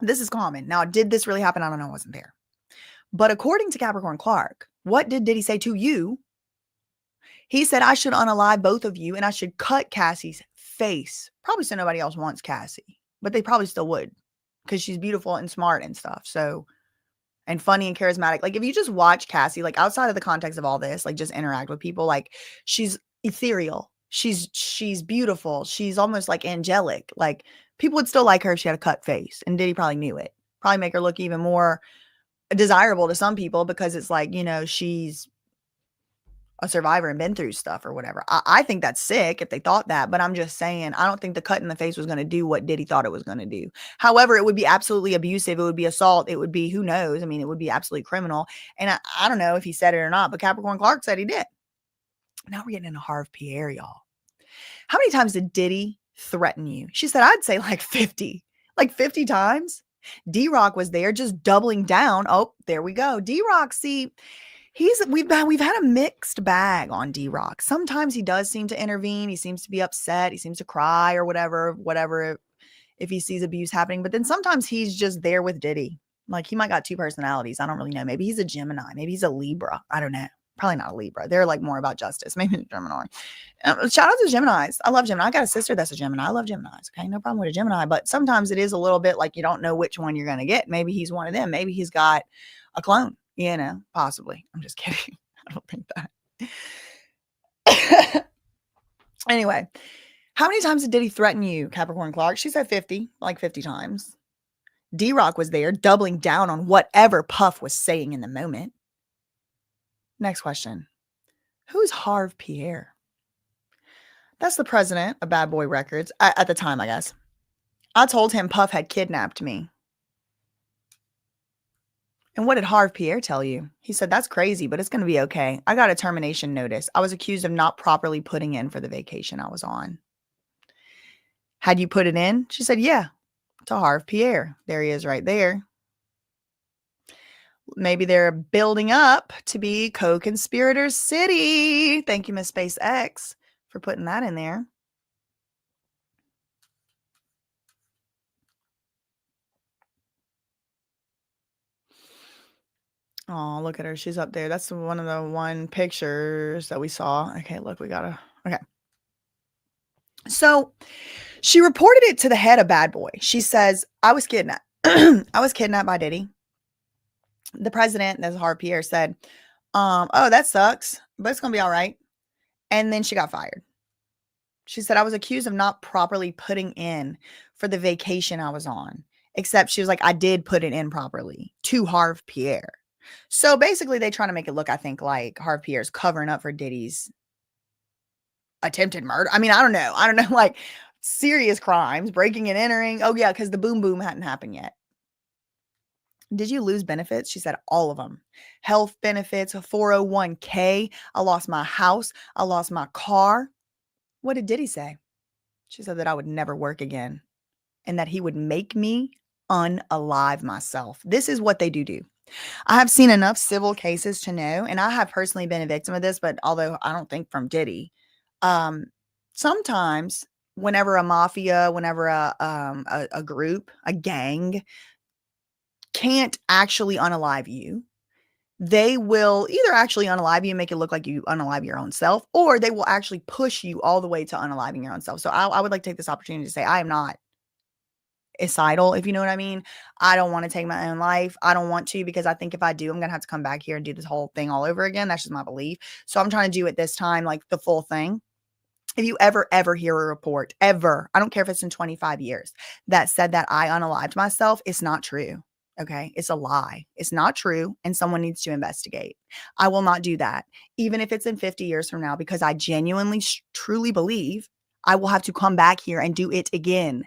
this is common. Now, did this really happen? I don't know. I wasn't there. But according to Capricorn Clark, what did Diddy say to you? He said, I should unalive both of you and I should cut Cassie's face. Probably so nobody else wants Cassie, but they probably still would because she's beautiful and smart and stuff. So, and funny and charismatic. Like if you just watch Cassie, like outside of the context of all this, like just interact with people, like she's ethereal. She's beautiful. She's almost like angelic. Like people would still like her if she had a cut face, and Diddy probably knew it. Probably make her look even more desirable to some people because it's like, she's a survivor and been through stuff or whatever. I think that's sick if they thought that, but I'm just saying, I don't think the cut in the face was going to do what Diddy thought it was going to do. However, it would be absolutely abusive. It would be assault. It would be, who knows? I mean, it would be absolutely criminal. And I don't know if he said it or not, but Capricorn Clark said he did. Now we're getting into Harv Pierre, y'all. How many times did Diddy threaten you? She said, I'd say like 50 times. D-Rock was there just doubling down. Oh, there we go. D-Rock, see, we've had a mixed bag on D-Rock. Sometimes he does seem to intervene. He seems to be upset. He seems to cry or whatever, if he sees abuse happening. But then sometimes he's just there with Diddy. Like he might got two personalities. I don't really know. Maybe he's a Gemini. Maybe he's a Libra. I don't know. Probably not a Libra. They're like more about justice. Maybe a Gemini. Shout out to Geminis. I love Gemini. I got a sister that's a Gemini. I love Geminis. Okay. No problem with a Gemini. But sometimes it is a little bit like you don't know which one you're going to get. Maybe he's one of them. Maybe he's got a clone. You know, possibly. I'm just kidding. I don't think that. Anyway, how many times did Diddy threaten you, Capricorn Clark? She said 50, like 50 times. D-Rock was there doubling down on whatever Puff was saying in the moment. Next question. Who's Harv Pierre? That's the president of Bad Boy Records at the time, I guess. I told him Puff had kidnapped me. And what did Harv Pierre tell you? He said, that's crazy, but it's going to be okay. I got a termination notice. I was accused of not properly putting in for the vacation I was on. Had you put it in? She said, yeah, to Harv Pierre. There he is right there. Maybe they're building up to be co-conspirator city. Thank you, Miss SpaceX, for putting that in there. Oh, look at her. She's up there. That's one of the pictures that we saw. Okay, look, okay. So she reported it to the head of Bad Boy. She says, I was kidnapped. I was kidnapped by Diddy. The president, that's Harv Pierre, said, oh, that sucks, but it's going to be all right. And then she got fired. She said, I was accused of not properly putting in for the vacation I was on. Except she was like, I did put it in properly to Harv Pierre. So basically, they trying to make it look, I think, like Harv Pierre's covering up for Diddy's attempted murder. I mean, I don't know. Like serious crimes, breaking and entering. Oh, yeah, because the boom boom hadn't happened yet. Did you lose benefits? She said, all of them. Health benefits, a 401k. I lost my house. I lost my car. What did Diddy say? She said that I would never work again and that he would make me unalive myself. This is what they do. I have seen enough civil cases to know, and I have personally been a victim of this, but although I don't think from Diddy, sometimes whenever a mafia, whenever a group, a gang can't actually unalive you, they will either actually unalive you and make it look like you unalive your own self, or they will actually push you all the way to unaliving your own self. So I would like to take this opportunity to say I am not icidal, if you know what I mean. I don't want to take my own life. I don't want to, because I think if I do, I'm going to have to come back here and do this whole thing all over again. That's just my belief. So I'm trying to do it this time, like the full thing. If you ever hear a report, ever, I don't care if it's in 25 years, that said that I unalived myself, it's not true. Okay. It's a lie. It's not true. And someone needs to investigate. I will not do that, even if it's in 50 years from now, because I genuinely, truly believe I will have to come back here and do it again.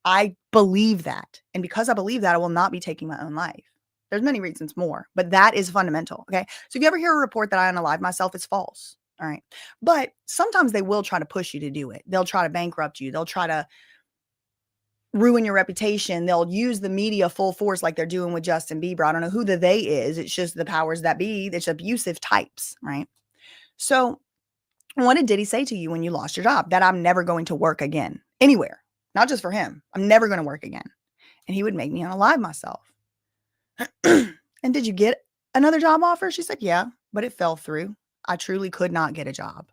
I believe that. And because I believe that, I will not be taking my own life. There's many reasons more, but that is fundamental. Okay. So if you ever hear a report that I unalived myself, it's false. All right. But sometimes they will try to push you to do it. They'll try to bankrupt you. They'll try to ruin your reputation. They'll use the media full force like they're doing with Justin Bieber. I don't know who the they is. It's just the powers that be. It's abusive types, right? So what did Diddy say to you when you lost your job? That I'm never going to work again anywhere. Not just for him. I'm never going to work again. And he would make me unalive myself. And did you get another job offer? She said, yeah, but it fell through. I truly could not get a job.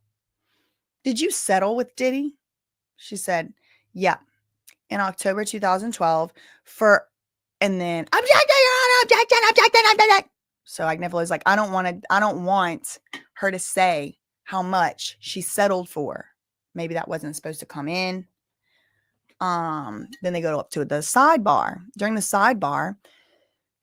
Did you settle with Diddy? She said, yeah. In October 2012 and then so Agnifla was like, I don't want her to say how much she settled for. Maybe that wasn't supposed to come in. Then they go up to the sidebar. During the sidebar,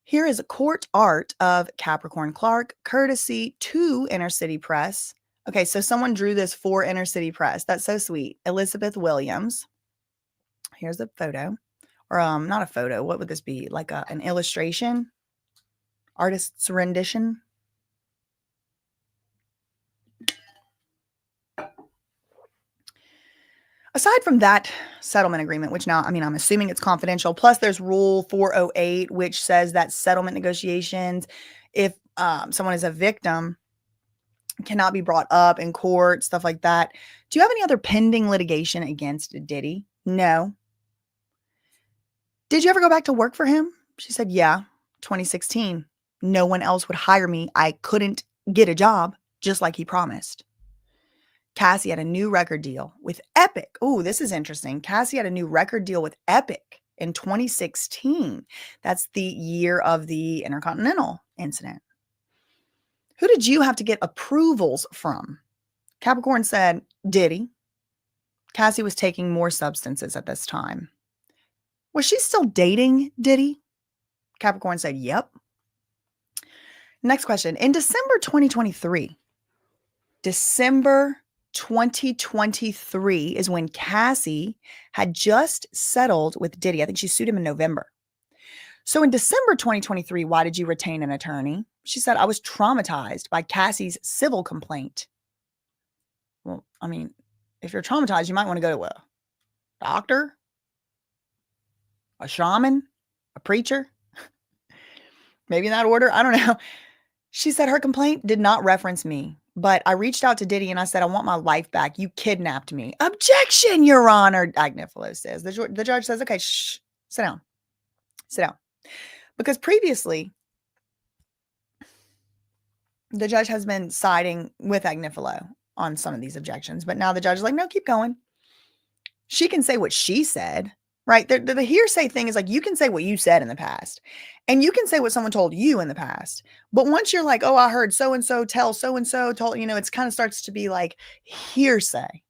here is a court art of Capricorn Clark, courtesy to Inner City Press. Okay, so someone drew this for Inner City Press. That's so sweet. Elizabeth Williams. Here's a photo. Or not a photo. What would this be? Like an illustration? Artist's rendition? Aside from that settlement agreement, which now, I mean, I'm assuming it's confidential. Plus, there's Rule 408, which says that settlement negotiations, if someone is a victim, cannot be brought up in court, stuff like that. Do you have any other pending litigation against Diddy? No. Did you ever go back to work for him? She said, yeah, 2016. No one else would hire me. I couldn't get a job, just like he promised. Cassie had a new record deal with Epic. Oh, this is interesting. Cassie had a new record deal with Epic in 2016. That's the year of the Intercontinental incident. Who did you have to get approvals from? Capricorn said, Diddy. Cassie was taking more substances at this time. Was she still dating Diddy? Capricorn said, yep. Next question. In December 2023 is when Cassie had just settled with Diddy. I think she sued him in November. So in December 2023, why did you retain an attorney? She said, I was traumatized by Cassie's civil complaint. Well, I mean, if you're traumatized, you might want to go to a doctor, a shaman, a preacher, maybe in that order. I don't know. She said her complaint did not reference me, but I reached out to Diddy and I said, I want my life back. You kidnapped me. Objection, Your Honor, Agnifilo says. The judge says, okay, shh, sit down. Sit down. Because previously, the judge has been siding with Agnifilo on some of these objections, but now the judge is like, no, keep going. She can say what she said, right? The hearsay thing is like, you can say what you said in the past and you can say what someone told you in the past. But once you're like, oh, I heard so-and-so tell so-and-so told, it's kind of starts to be like hearsay.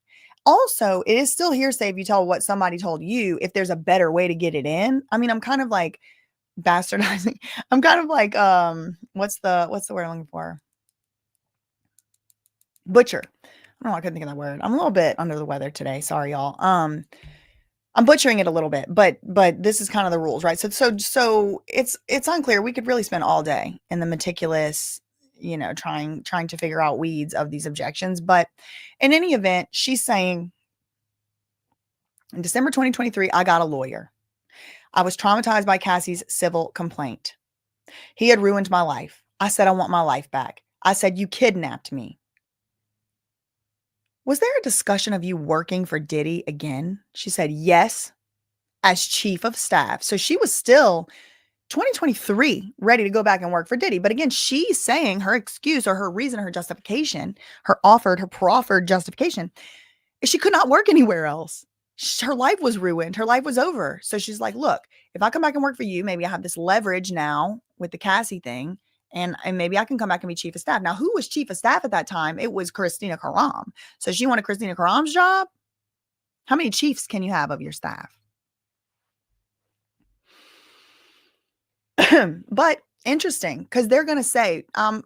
Also, it is still hearsay if you tell what somebody told you, if there's a better way to get it in. I mean, I'm kind of like bastardizing. I'm kind of like, what's the word I'm looking for? Butcher. I don't know, I couldn't think of that word. I'm a little bit under the weather today. Sorry, y'all. I'm butchering it a little bit, but this is kind of the rules, right? So it's unclear. We could really spend all day in the meticulous, trying to figure out weeds of these objections. But in any event, she's saying in December 2023, I got a lawyer. I was traumatized by Cassie's civil complaint. He had ruined my life. I said, I want my life back. I said, you kidnapped me. Was there a discussion of you working for Diddy again? She said, yes, as chief of staff. So she was still 2023 ready to go back and work for Diddy. But again, she's saying her excuse or her reason, her justification, her proffered justification is she could not work anywhere else. Her life was ruined. Her life was over. So she's like, look, if I come back and work for you, maybe I have this leverage now with the Cassie thing. And maybe I can come back and be chief of staff. Now, who was chief of staff at that time? It was Christina Karam. So she wanted Christina Karam's job. How many chiefs can you have of your staff? But interesting, because they're going to say, I'm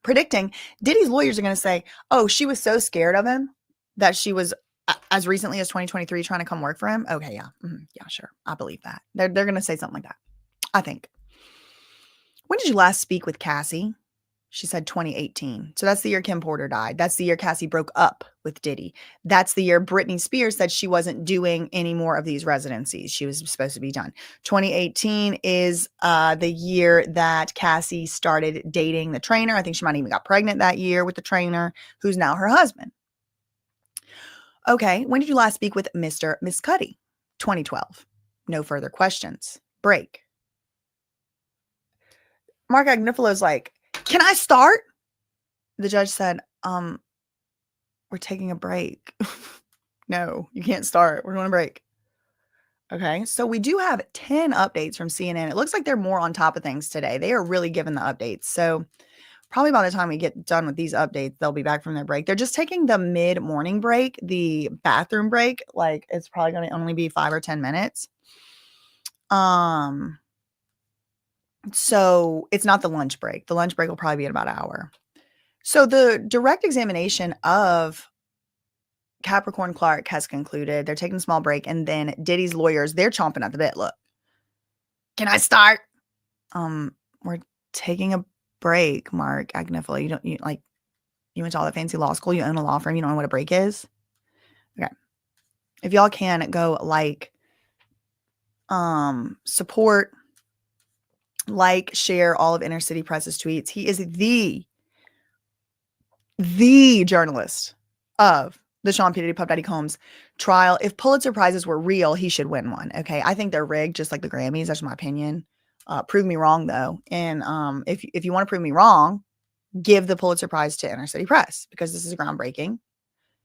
predicting Diddy's lawyers are going to say, oh, she was so scared of him that she was as recently as 2023 trying to come work for him. Okay, yeah. Yeah, sure. I believe that. They're going to say something like that, I think. When did you last speak with Cassie? She said 2018. So that's the year Kim Porter died. That's the year Cassie broke up with Diddy. That's the year Britney Spears said she wasn't doing any more of these residencies. She was supposed to be done. 2018 is the year that Cassie started dating the trainer. I think she might even got pregnant that year with the trainer, who's now her husband. Okay, when did you last speak with Miss Cudi? 2012. No further questions. Break. Mark Agnifilo's like, can I start? The judge said, we're taking a break. No, you can't start. We're going to break. Okay, so we do have 10 updates from CNN. It looks like they're more on top of things today. They are really giving the updates. So probably by the time we get done with these updates, they'll be back from their break. They're just taking the mid-morning break, the bathroom break. Like, it's probably going to only be 5 or 10 minutes. So it's not the lunch break. The lunch break will probably be in about an hour. So the direct examination of Capricorn Clark has concluded. They're taking a small break. And then Diddy's lawyers, they're chomping at the bit. Look, can I start? We're taking a break, Mark Agnifilo. You went to all that fancy law school. You own a law firm. You don't know what a break is. Okay. If y'all can go support, share all of Inner City Press's tweets. He is the journalist of the Sean P. Diddy Puff Daddy Combs trial. If Pulitzer Prizes were real, he should win one. Okay. I think they're rigged, just like the Grammys. That's my opinion. Prove me wrong though. And if you want to prove me wrong, give the Pulitzer Prize to Inner City Press, because this is groundbreaking.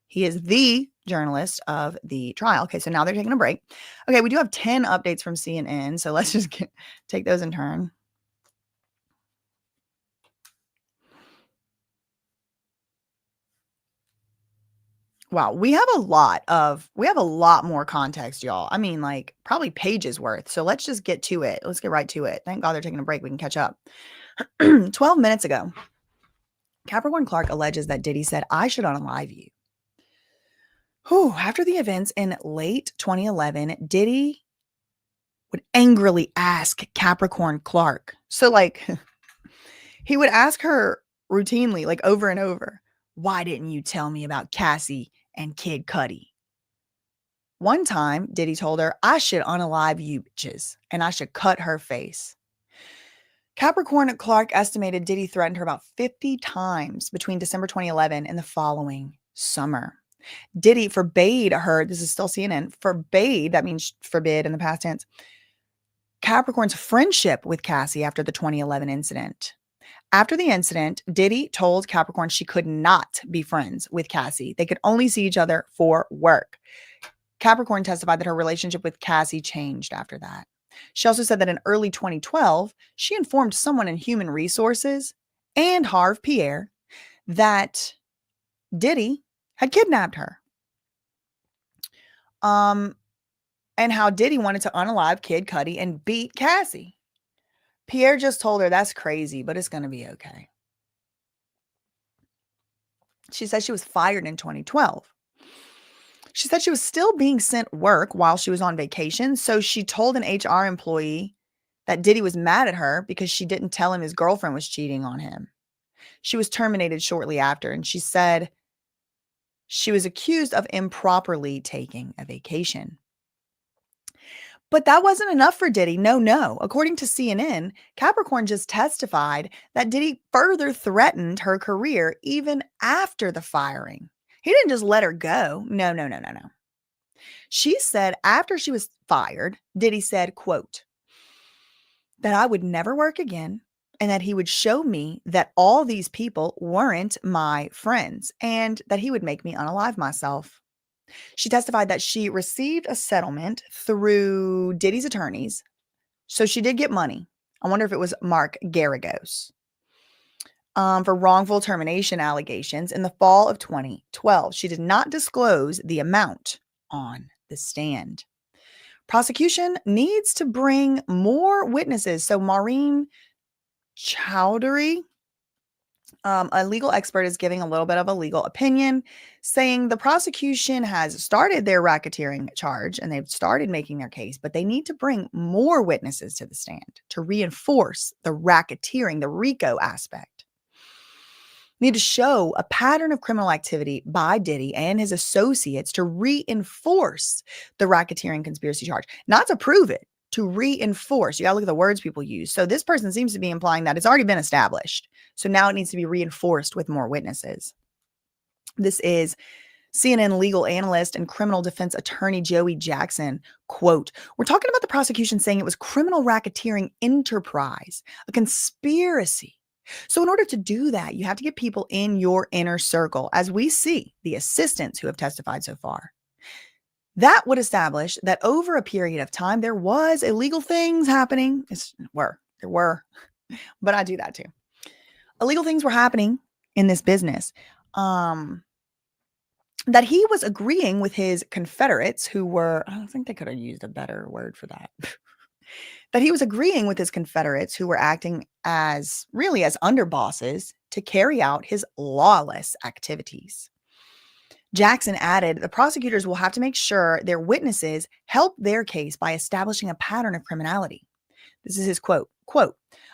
He is the journalist of the trial. Okay, so now they're taking a break. Okay, we do have 10 updates from CNN, so let's just take those in turn. Wow, we have a lot more context, y'all. I mean, like, probably pages worth. So let's just get to it. Let's get right to it. Thank God they're taking a break. We can catch up. 12 minutes ago, Capricorn Clark alleges that Diddy said, "I should unalive you." Whew, after the events in late 2011, Diddy would angrily ask Capricorn Clark. So, like, he would ask her routinely, like over and over, "Why didn't you tell me about Cassie and Kid Cudi?" One time, Diddy told her, "I should unalive you bitches, and I should cut her face." Capricorn Clark estimated Diddy threatened her about 50 times between December 2011 and the following summer. Diddy forbade her, this is still CNN, forbade, that means forbid in the past tense, Capricorn's friendship with Cassie after the 2011 incident. After the incident, Diddy told Capricorn she could not be friends with Cassie. They could only see each other for work. Capricorn testified that her relationship with Cassie changed after that. She also said that in early 2012, she informed someone in human resources and Harv Pierre that Diddy had kidnapped her. And how Diddy wanted to unalive Kid Cudi and beat Cassie. Pierre just told her, "That's crazy, but it's going to be okay." She said she was fired in 2012. She said she was still being sent work while she was on vacation. So she told an HR employee that Diddy was mad at her because she didn't tell him his girlfriend was cheating on him. She was terminated shortly after, and she said she was accused of improperly taking a vacation. But that wasn't enough for Diddy. No. According to CNN, Capricorn just testified that Diddy further threatened her career even after the firing. He didn't just let her go. No. She said after she was fired, Diddy said, quote, that I would never work again and that he would show me that all these people weren't my friends and that he would make me unalive myself. She testified that she received a settlement through Diddy's attorneys. So she did get money. I wonder if it was Mark Garagos for wrongful termination allegations in the fall of 2012. She did not disclose the amount on the stand. Prosecution needs to bring more witnesses. So Maureen Chowdhury, a legal expert, is giving a little bit of a legal opinion, saying the prosecution has started their racketeering charge and they've started making their case, but they need to bring more witnesses to the stand to reinforce the racketeering, the RICO aspect. Need to show a pattern of criminal activity by Diddy and his associates to reinforce the racketeering conspiracy charge, not to prove it, to reinforce. You got to look at the words people use. So this person seems to be implying that it's already been established. So now it needs to be reinforced with more witnesses. This is CNN legal analyst and criminal defense attorney Joey Jackson. Quote, we're talking about the prosecution saying it was criminal racketeering enterprise, a conspiracy. So in order to do that, you have to get people in your inner circle, as we see the assistants who have testified so far. That would establish that over a period of time, there was illegal things happening. There were, but I do that too. Illegal things were happening in this business. That he was agreeing with his confederates who were, I don't think they could have used a better word for that. That he was agreeing with his confederates who were acting as underbosses to carry out his lawless activities. Jackson added, the prosecutors will have to make sure their witnesses help their case by establishing a pattern of criminality. This is his quote,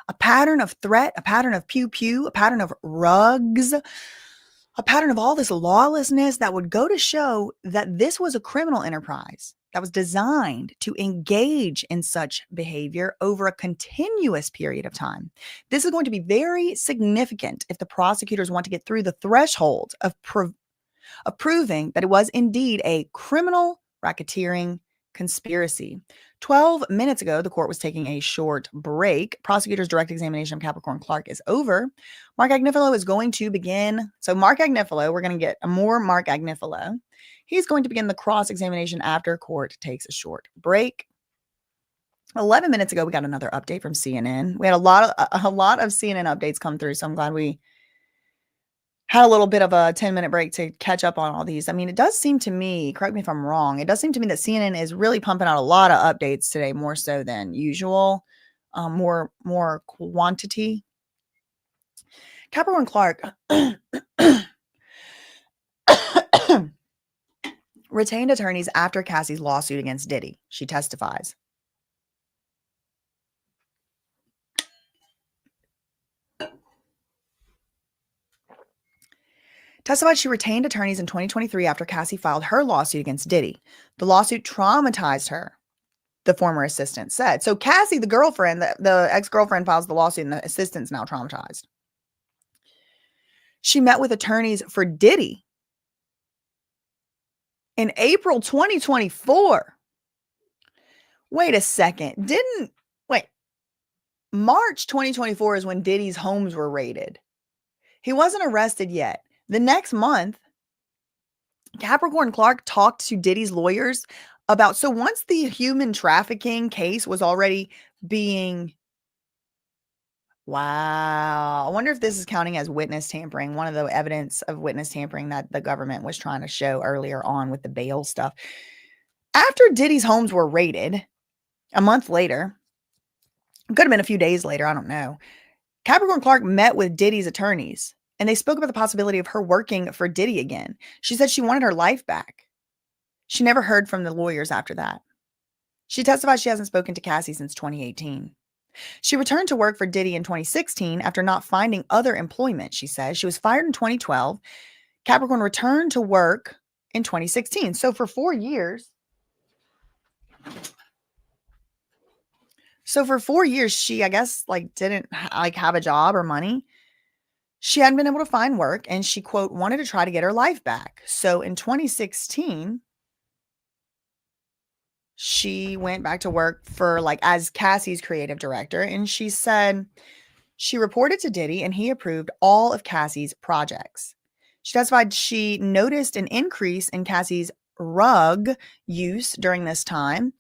a pattern of threat, a pattern of pew, a pattern of rugs, a pattern of all this lawlessness that would go to show that this was a criminal enterprise that was designed to engage in such behavior over a continuous period of time. This is going to be very significant if the prosecutors want to get through the threshold of proving that it was indeed a criminal racketeering conspiracy. 12 minutes ago, the court was taking a short break. Prosecutors' direct examination of Capricorn Clark is over. Mark Agnifilo is going to begin. So Mark Agnifilo, we're going to get more Mark Agnifilo. He's going to begin the cross-examination after court takes a short break. 11 minutes ago, we got another update from CNN. We had a lot of CNN updates come through, so I'm glad we had a little bit of a 10-minute break to catch up on all these. I mean, it does seem to me, correct me if I'm wrong, it does seem to me that CNN is really pumping out a lot of updates today, more so than usual, more quantity. Capricorn Clark retained attorneys after Cassie's lawsuit against Diddy. She testifies. Testified she retained attorneys in 2023 after Cassie filed her lawsuit against Diddy. The lawsuit traumatized her, the former assistant said. So Cassie, the girlfriend, the ex-girlfriend, files the lawsuit and the assistant's now traumatized. She met with attorneys for Diddy in April 2024. Wait a second. March 2024 is when Diddy's homes were raided. He wasn't arrested yet. The next month, Capricorn Clark talked to Diddy's lawyers about, so once the human trafficking case was already being, wow. I wonder if this is counting as witness tampering, one of the evidence of witness tampering that the government was trying to show earlier on with the bail stuff. After Diddy's homes were raided, a month later, could have been a few days later, I don't know, Capricorn Clark met with Diddy's attorneys, and they spoke about the possibility of her working for Diddy again. She said she wanted her life back. She never heard from the lawyers after that. She testified she hasn't spoken to Cassie since 2018. She returned to work for Diddy in 2016 after not finding other employment, she says. She was fired in 2012. Capricorn returned to work in 2016. So for 4 years, she, I guess, didn't have a job or money. She hadn't been able to find work, and she, quote, wanted to try to get her life back. So in 2016, she went back to work for as Cassie's creative director. And she said she reported to Diddy and he approved all of Cassie's projects. She testified she noticed an increase in Cassie's rug use during this time.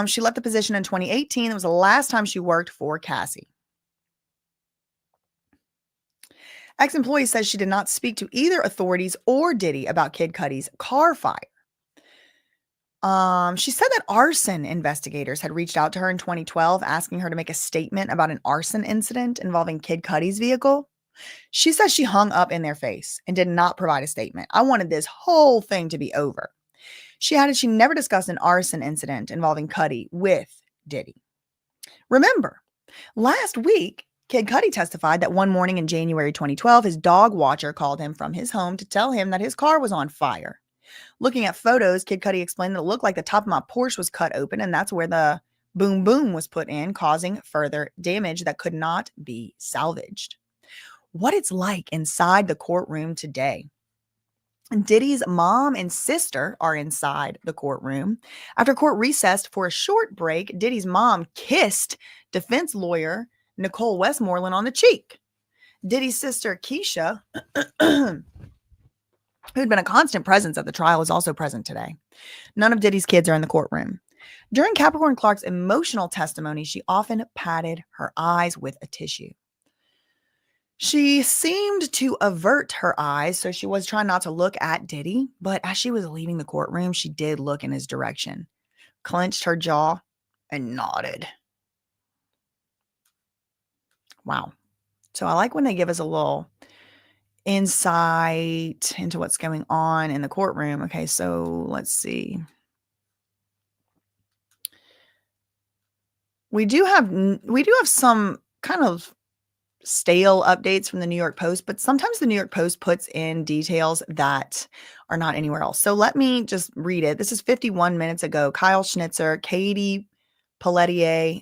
She left the position in 2018. It was the last time she worked for Cassie. Ex-employee says she did not speak to either authorities or Diddy about Kid Cudi's car fire. She said that arson investigators had reached out to her in 2012 asking her to make a statement about an arson incident involving Kid Cudi's vehicle. She says she hung up in their face and did not provide a statement. I wanted this whole thing to be over. She added she never discussed an arson incident involving Cudi with Diddy. Remember, last week, Kid Cudi testified that one morning in January 2012, his dog watcher called him from his home to tell him that his car was on fire. Looking at photos, Kid Cudi explained that it looked like the top of my Porsche was cut open, and that's where the boom boom was put in, causing further damage that could not be salvaged. What it's like inside the courtroom today. Diddy's mom and sister are inside the courtroom. After court recessed for a short break, Diddy's mom kissed defense lawyer Nicole Westmoreland on the cheek. Diddy's sister, Keisha, who'd been a constant presence at the trial, is also present today. None of Diddy's kids are in the courtroom. During Capricorn Clark's emotional testimony, she often patted her eyes with a tissue. She seemed to avert her eyes, so she was trying not to look at Diddy, but as she was leaving the courtroom, she did look in his direction, clenched her jaw, and nodded. Wow. So I like when they give us a little insight into what's going on in the courtroom. Okay, so let's see. We do have some kind of stale updates from the New York Post, but sometimes the New York Post puts in details that are not anywhere else. So let me just read it. This is 51 minutes ago. Kyle Schnitzer, Katie Pelletier,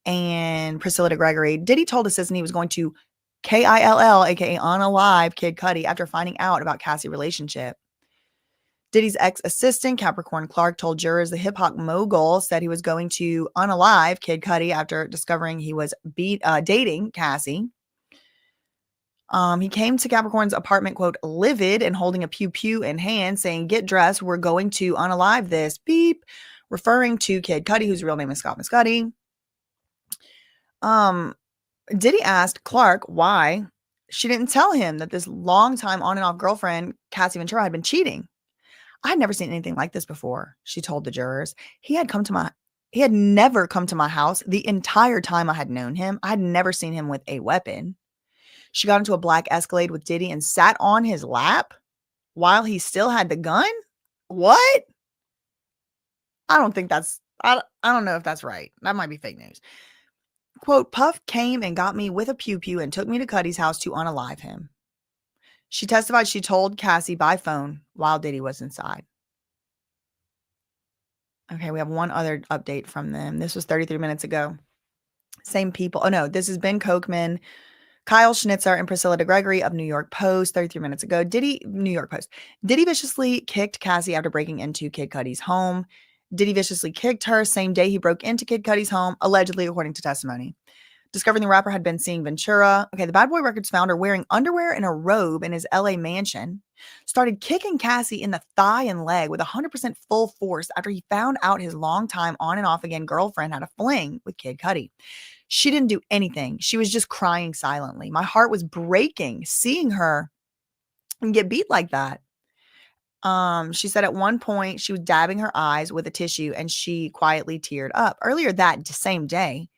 and Priscilla DeGregory. Diddy told assistant he was going to KILL, aka unalive Kid Cudi, after finding out about Cassie's relationship. Diddy's ex-assistant, Capricorn Clark, told jurors the hip-hop mogul said he was going to unalive Kid Cudi after discovering he was dating Cassie. He came to Capricorn's apartment, quote, livid and holding a pew-pew in hand, saying, get dressed, we're going to unalive this, beep, referring to Kid Cudi, whose real name is Scott Muscudi. Diddy asked Clark why she didn't tell him that this long time on and off girlfriend, Cassie Ventura, had been cheating. I had never seen anything like this before, she told the jurors. He had never come to my house the entire time I had known him. I had never seen him with a weapon. She got into a black Escalade with Diddy and sat on his lap while he still had the gun? What? I don't know if that's right. That might be fake news. Quote, Puff came and got me with a pew-pew and took me to Cudi's house to unalive him. She testified she told Cassie by phone while Diddy was inside. Okay, we have one other update from them. This was 33 minutes ago. Same people. Oh, no, this is Ben Kochman, Kyle Schnitzer, and Priscilla DeGregory of New York Post 33 minutes ago. New York Post. Diddy viciously kicked Cassie after breaking into Kid Cudi's home. Diddy viciously kicked her same day he broke into Kid Cudi's home, allegedly, according to testimony. Discovering the rapper had been seeing Ventura. Okay, the Bad Boy Records founder, wearing underwear and a robe in his LA mansion, started kicking Cassie in the thigh and leg with 100% full force after he found out his longtime on and off again girlfriend had a fling with Kid Cudi. She didn't do anything. She was just crying silently. My heart was breaking seeing her get beat like that. She said at one point she was dabbing her eyes with a tissue and she quietly teared up. Earlier that same day,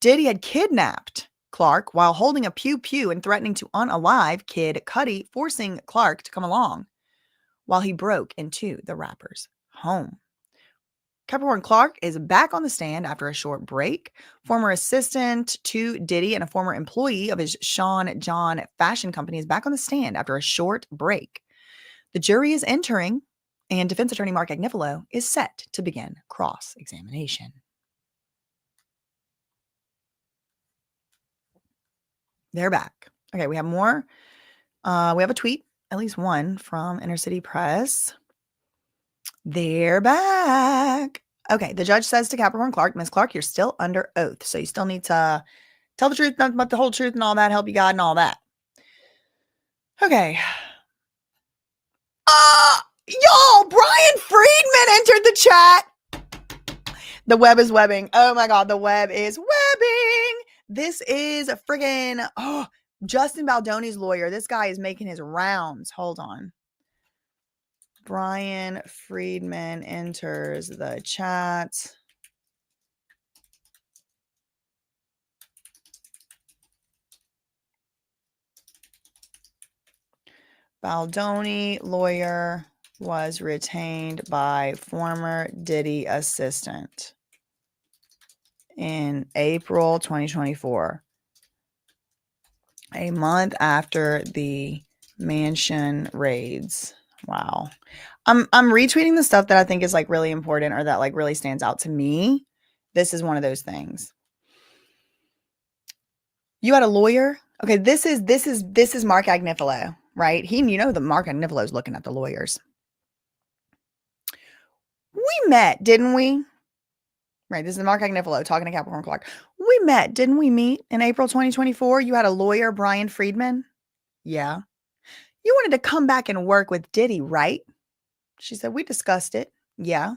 Diddy had kidnapped Clark while holding a pew-pew and threatening to unalive Kid Cudi, forcing Clark to come along while he broke into the rapper's home. Capricorn Clark is back on the stand after a short break. Former assistant to Diddy and a former employee of his Sean John fashion company is back on the stand after a short break. The jury is entering, and defense attorney Mark Agnifilo is set to begin cross-examination. They're back. Okay, we have more. We have a tweet, at least one, from Inner City Press. They're back. Okay, the judge says to Capricorn Clark, Miss Clark, you're still under oath, so you still need to tell the truth, nothing but the whole truth and all that, help you God and all that. Okay. Y'all, Brian Friedman entered the chat. The web is webbing. Oh my God, the web is webbing. This is friggin' Justin Baldoni's lawyer. This guy is making his rounds. Hold on. Brian Friedman enters the chat. Baldoni lawyer was retained by former Diddy assistant in April 2024, a month after the mansion raids. Wow. I'm retweeting the stuff that I think is like really important or that like really stands out to me. This is one of those things. You had a lawyer. Okay, this is Mark Agnifilo, right? The Mark Agnifilo is looking at the lawyers. We met, didn't we? Right, this is Mark Agnifilo talking to Capricorn Clark. We met, didn't we meet in April 2024? You had a lawyer, Brian Friedman? Yeah. You wanted to come back and work with Diddy, right? She said, we discussed it. Yeah.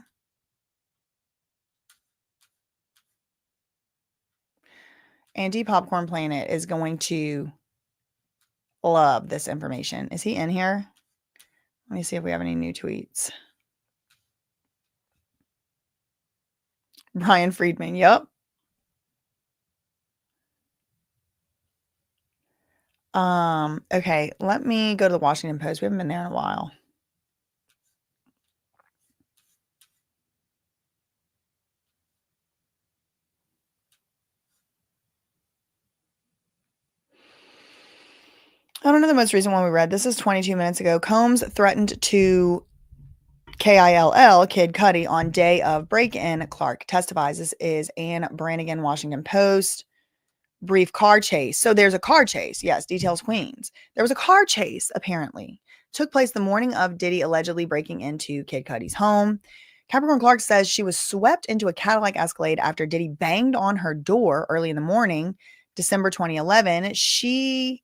Andy Popcorn Planet is going to love this information. Is he in here? Let me see if we have any new tweets. Brian Friedman. Yep. Okay, let me go to the Washington Post. We haven't been there in a while. I don't know the most recent one we read. This is 22 minutes ago. Combs threatened to KILL, Kid Cudi, on day of break-in. Clark testifies. This is Ann Brannigan, Washington Post. Brief car chase. So there's a car chase. Yes, details Queens. There was a car chase, apparently. Took place the morning of Diddy allegedly breaking into Kid Cudi's home. Capricorn Clark says she was swept into a Cadillac Escalade after Diddy banged on her door early in the morning, December 2011. She,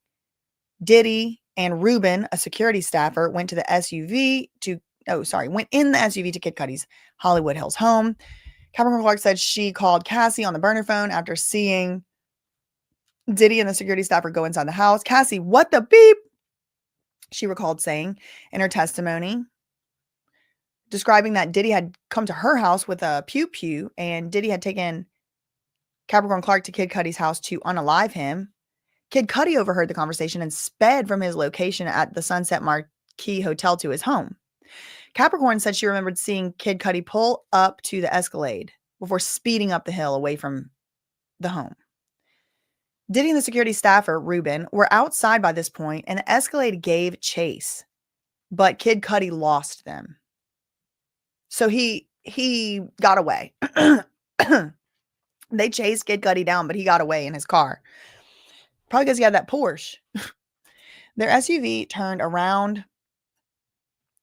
Diddy, and Ruben, a security staffer, went in the SUV to Kid Cudi's Hollywood Hills home. Capricorn Clark said she called Cassie on the burner phone after seeing Diddy and the security staffer go inside the house. Cassie, what the beep? She recalled saying in her testimony, describing that Diddy had come to her house with a pew-pew and Diddy had taken Capricorn Clark to Kid Cudi's house to unalive him. Kid Cudi overheard the conversation and sped from his location at the Sunset Marquis Hotel to his home. Capricorn said she remembered seeing Kid Cudi pull up to the Escalade before speeding up the hill away from the home. Diddy and the security staffer, Ruben, were outside by this point, and the Escalade gave chase, but Kid Cudi lost them. So he got away. They chased Kid Cudi down, but he got away in his car. Probably because he had that Porsche. Their SUV turned around,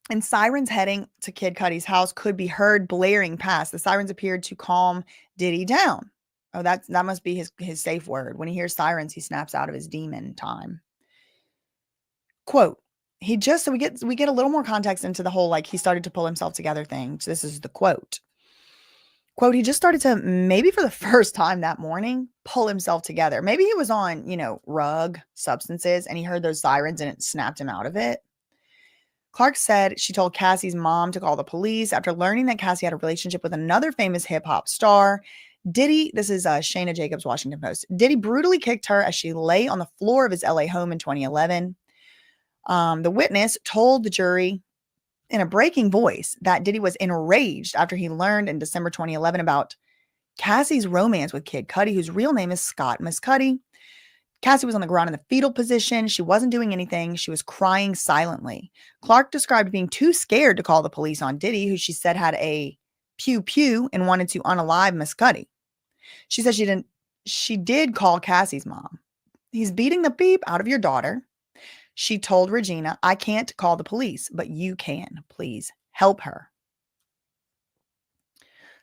and sirens heading to Kid Cudi's house could be heard blaring past. The sirens appeared to calm Diddy down. Oh, that must be his safe word. When he hears sirens, he snaps out of his demon time. Quote, so we get a little more context into the whole, like, he started to pull himself together thing. So this is the quote. Quote, he just started to, maybe for the first time that morning, pull himself together. Maybe he was on, rug substances and he heard those sirens and it snapped him out of it. Clark said she told Cassie's mom to call the police after learning that Cassie had a relationship with another famous hip hop star. Diddy, this is Shayna Jacobs, Washington Post. Diddy brutally kicked her as she lay on the floor of his LA home in 2011. The witness told the jury in a breaking voice that Diddy was enraged after he learned in December 2011 about Cassie's romance with Kid Cudi, whose real name is Scott Miss Cudi. Cassie was on the ground in the fetal position. She wasn't doing anything. She was crying silently. Clark described being too scared to call the police on Diddy, who she said had a pew-pew and wanted to unalive Miss Cudi. She said she did call Cassie's mom. He's beating the beep out of your daughter. She told Regina, I can't call the police, but you can. Please help her.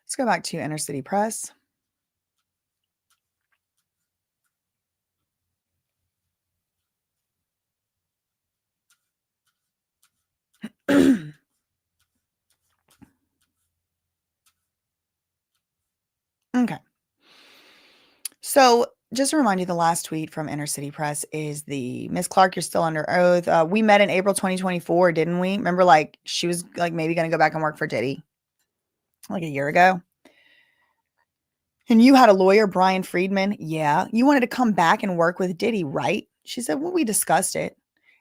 Let's go back to Inner City Press. Okay. So just to remind you, the last tweet from Inner City Press is the Miss Clark, you're still under oath. We met in April 2024, didn't we? Remember, like, she was like maybe going to go back and work for Diddy like a year ago. And you had a lawyer, Brian Friedman. Yeah. You wanted to come back and work with Diddy, right? She said, well, we discussed it.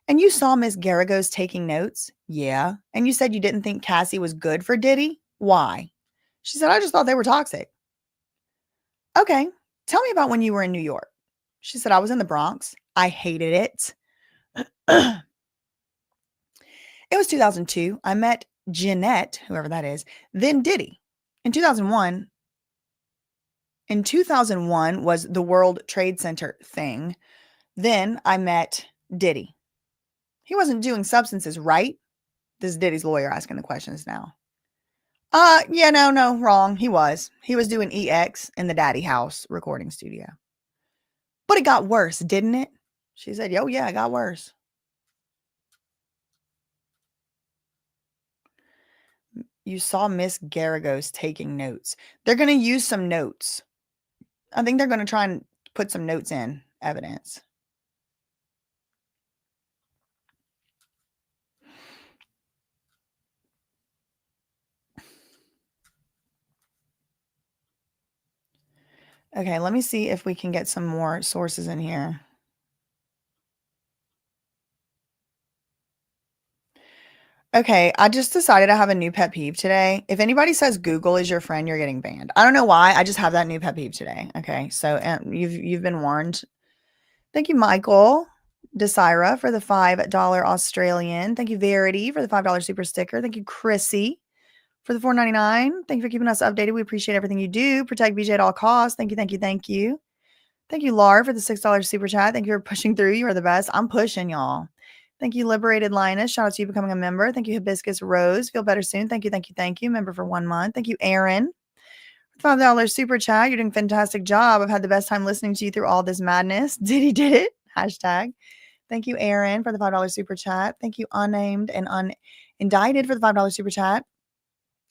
And you saw Miss Garagos taking notes. Yeah. And you said you didn't think Cassie was good for Diddy. Why? She said, I just thought they were toxic. Okay. Tell me about when you were in New York. She said, I was in the Bronx. I hated it. It was 2002. I met Jeanette, whoever that is, then Diddy. In 2001 was the World Trade Center thing. Then I met Diddy. He wasn't doing substances, right? This is Diddy's lawyer asking the questions now. Yeah, no, wrong. He was doing EX in the Daddy House recording studio. But it got worse, didn't it? She said, yo, yeah, it got worse. You saw Miss Garagos taking notes. They're going to use some notes. I think they're going to try and put some notes in evidence. Okay, let me see if we can get some more sources in here. Okay, I just decided I have a new pet peeve today. If anybody says Google is your friend, you're getting banned. I don't know why. I just have that new pet peeve today. Okay, so you've been warned. Thank you, Michael Desira, for the $5 Australian. Thank you, Verity, for the $5 super sticker. Thank you, Chrissy, for the $4.99. Thank you for keeping us updated. We appreciate everything you do. Protect BJ at all costs. Thank you, thank you, thank you. Thank you, Lar, for the $6 super chat. Thank you for pushing through. You are the best. I'm pushing, y'all. Thank you, Liberated Linus. Shout out to you becoming a member. Thank you, Hibiscus Rose. Feel better soon. Thank you, thank you, thank you. Member for 1 month. Thank you, Aaron. $5 super chat. You're doing a fantastic job. I've had the best time listening to you through all this madness. Diddy did it. Hashtag. Thank you, Aaron, for the $5 super chat. Thank you, Unnamed and Unindicted, for the $5 super chat.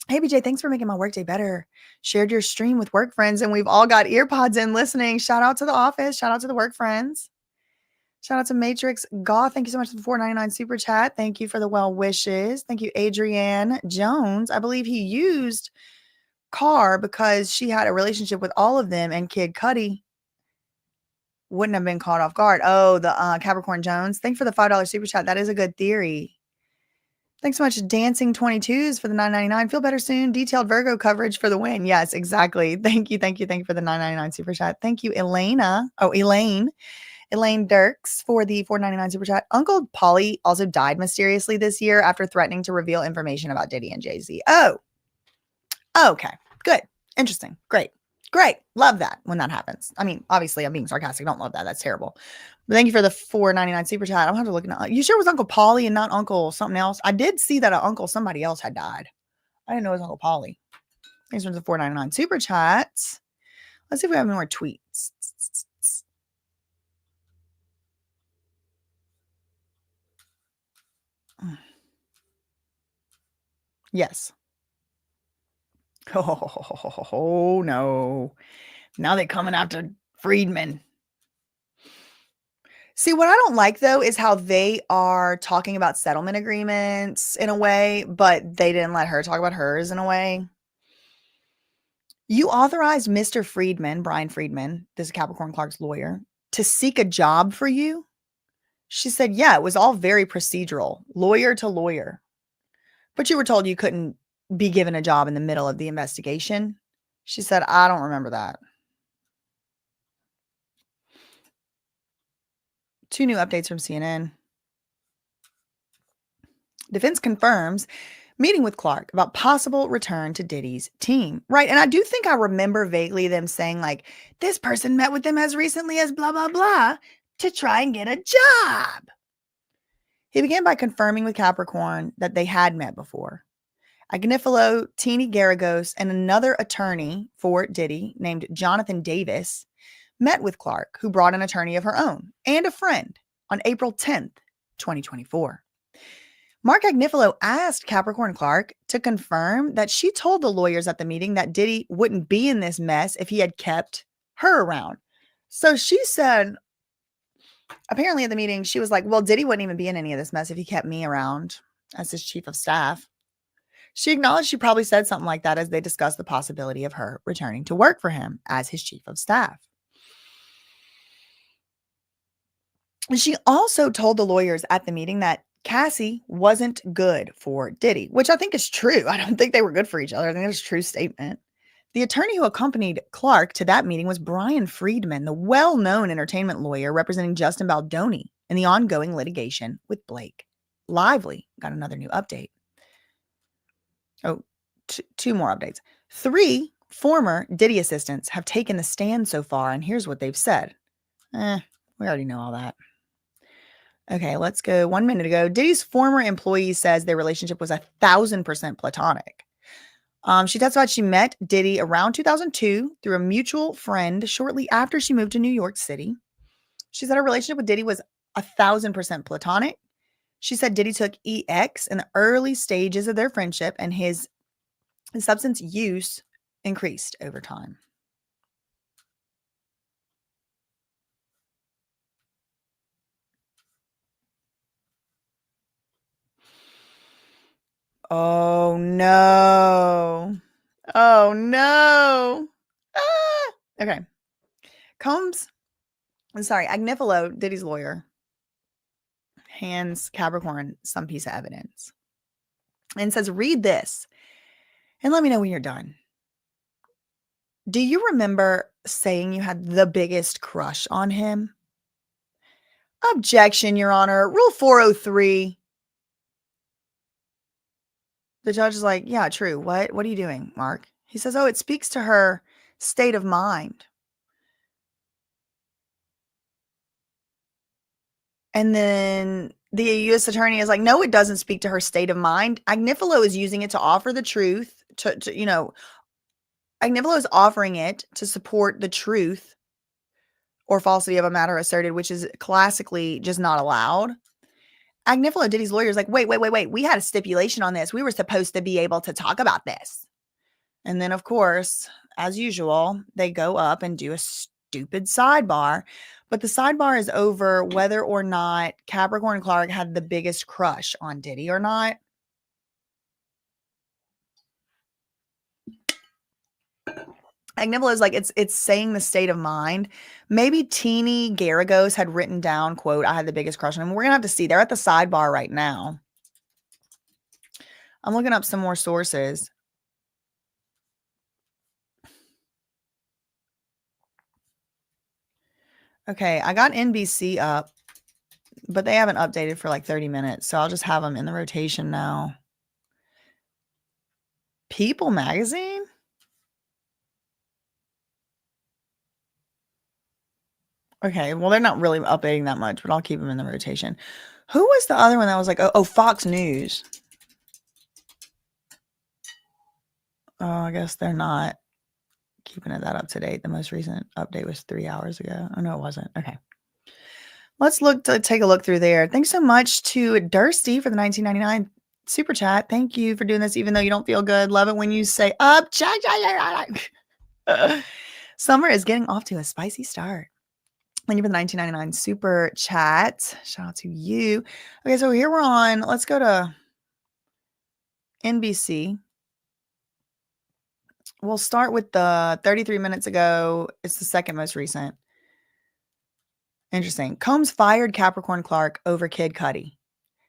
Hey, BJ, thanks for making my workday better. Shared your stream with work friends, and we've all got ear pods in listening. Shout out to the office. Shout out to the work friends. Shout out to Matrix Goth. Thank you so much for the $4.99 super chat. Thank you for the well wishes. Thank you, Adrienne Jones. I believe he used Carr because she had a relationship with all of them, and Kid Cudi wouldn't have been caught off guard. Oh, the Capricorn Jones. Thanks for the $5 super chat. That is a good theory. Thanks so much, Dancing 22s for the $9.99. Feel better soon. Detailed Virgo coverage for the win. Yes, exactly. Thank you for the $9.99 super chat. Thank you, Elena. Oh, Elaine Dirks for the $4.99 super chat. Uncle Polly also died mysteriously this year after threatening to reveal information about Diddy and Jay-Z. Oh, okay. Good. Interesting. Great. Love that when that happens. I mean, obviously, I'm being sarcastic. Don't love that. That's terrible. But thank you for the $4.99 super chat. I'm going to have to look at it. You sure it was Uncle Polly and not Uncle something else? I did see that Uncle somebody else had died. I didn't know it was Uncle Polly. Thanks for the $4.99 super chats. Let's see if we have any more tweets. Yes. Oh, no. Now they're coming after Friedman. See, what I don't like, though, is how they are talking about settlement agreements in a way, but they didn't let her talk about hers in a way. You authorized Mr. Friedman, Brian Friedman, this is Capricorn Clark's lawyer, to seek a job for you? She said, yeah, it was all very procedural, lawyer to lawyer. But you were told you couldn't be given a job in the middle of the investigation. She said, I don't remember that. 2 new updates from CNN. Defense confirms meeting with Clark about possible return to Diddy's team. Right. And I do think I remember vaguely them saying, like, this person met with them as recently as blah, blah, blah to try and get a job. He began by confirming with Capricorn that they had met before. Agnifilo, Teeny Garagos, and another attorney for Diddy named Jonathan Davis met with Clark, who brought an attorney of her own and a friend on April 10th, 2024. Mark Agnifilo asked Capricorn Clark to confirm that she told the lawyers at the meeting that Diddy wouldn't be in this mess if he had kept her around. So she said, apparently at the meeting, she was like, well, Diddy wouldn't even be in any of this mess if he kept me around as his chief of staff. She acknowledged she probably said something like that as they discussed the possibility of her returning to work for him as his chief of staff. And she also told the lawyers at the meeting that Cassie wasn't good for Diddy, which I think is true. I don't think they were good for each other. I think it's a true statement. The attorney who accompanied Clark to that meeting was Brian Friedman, the well-known entertainment lawyer representing Justin Baldoni in the ongoing litigation with Blake Lively. Got another new update. Oh, 2 more updates. 3 former Diddy assistants have taken the stand so far, and here's what they've said. We already know all that. Okay, let's go. 1 minute ago, Diddy's former employee says their relationship was 1,000% platonic. She testified she met Diddy around 2002 through a mutual friend shortly after she moved to New York City. She said her relationship with Diddy was 1,000% platonic. She said Diddy took EX in the early stages of their friendship, and his substance use increased over time. Oh, no. Oh, no. Ah! Okay. Agnifilo, Diddy's lawyer, hands Capricorn some piece of evidence and says, read this and let me know when you're done. Do you remember saying you had the biggest crush on him? Objection, Your Honor. Rule 403. The judge is like, yeah, true. What are you doing, Mark? He says, oh, it speaks to her state of mind. And then the U.S. attorney is like, no, it doesn't speak to her state of mind. Agnifilo is using it to offer the truth Agnifilo is offering it to support the truth or falsity of a matter asserted, which is classically just not allowed. Agnifilo, Diddy's lawyer, is like, wait. We had a stipulation on this. We were supposed to be able to talk about this. And then, of course, as usual, they go up and do a stupid sidebar. But the sidebar is over whether or not Capricorn Clark had the biggest crush on Diddy or not. Agnifilo is like, it's saying the state of mind. Maybe Teeny Garagos had written down, quote, I had the biggest crush on him. We're going to have to see. They're at the sidebar right now. I'm looking up some more sources. Okay, I got NBC up, but they haven't updated for like 30 minutes. So I'll just have them in the rotation now. People Magazine? Okay, well, they're not really updating that much, but I'll keep them in the rotation. Who was the other one that was like, oh, Fox News? Oh, I guess they're not keeping it that up to date. The most recent update was 3 hours ago. Oh, no, it wasn't. Okay. Let's take a look through there. Thanks so much to Dursty for the 1999 super chat. Thank you for doing this, even though you don't feel good. Love it when you say up. Summer is getting off to a spicy start. Thank you for the 1999 super chat. Shout out to you. Okay, so here we're on. Let's go to NBC. We'll start with the 33 minutes ago. It's the second most recent. Interesting. Combs fired Capricorn Clark over Kid Cudi.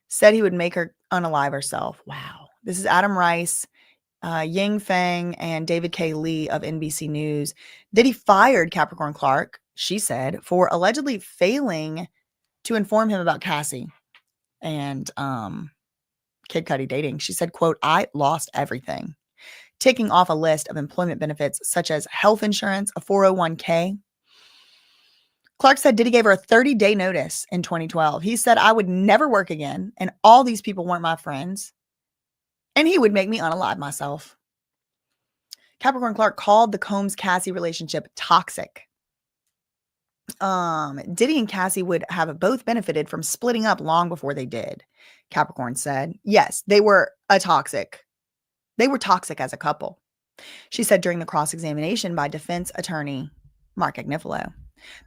Said he would make her unalive herself. Wow. This is Adam Rice, Ying Feng, and David K. Lee of NBC News. Diddy fired Capricorn Clark, she said, for allegedly failing to inform him about Cassie and Kid Cudi dating. She said, quote, I lost everything. Ticking off a list of employment benefits such as health insurance, a 401k. Clark said Diddy gave her a 30-day notice in 2012. He said, I would never work again, and all these people weren't my friends, and he would make me unalive myself. Capricorn Clark called the Combs-Cassie relationship toxic. Diddy and Cassie would have both benefited from splitting up long before they did, Capricorn said. Yes, they were toxic as a couple, she said during the cross-examination by defense attorney Mark Agnifilo.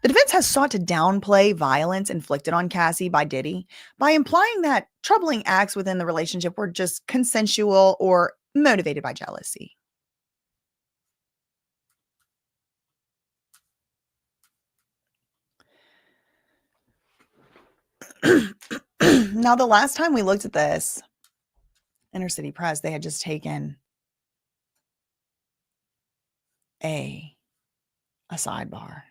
The defense has sought to downplay violence inflicted on Cassie by Diddy by implying that troubling acts within the relationship were just consensual or motivated by jealousy. Now, the last time we looked at this, Inner City Press, they had just taken a sidebar.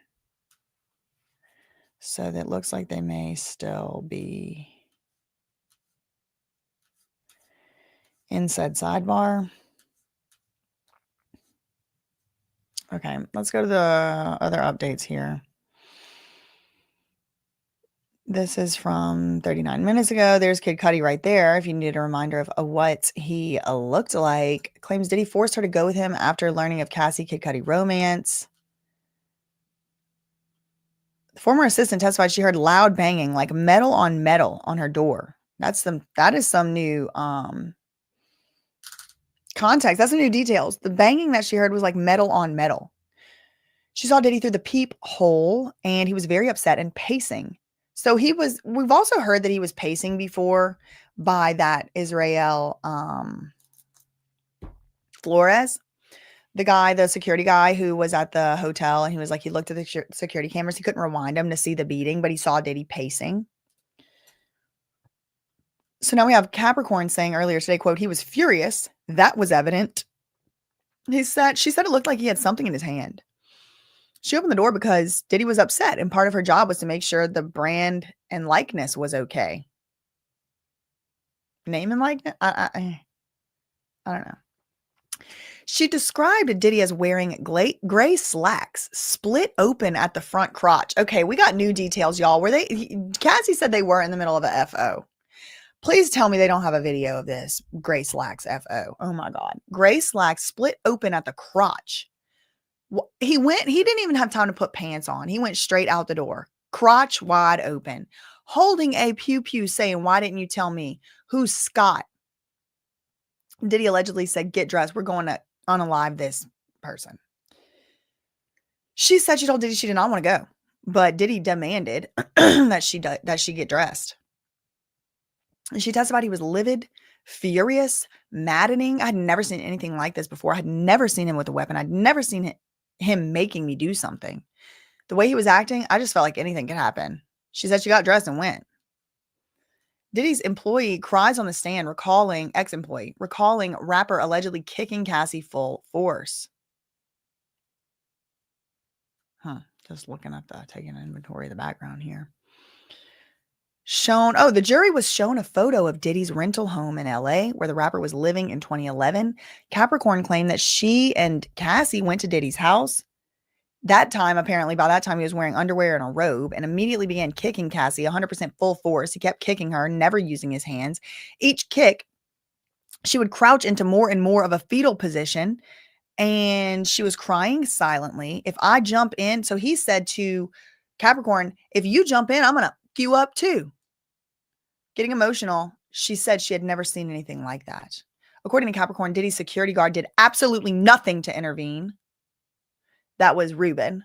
So that looks like they may still be in said sidebar. Okay, let's go to the other updates here. This is from 39 minutes ago. There's Kid Cudi right there. If you need a reminder of what he looked like. Claims Diddy forced her to go with him after learning of Cassie Kid Cudi romance. The former assistant testified she heard loud banging, like metal on her door. That is some new context. That's some new details. The banging that she heard was like metal on metal. She saw Diddy through the peephole, and he was very upset and pacing. So we've also heard that he was pacing before by that Israel Flores, the security guy who was at the hotel, and he was like, he looked at the security cameras. He couldn't rewind them to see the beating, but he saw Diddy pacing. So now we have Capricorn saying earlier today, quote, he was furious. That was evident. She said it looked like he had something in his hand. She opened the door because Diddy was upset, and part of her job was to make sure the brand and likeness was okay. Name and likeness? I don't know. She described Diddy as wearing gray slacks, split open at the front crotch. Okay, we got new details, y'all. Cassie said they were in the middle of a FO. Please tell me they don't have a video of this. Gray slacks FO. Oh my God. Gray slacks split open at the crotch. He didn't even have time to put pants on. He went straight out the door. Crotch wide open. holding a pew saying, "Why didn't you tell me? Who's Scott?" Diddy allegedly said, "Get dressed. We're going to unalive this person." She said she told Diddy she did not want to go, but Diddy demanded that she get dressed. And she testified he was livid, furious, maddening. I had never seen anything like this before. I had never seen him with a weapon. I'd never seen him making me do something. The way he was acting, I just felt like anything could happen. She said she got dressed and went. Diddy's employee cries on the stand, ex-employee, recalling rapper allegedly kicking Cassie full force. Just looking at taking an inventory of the background here. The jury was shown a photo of Diddy's rental home in LA where the rapper was living in 2011. Capricorn claimed that she and Cassie went to Diddy's house. By that time, he was wearing underwear and a robe and immediately began kicking Cassie 100% full force. He kept kicking her, never using his hands. Each kick, she would crouch into more and more of a fetal position, and she was crying silently. If I jump in, so he said to Capricorn, "If you jump in, I'm going to fuck you up too." Getting emotional, she said she had never seen anything like that. According to Capricorn, Diddy's security guard did absolutely nothing to intervene. That was Ruben.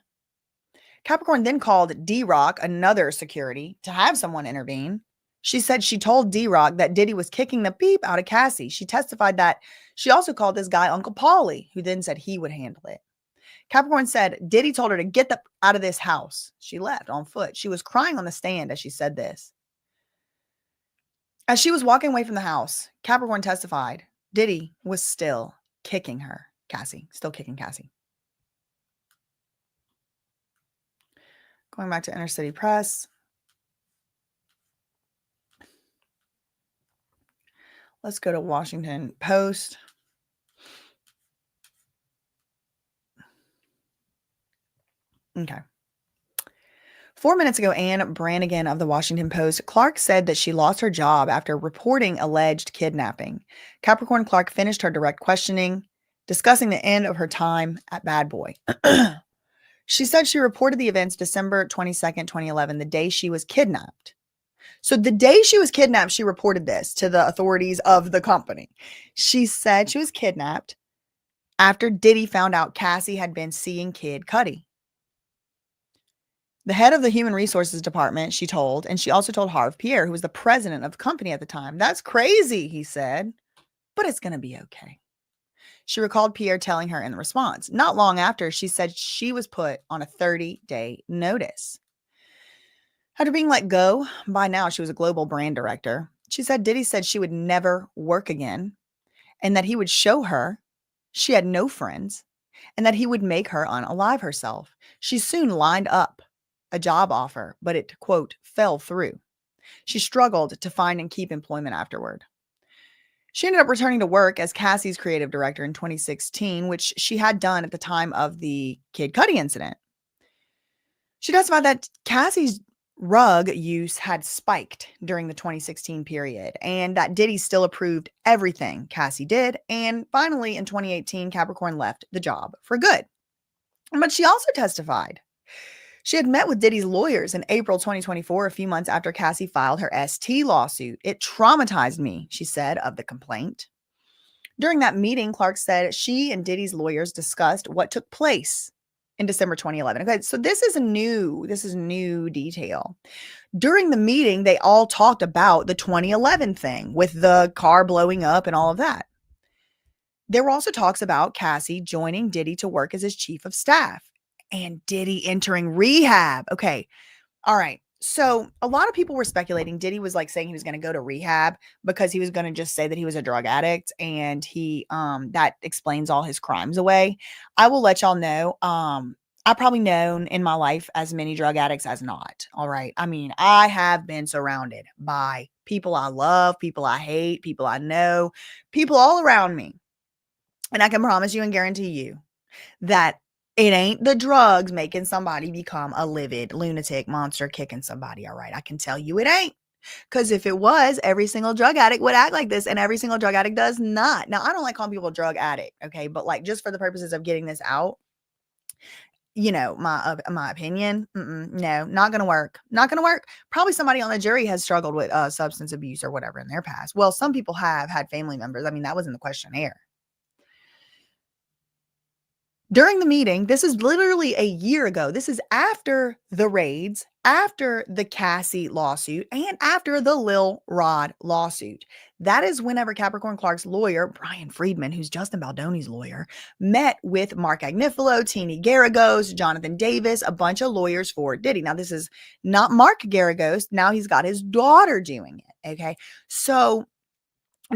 Capricorn then called D-Rock, another security, to have someone intervene. She said she told D-Rock that Diddy was kicking the beep out of Cassie. She testified that she also called this guy Uncle Paulie, who then said he would handle it. Capricorn said Diddy told her to get out of this house. She left on foot. She was crying on the stand as she said this. As she was walking away from the house, Capricorn testified Diddy was still kicking her, Cassie, still kicking Cassie. Going back to Inner City Press. Let's go to Washington Post. Okay. 4 minutes ago, Anne Brannigan of the Washington Post, Clark said that she lost her job after reporting alleged kidnapping. Capricorn Clark finished her direct questioning, discussing the end of her time at Bad Boy. She said she reported the events December 22nd, 2011, the day she was kidnapped. So the day she was kidnapped, she reported this to the authorities of the company. She said she was kidnapped after Diddy found out Cassie had been seeing Kid Cudi. The head of the human resources department, she told, and she also told Harv Pierre, who was the president of the company at the time. "That's crazy," he said, "but it's going to be okay." She recalled Pierre telling her in response. Not long after, she said she was put on a 30-day notice. After being let go, by now she was a global brand director. She said Diddy said she would never work again and that he would show her she had no friends and that he would make her unalive herself. She soon lined up a job offer, but it, quote, fell through. She struggled to find and keep employment afterward. She ended up returning to work as Cassie's creative director in 2016, which she had done at the time of the Kid Cudi incident. She testified that Cassie's rug use had spiked during the 2016 period and that Diddy still approved everything Cassie did. And finally, in 2018, Capricorn left the job for good. But she also testified she had met with Diddy's lawyers in April 2024, a few months after Cassie filed her ST lawsuit. "It traumatized me," she said of the complaint. During that meeting, Clark said she and Diddy's lawyers discussed what took place in December 2011. Okay, so this is new detail. During the meeting, they all talked about the 2011 thing with the car blowing up and all of that. There were also talks about Cassie joining Diddy to work as his chief of staff. And Diddy entering rehab. Okay. All right. So a lot of people were speculating Diddy was like saying he was going to go to rehab because he was going to just say that he was a drug addict and he that explains all his crimes away. I will let y'all know. I've probably known in my life as many drug addicts as not. All right. I mean, I have been surrounded by people I love, people I hate, people I know, people all around me. And I can promise you and guarantee you that it ain't the drugs making somebody become a livid lunatic monster kicking somebody. All right. I can tell you it ain't. Because if it was, every single drug addict would act like this, and every single drug addict does not. Now, I don't like calling people drug addict. Okay. But like, just for the purposes of getting this out, my opinion. No, not going to work. Not going to work. Probably somebody on the jury has struggled with substance abuse or whatever in their past. Well, some people have had family members. I mean, that was in the questionnaire. During the meeting, this is literally a year ago. This is after the raids, after the Cassie lawsuit, and after the Lil Rod lawsuit. That is whenever Capricorn Clark's lawyer, Brian Friedman, who's Justin Baldoni's lawyer, met with Mark Agnifilo, Teeny Garagos, Jonathan Davis, a bunch of lawyers for Diddy. Now, this is not Mark Garagos. Now he's got his daughter doing it. Okay. So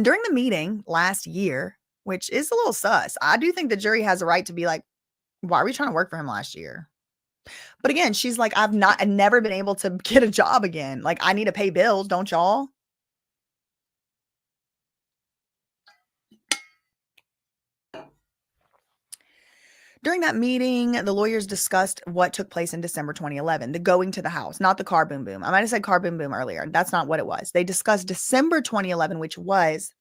during the meeting last year, which is a little sus, I do think the jury has a right to be like, why are we trying to work for him last year? But again, she's like, I've never been able to get a job again. Like, I need to pay bills, don't y'all? During that meeting, the lawyers discussed what took place in December 2011, the going to the house, not the car boom boom. I might have said car boom boom earlier. That's not what it was. They discussed December 2011, which was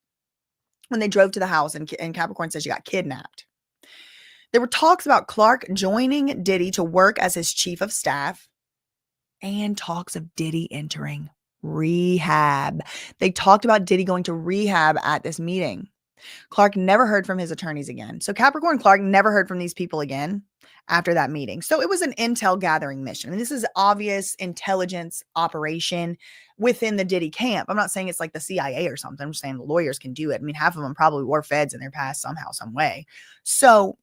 when they drove to the house and Capricorn says she got kidnapped. There were talks about Clark joining Diddy to work as his chief of staff and talks of Diddy entering rehab. They talked about Diddy going to rehab at this meeting. Clark never heard from his attorneys again. So Capricorn Clark never heard from these people again after that meeting. So it was an intel gathering mission. And this is obvious intelligence operation within the Diddy camp. I'm not saying it's like the CIA or something. I'm just saying the lawyers can do it. I mean, half of them probably were feds in their past somehow, some way. So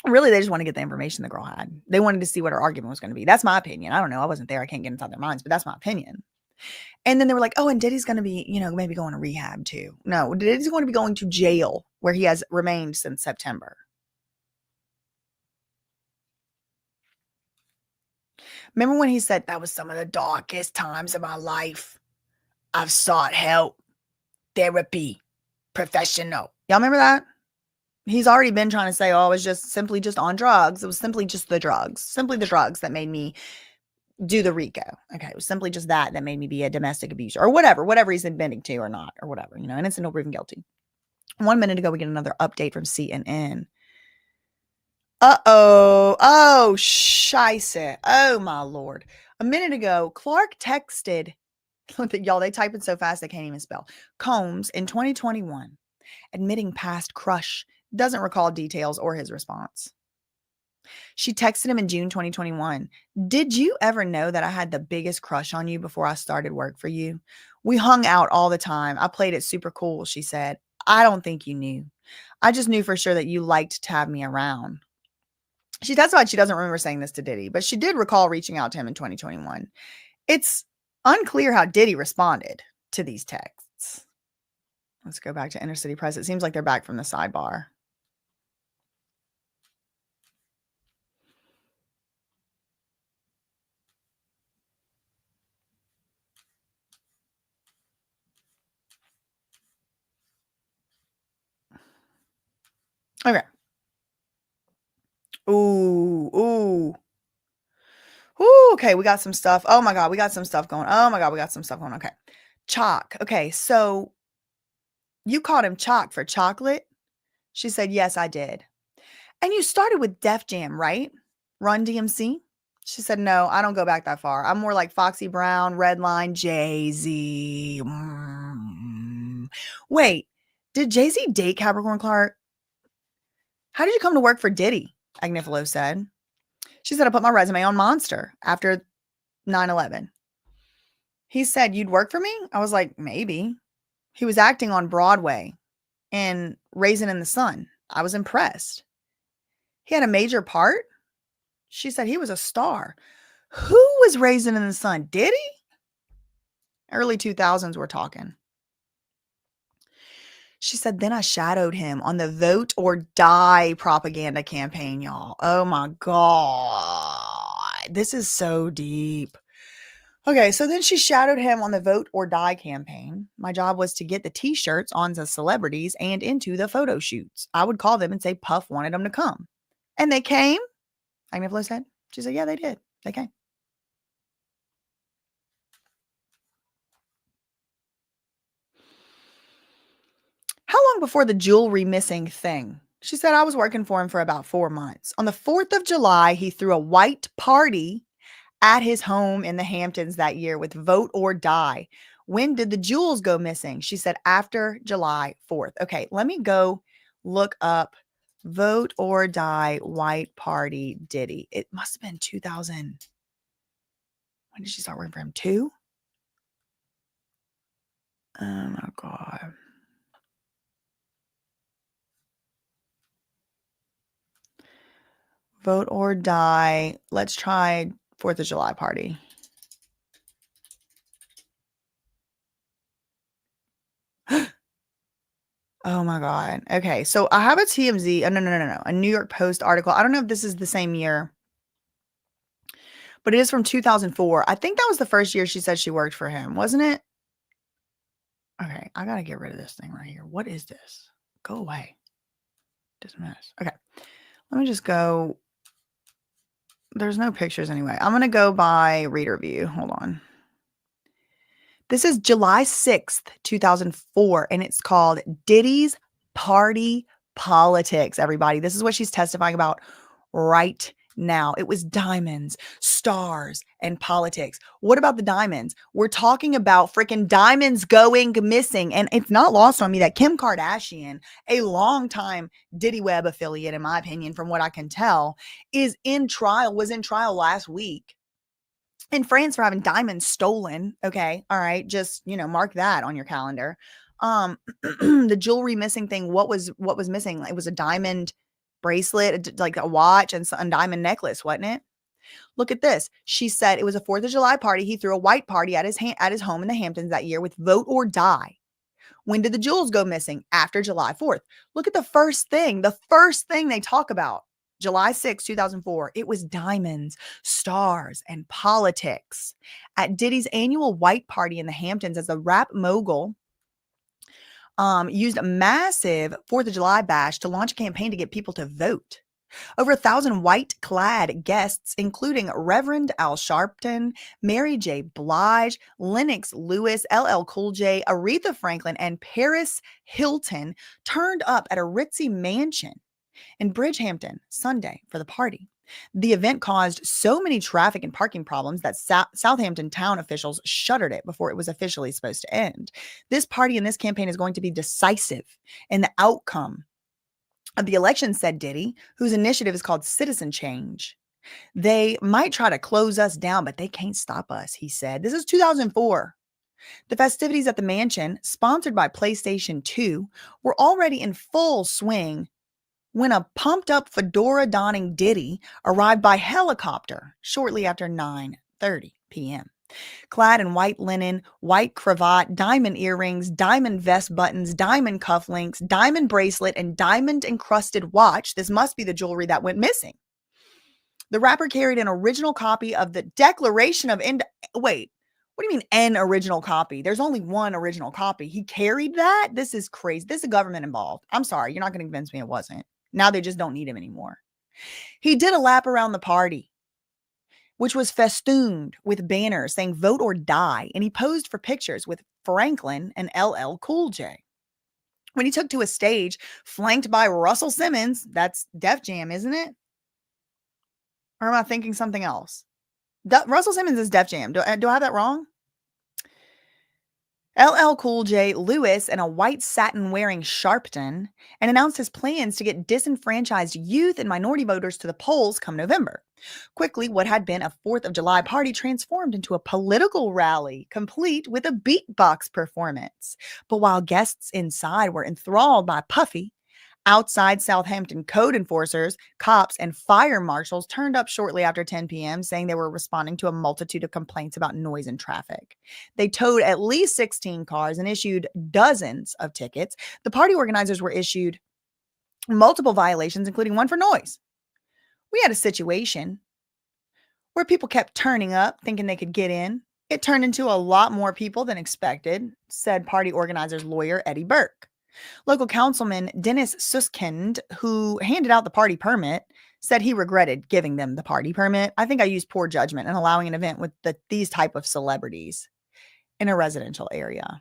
really, they just want to get the information the girl had. They wanted to see what her argument was going to be. That's my opinion. I don't know. I wasn't there. I can't get inside their minds, but that's my opinion. And then they were like, oh, and Diddy's going to be, maybe going to rehab too. No, Diddy's going to be going to jail where he has remained since September. Remember when he said, that was some of the darkest times of my life. I've sought help, therapy, professional. Y'all remember that? He's already been trying to say, oh, I was just simply just on drugs. It was simply just the drugs. Simply the drugs that made me do the RICO. Okay, it was simply just that made me be a domestic abuser or whatever he's admitting to or not or whatever, innocent until proven guilty. 1 minute ago, we get another update from CNN. Oh, scheisse. Oh, my Lord. A minute ago, Clark texted, y'all, they type it so fast they can't even spell, Combs in 2021, admitting past crush, doesn't recall details or his response. She texted him in June 2021. Did you ever know that I had the biggest crush on you before I started work for you? We hung out all the time. I played it super cool, she said. I don't think you knew. I just knew for sure that you liked to have me around. She testified she doesn't remember saying this to Diddy, but she did recall reaching out to him in 2021. It's unclear how Diddy responded to these texts. Let's go back to Inner City Press. It seems like they're back from the sidebar. Okay. Ooh. Okay, we got some stuff. Oh my God, we got some stuff going. Okay. Chalk. Okay, so you called him Chalk for chocolate? She said, yes, I did. And you started with Def Jam, right? Run DMC? She said, no, I don't go back that far. I'm more like Foxy Brown, Redline, Jay-Z. Wait, did Jay-Z date Capricorn Clark? How did you come to work for Diddy? Agnifilo said. She said, I put my resume on Monster after 9/11. He said, you'd work for me? I was like, maybe. He was acting on Broadway in Raisin in the Sun. I was impressed. He had a major part? She said he was a star. Who was Raisin in the Sun? Diddy? Early 2000s we're talking. She said, then I shadowed him on the Vote or Die propaganda campaign, y'all. Oh my God. This is so deep. Okay, so then she shadowed him on the Vote or Die campaign. My job was to get the t-shirts on the celebrities and into the photo shoots. I would call them and say Puff wanted them to come. And they came? Agnifilo said. She said, yeah, they did. They came. How long before the jewelry missing thing She said, I was working for him for about 4 months. On the 4th of July, he threw a white party at his home in the Hamptons that year with Vote or Die. When did the jewels go missing? She said after July 4th. Okay, let me go look up Vote or Die white party Diddy. It must have been 2000. When did she start working for him? 2? Oh my God. Vote or Die. Let's try 4th of July party. Oh my God. Okay. So I have a TMZ. Oh, no. A New York Post article. I don't know if this is the same year, but it is from 2004. I think that was the first year she said she worked for him, wasn't it? Okay. I got to get rid of this thing right here. What is this? Go away. Dismiss. Okay. Let me just go. There's no pictures anyway. I'm going to go by reader view. Hold on. This is July 6th, 2004, and it's called Diddy's Party Politics, everybody. This is what she's testifying about right now. It was diamonds, stars, and politics. What about the diamonds? We're talking about freaking diamonds going missing, and it's not lost on me that Kim Kardashian, a longtime Diddy Web affiliate, in my opinion, from what I can tell, was in trial last week in France for having diamonds stolen. Okay. All right. Just, mark that on your calendar. The jewelry missing thing. What was missing? It was a diamond bracelet, like a watch and a diamond necklace, wasn't it? Look at this. She said it was a 4th of July party. He threw a white party at his home in the Hamptons that year with Vote or Die. When did the jewels go missing? After July 4th. Look at the first thing they talk about. July 6, 2004, it was diamonds, stars, and politics. At Diddy's annual white party in the Hamptons, as the rap mogul used a massive 4th of July bash to launch a campaign to get people to vote. Over 1,000 white-clad guests, including Reverend Al Sharpton, Mary J. Blige, Lennox Lewis, LL Cool J, Aretha Franklin, and Paris Hilton, turned up at a ritzy mansion in Bridgehampton Sunday for the party. The event caused so many traffic and parking problems that Southampton town officials shuttered it before it was officially supposed to end. This party and this campaign is going to be decisive in the outcome of the election, said Diddy, whose initiative is called Citizen Change. They might try to close us down, but they can't stop us, he said. This is 2004. The festivities at the mansion, sponsored by PlayStation 2, were already in full swing when a pumped-up fedora-donning Diddy arrived by helicopter shortly after 9:30 p.m. Clad in white linen, white cravat, diamond earrings, diamond vest buttons, diamond cufflinks, diamond bracelet, and diamond-encrusted watch. This must be the jewelry that went missing. The rapper carried an original copy of the Declaration of Wait, what do you mean an original copy? There's only one original copy. He carried that? This is crazy. This is government involved. I'm sorry. You're not going to convince me it wasn't. Now they just don't need him anymore. He did a lap around the party, which was festooned with banners saying Vote or Die, and he posed for pictures with Franklin and LL Cool J. When he took to a stage flanked by Russell Simmons, that's Def Jam, isn't it? Or am I thinking something else? Russell Simmons is Def Jam. Do I have that wrong? LL Cool J, Lewis, and a white satin wearing Sharpton, and announced his plans to get disenfranchised youth and minority voters to the polls come November. Quickly, what had been a 4th of July party transformed into a political rally, complete with a beatbox performance. But while guests inside were enthralled by Puffy, outside Southampton code enforcers, cops, and fire marshals turned up shortly after 10 p.m., saying they were responding to a multitude of complaints about noise and traffic. They towed at least 16 cars and issued dozens of tickets. The party organizers were issued multiple violations, including one for noise. We had a situation where people kept turning up, thinking they could get in. It turned into a lot more people than expected, said party organizers' lawyer Eddie Burke. Local councilman Dennis Suskind, who handed out the party permit, said he regretted giving them the party permit. I think I used poor judgment in allowing an event with these type of celebrities in a residential area.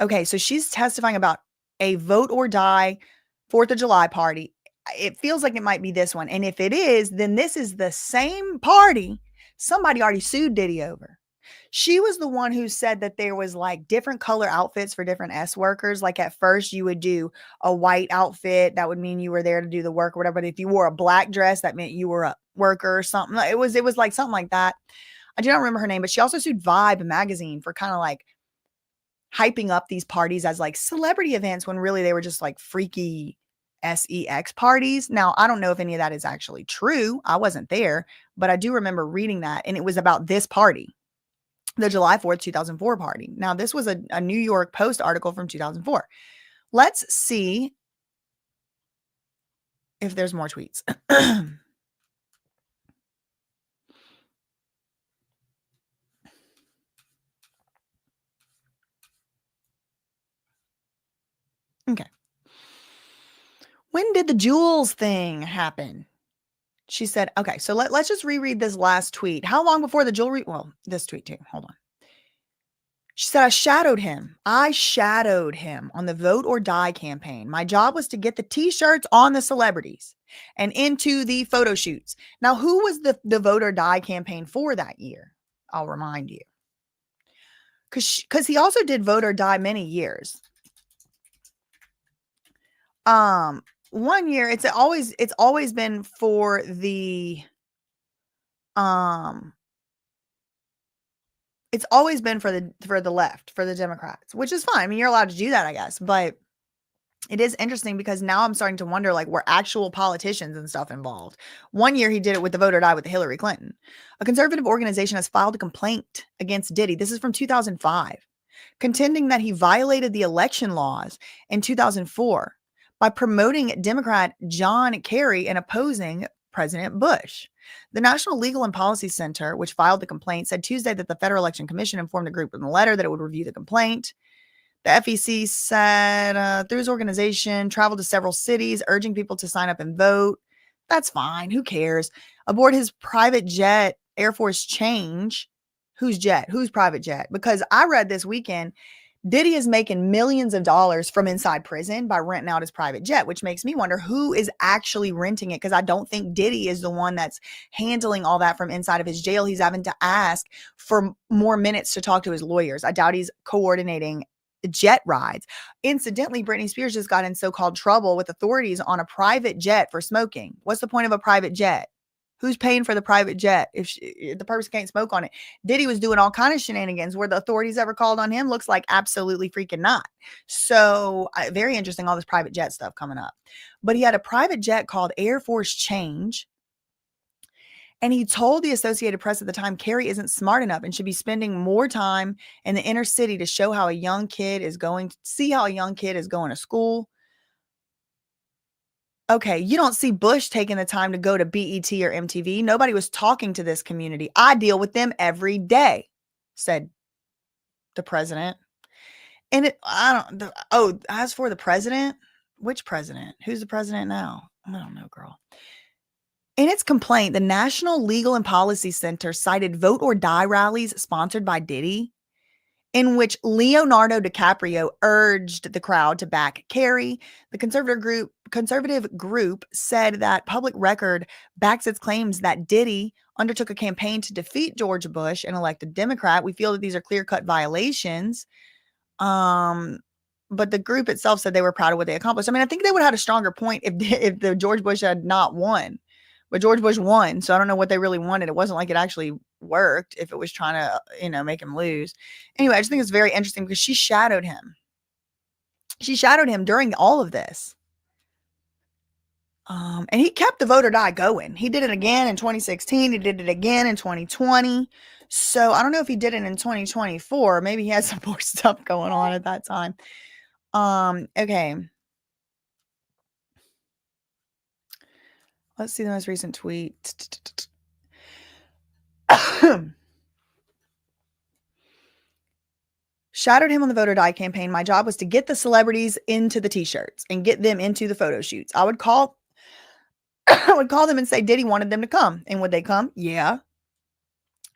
Okay, so she's testifying about a Vote or Die 4th of July party. It feels like it might be this one. And if it is, then this is the same party somebody already sued Diddy over. She was the one who said that there was like different color outfits for different S workers. Like at first you would do a white outfit. That would mean you were there to do the work or whatever. But if you wore a black dress, that meant you were a worker or something. It was like something like that. I do not remember her name, but she also sued Vibe magazine for kind of like hyping up these parties as like celebrity events when really they were just like freaky sex parties. Now, I don't know if any of that is actually true. I wasn't there, but I do remember reading that. And it was about this party, the July 4th, 2004 party. Now, this was a New York Post article from 2004. Let's see if there's more tweets. Okay. When did the jewels thing happen? She said, okay, so let's just reread this last tweet. How long before the jewelry? Well, this tweet too. Hold on. She said, I shadowed him on the Vote or Die campaign. My job was to get the t-shirts on the celebrities and into the photo shoots. Now, who was the Vote or Die campaign for that year? I'll remind you. Because he also did Vote or Die many years. 1 year, it's always been for the it's always been for the left, for the Democrats, which is fine. I mean, you're allowed to do that, I guess, but it is interesting because now I'm starting to wonder, like, were actual politicians and stuff involved? 1 year he did it with the Vote or Die with Hillary Clinton. A conservative organization has filed a complaint against Diddy. This is from 2005, contending that he violated the election laws in 2004 by promoting Democrat John Kerry and opposing President Bush. The National Legal and Policy Center, which filed the complaint, said Tuesday that the Federal Election Commission informed the group in the letter that it would review the complaint. The FEC said through his organization, traveled to several cities, urging people to sign up and vote. That's fine. Who cares? Aboard his private jet, Air Force Change. Whose jet? Whose private jet? Because I read this weekend, Diddy is making millions of dollars from inside prison by renting out his private jet, which makes me wonder who is actually renting it, because I don't think Diddy is the one that's handling all that from inside of his jail. He's having to ask for more minutes to talk to his lawyers. I doubt he's coordinating jet rides. Incidentally, Britney Spears just got in so-called trouble with authorities on a private jet for smoking. What's the point of a private jet? Who's paying for the private jet if the person can't smoke on it? Diddy was doing all kind of shenanigans. Were the authorities ever called on him? Looks like absolutely freaking not. So very interesting, all this private jet stuff coming up. But he had a private jet called Air Force Change. And he told the Associated Press at the time, Kerry isn't smart enough and should be spending more time in the inner city to show how a young kid is going to school. Okay, you don't see Bush taking the time to go to BET or MTV. Nobody was talking to this community. I deal with them every day, said the president. And as for the president, which president? Who's the president now? I don't know, girl. In its complaint, the National Legal and Policy Center cited Vote or Die rallies sponsored by Diddy, in which Leonardo DiCaprio urged the crowd to back Kerry. The conservative group said that Public Record backs its claims that Diddy undertook a campaign to defeat George Bush and elect a Democrat. We feel that these are clear-cut violations. But the group itself said they were proud of what they accomplished. I mean, I think they would have had a stronger point if the George Bush had not won. But George Bush won, so I don't know what they really wanted. It wasn't like it actually worked if it was trying to, make him lose. Anyway, I just think it's very interesting because she shadowed him. She shadowed him during all of this. And he kept the Vote or Die going. He did it again in 2016. He did it again in 2020. So I don't know if he did it in 2024. Maybe he had some more stuff going on at that time. Okay. Let's see the most recent tweet. Shadowed him on the Vote or Die campaign. My job was to get the celebrities into the t-shirts and get them into the photo shoots. I would call them and say Diddy wanted them to come. And would they come? Yeah.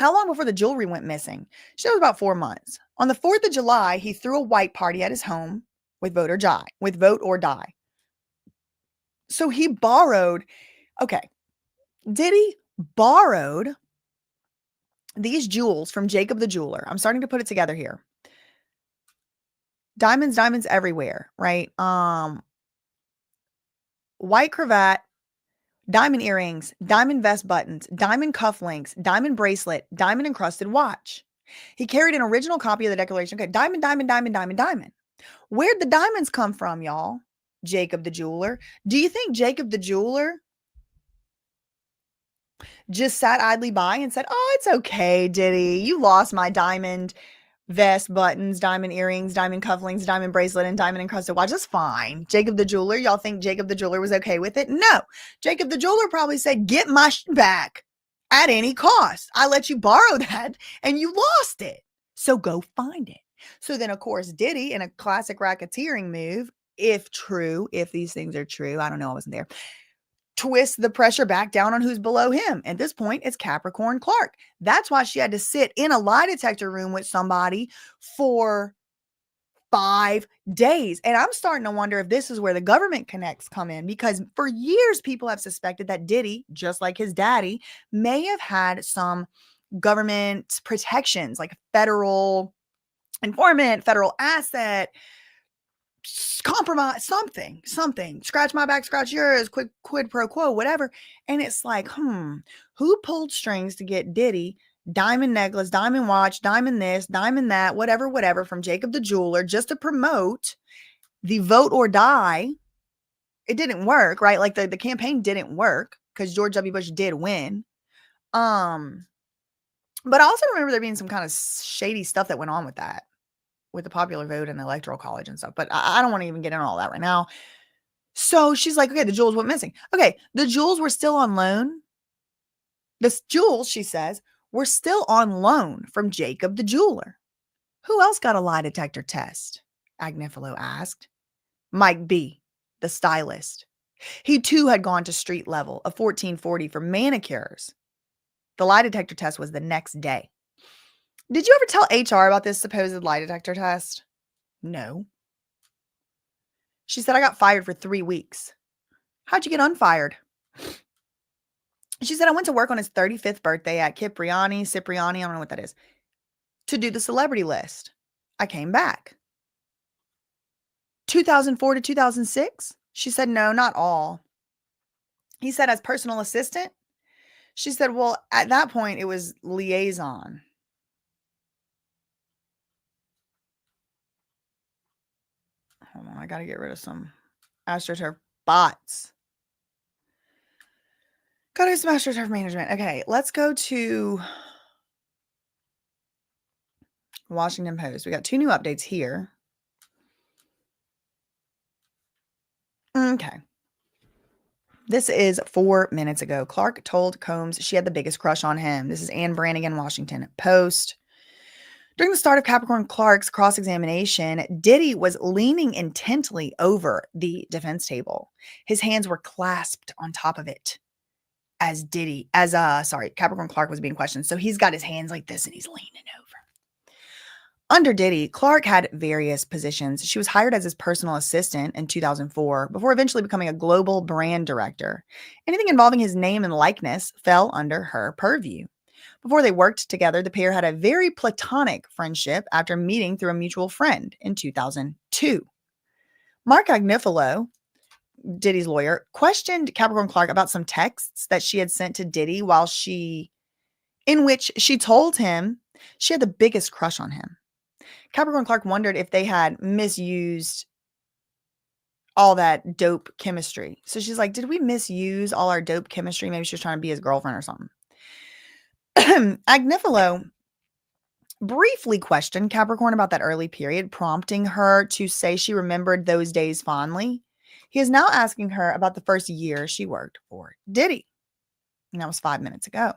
How long before the jewelry went missing? She was about 4 months. On the 4th of July, he threw a white party at his home with Vote or Die. So he borrowed, okay, Diddy borrowed these jewels from Jacob the jeweler. I'm starting to put it together here. Diamonds, diamonds everywhere, right? White cravat, diamond earrings, diamond vest buttons, diamond cufflinks, diamond bracelet, diamond encrusted watch. He carried an original copy of the Declaration. Okay, diamond, diamond, diamond, diamond, diamond. Where'd the diamonds come from, y'all? Jacob the jeweler. Do you think Jacob the jeweler just sat idly by and said, "Oh, it's okay, Diddy. You lost my diamond vest, buttons, diamond earrings, diamond cufflinks, diamond bracelet, and diamond encrusted watch. That's fine." Jacob the jeweler, y'all think Jacob the jeweler was okay with it? No. Jacob the jeweler probably said, "Get my back at any cost. I let you borrow that and you lost it. So go find it." So then, of course, Diddy, in a classic racketeering move, if true, if these things are true, I don't know, I wasn't there, twist the pressure back down on who's below him. At this point, it's Capricorn Clark. That's why she had to sit in a lie detector room with somebody for 5 days. And I'm starting to wonder if this is where the government connects come in, because for years, people have suspected that Diddy, just like his daddy, may have had some government protections, like federal informant, federal asset, compromise, something, scratch my back, scratch yours, quid pro quo, whatever. And it's like, who pulled strings to get Diddy diamond necklace, diamond watch, diamond this, diamond that, whatever, from Jacob the jeweler, just to promote the vote or die? It didn't work, right? Like the campaign didn't work because George W. Bush did win. But I also remember there being some kind of shady stuff that went on with that, with the popular vote and the electoral college and stuff. But I don't want to even get into all that right now. So she's like, okay, the jewels went missing. Okay, the jewels were still on loan. The jewels, she says, were still on loan from Jacob the jeweler. Who else got a lie detector test? Agnifilo asked. Mike B., the stylist. He too had gone to street level of 1440 for manicures. The lie detector test was the next day. Did you ever tell HR about this supposed lie detector test? No. She said, I got fired for 3 weeks. How'd you get unfired? She said, I went to work on his 35th birthday at Cipriani, I don't know what that is, to do the celebrity list. I came back. 2004 to 2006? She said, no, not all. He said, as personal assistant? She said, well, at that point, it was liaison. Hold on, I got to get rid of some AstroTurf bots. Got to do some AstroTurf management. Okay, let's go to Washington Post. We got 2 new updates here. Okay. This is 4 minutes ago. Clark told Combs she had the biggest crush on him. This is Ann Brannigan, Washington Post. During the start of Capricorn Clark's cross-examination, Diddy was leaning intently over the defense table. His hands were clasped on top of it as Capricorn Clark was being questioned. So he's got his hands like this and he's leaning over. Under Diddy, Clark had various positions. She was hired as his personal assistant in 2004 before eventually becoming a global brand director. Anything involving his name and likeness fell under her purview. Before they worked together, the pair had a very platonic friendship after meeting through a mutual friend in 2002. Mark Agnifilo, Diddy's lawyer, questioned Capricorn Clark about some texts that she had sent to Diddy in which she told him she had the biggest crush on him. Capricorn Clark wondered if they had misused all that dope chemistry. So she's like, did we misuse all our dope chemistry? Maybe she was trying to be his girlfriend or something. Agnifilo briefly questioned Capricorn about that early period, prompting her to say she remembered those days fondly. He is now asking her about the first year she worked for Diddy. And that was 5 minutes ago.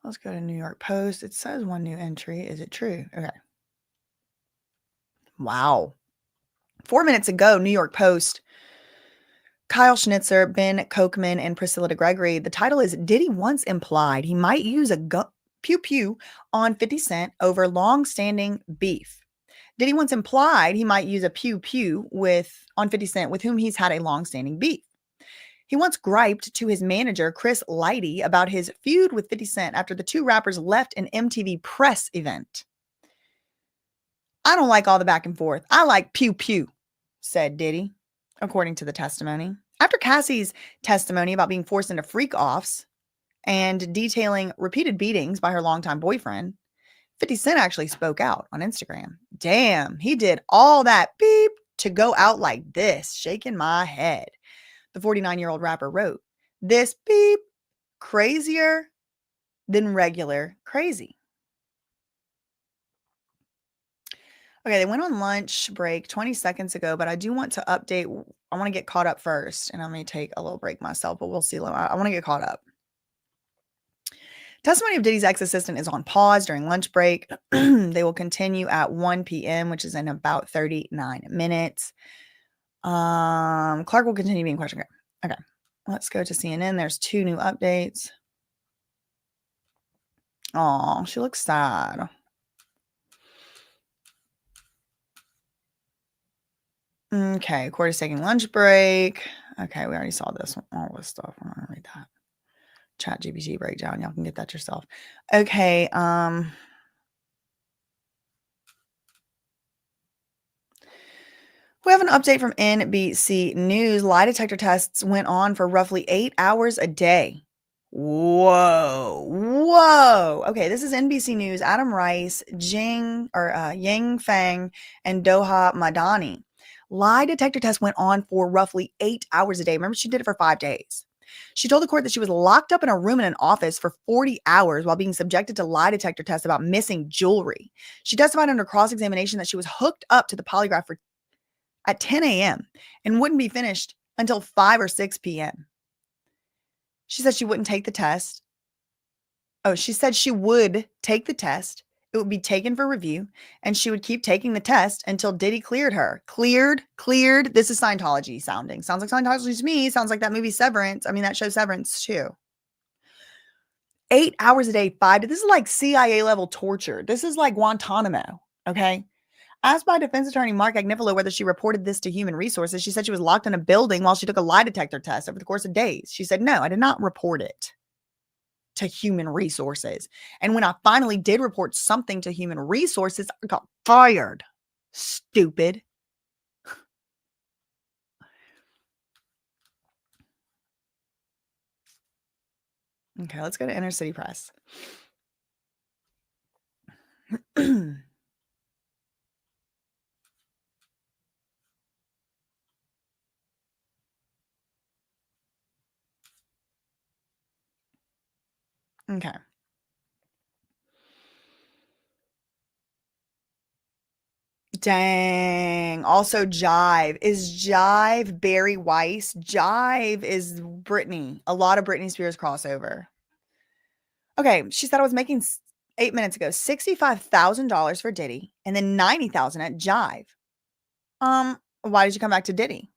Let's go to New York Post. It says 1 new entry. Is it true? Okay. Wow. 4 minutes ago, New York Post. Kyle Schnitzer, Ben Kochman, and Priscilla DeGregory. The title is Diddy once implied he might use a pew-pew on 50 Cent over long-standing beef. Diddy once implied he might use a pew pew on 50 Cent, with whom he's had a long-standing beef. He once griped to his manager, Chris Lighty, about his feud with 50 Cent after the two rappers left an MTV press event. I don't like all the back and forth. I like pew pew, said Diddy, according to the testimony. After Cassie's testimony about being forced into freak-offs and detailing repeated beatings by her longtime boyfriend, 50 Cent actually spoke out on Instagram. Damn, he did all that beep to go out like this, shaking my head. The 49-year-old rapper wrote, "This beep, crazier than regular crazy." Okay, they went on lunch break 20 seconds ago, but I do want to update. I want to get caught up first, and I may take a little break myself, but we'll see. I want to get caught up. Testimony of Diddy's ex-assistant is on pause during lunch break. They will continue at 1 p.m., which is in about 39 minutes. Clark will continue being questioned. Okay, let's go to CNN. There's 2 new updates. Oh, she looks sad. Okay, court is taking lunch break. Okay, we already saw this one, all this stuff. I'm gonna read that. Chat GPT breakdown. Y'all can get that yourself. Okay, we have an update from NBC News. Lie detector tests went on for roughly 8 hours a day. Whoa. Okay, this is NBC News. Adam Rice, Yang Fang, and Doha Madani. Lie detector tests went on for roughly 8 hours a day. Remember, she did it for 5 days. She told the court that she was locked up in a room in an office for 40 hours while being subjected to lie detector tests about missing jewelry. She testified under cross-examination that she was hooked up to the polygraph at 10 a.m. and wouldn't be finished until 5 or 6 p.m. She said she wouldn't take the test. Oh, she said she would take the test. It would be taken for review, and she would keep taking the test until Diddy cleared her. Cleared. This is Scientology sounding. Sounds like Scientology to me. Sounds like that movie Severance. I mean, that show Severance too. 8 hours a day, 5. This is like CIA level torture. This is like Guantanamo. Okay. Asked by defense attorney Mark Agnifilo whether she reported this to Human Resources, she said she was locked in a building while she took a lie detector test over the course of days. She said, no, I did not report it to Human Resources. And when I finally did report something to Human Resources, I got fired. Stupid. Okay, let's go to Inner City Press. Okay. Dang. Also, Jive. Is Jive Barry Weiss? Jive is Britney. A lot of Britney Spears crossover. Okay. She said I was making 8 minutes ago $65,000 for Diddy and then $90,000 at Jive. Why did you come back to Diddy?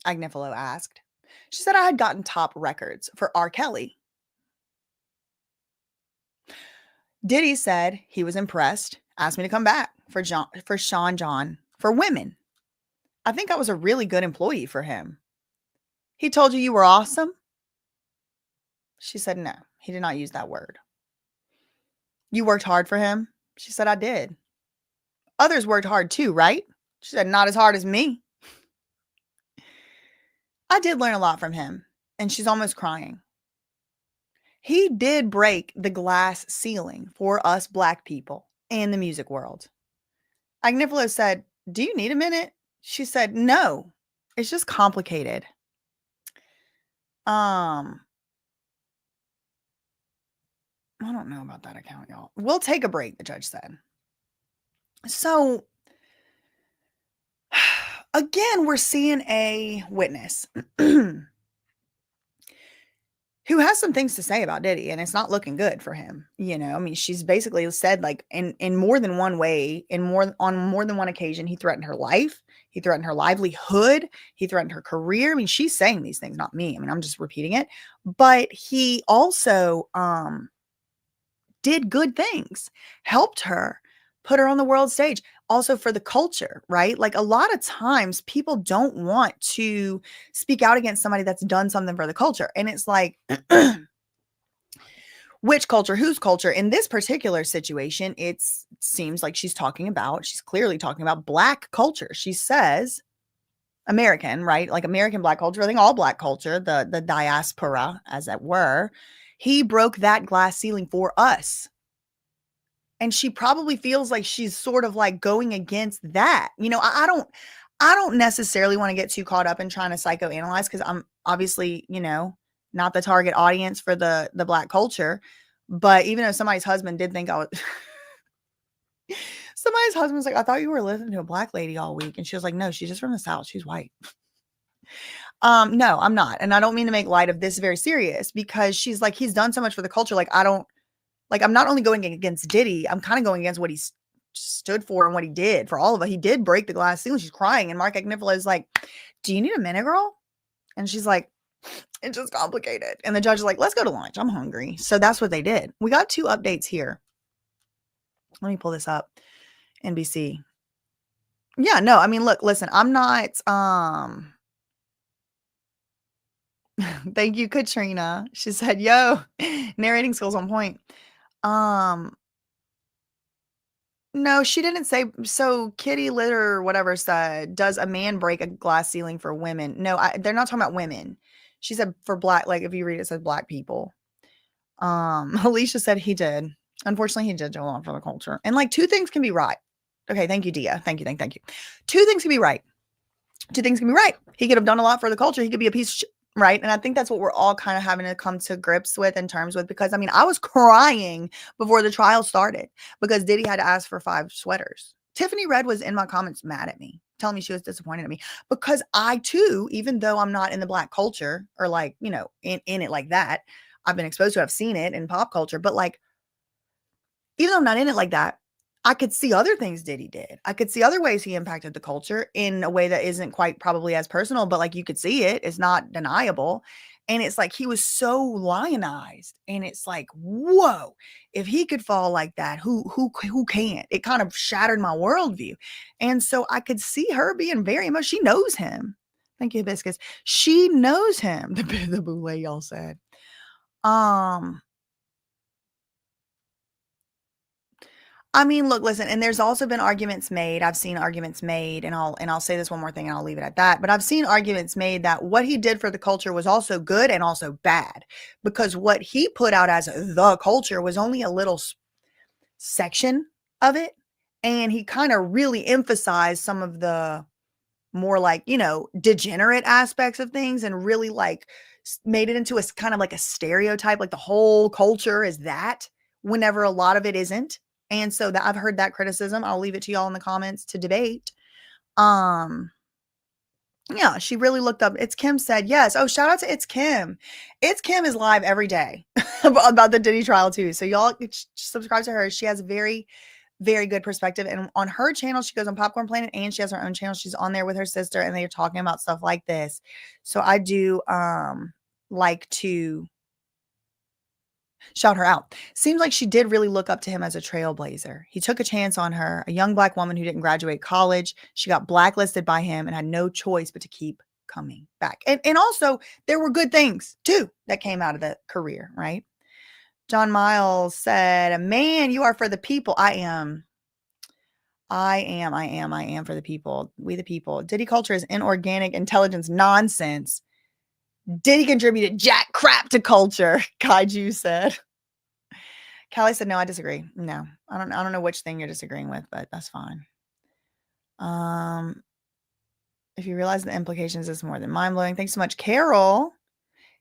Agnifilo asked. She said I had gotten top records for R. Kelly. Diddy said he was impressed, asked me to come back for Sean John for women. I think I was a really good employee for him. He told you were awesome? She said no, he did not use that word. You worked hard for him? She said I did. Others worked hard too, right? She said not as hard as me. I did learn a lot from him, and she's almost crying. He did break the glass ceiling for us Black people in the music world. Agnifilo said, do you need a minute? She said, no, it's just complicated. I don't know about that account, y'all. We'll take a break, the judge said. So, again, we're seeing a witness who has some things to say about Diddy, and it's not looking good for him. You know, I mean, she's basically said, like, in more than one way, on more than one occasion, he threatened her life, he threatened her livelihood, he threatened her career. I mean, she's saying these things, not me. I mean, I'm just repeating it. But he also did good things, helped her put her on the world stage. Also for the culture, right? Like a lot of times people don't want to speak out against somebody that's done something for the culture. And it's like, which culture, whose culture? In this particular situation, it seems like she's clearly talking about Black culture. She says American, right? Like American Black culture. I think all Black culture, the diaspora, as it were. He broke that glass ceiling for us. And she probably feels like she's sort of like going against that. I don't necessarily want to get too caught up in trying to psychoanalyze, because I'm obviously, not the target audience for the Black culture. But even if somebody's husband did think I was somebody's husband's like, I thought you were listening to a Black lady all week. And she was like, no, she's just from the South. She's white. No, I'm not. And I don't mean to make light of this very serious, because she's like, he's done so much for the culture. Like, I'm not only going against Diddy, I'm kind of going against what he stood for and what he did for all of it. He did break the glass ceiling. She's crying. And Mark Agnifilo is like, do you need a minute, girl? And she's like, it's just complicated. And the judge is like, let's go to lunch. I'm hungry. So that's what they did. We got 2 updates here. Let me pull this up. NBC. Yeah, no, I mean, look, listen, I'm not, thank you, Katrina. She said, yo, narrating skills on point. No, she didn't say. So Kitty Litter or whatever said, does a man break a glass ceiling for women? No, they're not talking about women. She said for Black, like if you read it, it says Black people. Alicia said he did. Unfortunately, he did do a lot for the culture. And like 2 things can be right. Okay, thank you, Dia. Thank you. 2 things can be right. 2 things can be right. He could have done a lot for the culture. He could be a piece of right? And I think that's what we're all kind of having to come to grips with and terms with, because I mean, I was crying before the trial started because Diddy had to ask for 5 sweaters. Tiffany Red was in my comments mad at me, telling me she was disappointed in me, because I too, even though I'm not in the Black culture or like, in it like that, I've been exposed to, I've seen it in pop culture, but like, even though I'm not in it like that, I could see other things Diddy did. I could see other ways he impacted the culture in a way that isn't quite probably as personal, but like you could see it. It's not deniable. And it's like he was so lionized. And it's like, whoa, if he could fall like that, who can't? It kind of shattered my worldview. And so I could see her being very much, she knows him. Thank you, Hibiscus. She knows him. The boule, y'all said. I mean, look, listen, and there's also been arguments made. I've seen arguments made, and I'll say this one more thing and I'll leave it at that. But I've seen arguments made that what he did for the culture was also good and also bad, because what he put out as the culture was only a little section of it. And he kind of really emphasized some of the more like, degenerate aspects of things, and really like made it into a kind of like a stereotype, like the whole culture is that, whenever a lot of it isn't. And so that I've heard that criticism. I'll leave it to y'all in the comments to debate. Yeah, she really looked up. It's Kim said, yes. Oh, shout out to It's Kim. It's Kim is live every day about the Diddy trial too. So y'all subscribe to her. She has very, very good perspective. And on her channel, she goes on Popcorn Planet, and she has her own channel. She's on there with her sister, and they're talking about stuff like this. So I do like to shout her out. Seems like she did really look up to him as a trailblazer. He took a chance on her, a young Black woman who didn't graduate college. She got blacklisted by him and had no choice but to keep coming back. And also, there were good things too that came out of the career, right? John Miles said, man, you are for the people. I am for the people. We the people. Diddy culture is inorganic intelligence nonsense. Diddy contributed jack crap to culture, Kaiju said. Callie said, no, I disagree. No, I don't know which thing you're disagreeing with, but that's fine. If you realize the implications, it's more than mind-blowing. Thanks so much, Carol.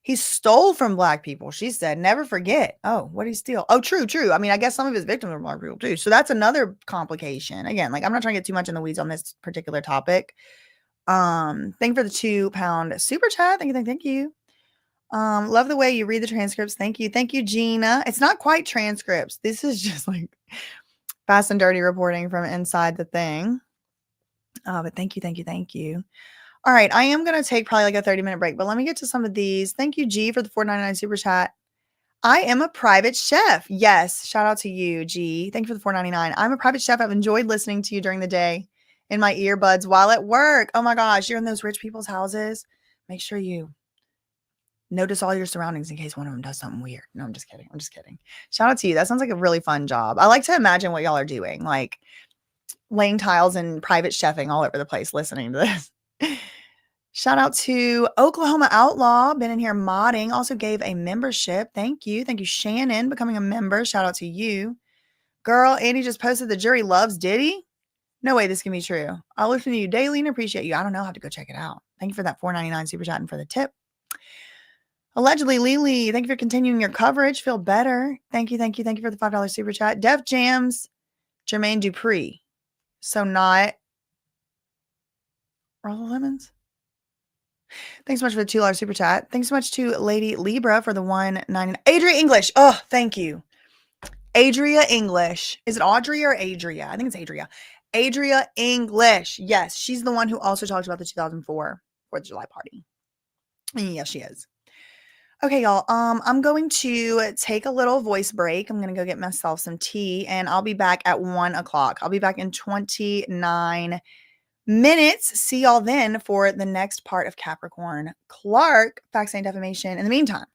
He stole from Black people. She said, never forget. Oh, what did he steal? Oh, true. I mean, I guess some of his victims are Black people too. So that's another complication. Again, like I'm not trying to get too much in the weeds on this particular topic. Thank you for the £2 super chat. Thank you. Love the way you read the transcripts. Thank you. Thank you, Gina. It's not quite transcripts. This is just like fast and dirty reporting from inside the thing. But thank you. All right. I am going to take probably like a 30-minute break, but let me get to some of these. Thank you, G, for the $4.99 super chat. I am a private chef. Yes. Shout out to you, G. Thank you for the $4.99. I'm a private chef. I've enjoyed listening to you during the day in my earbuds while at work. Oh my gosh, you're in those rich people's houses. Make sure you notice all your surroundings in case one of them does something weird. No, I'm just kidding. I'm just kidding. Shout out to you. That sounds like a really fun job. I like to imagine what y'all are doing, like laying tiles and private chefing all over the place listening to this. Shout out to Oklahoma Outlaw, been in here modding, also gave a membership. Thank you. Thank you, Shannon, becoming a member. Shout out to you. Girl, Andy just posted the jury loves Diddy. No way this can be true. I'll listen to you daily and appreciate you. I don't know. I'll have to go check it out. Thank you for that $4.99 super chat and for the tip. Allegedly, Lily, thank you for continuing your coverage. Feel better. Thank you, thank you, thank you for the $5 super chat. Def Jams, Jermaine Dupree. So not Roll Lemons. Thanks so much for the $2 super chat. Thanks so much to Lady Libra for the $1.99. Adria English. Oh, thank you. Adria English. Is it Audrey or Adria? I think it's Adria. Adria English. Yes, she's the one who also talked about the 2004 4th of July party. Yes, she is. Okay, y'all. I'm going to take a little voice break. I'm going to go get myself some tea, and I'll be back at 1 o'clock. I'll be back in 29 minutes. See y'all then for the next part of Capricorn. Clark, facts ain't defamation. In the meantime,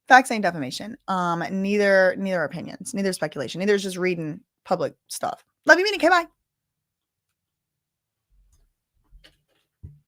facts ain't defamation. Neither opinions, neither speculation, neither is just reading public stuff. Love you, meaning. Okay, bye.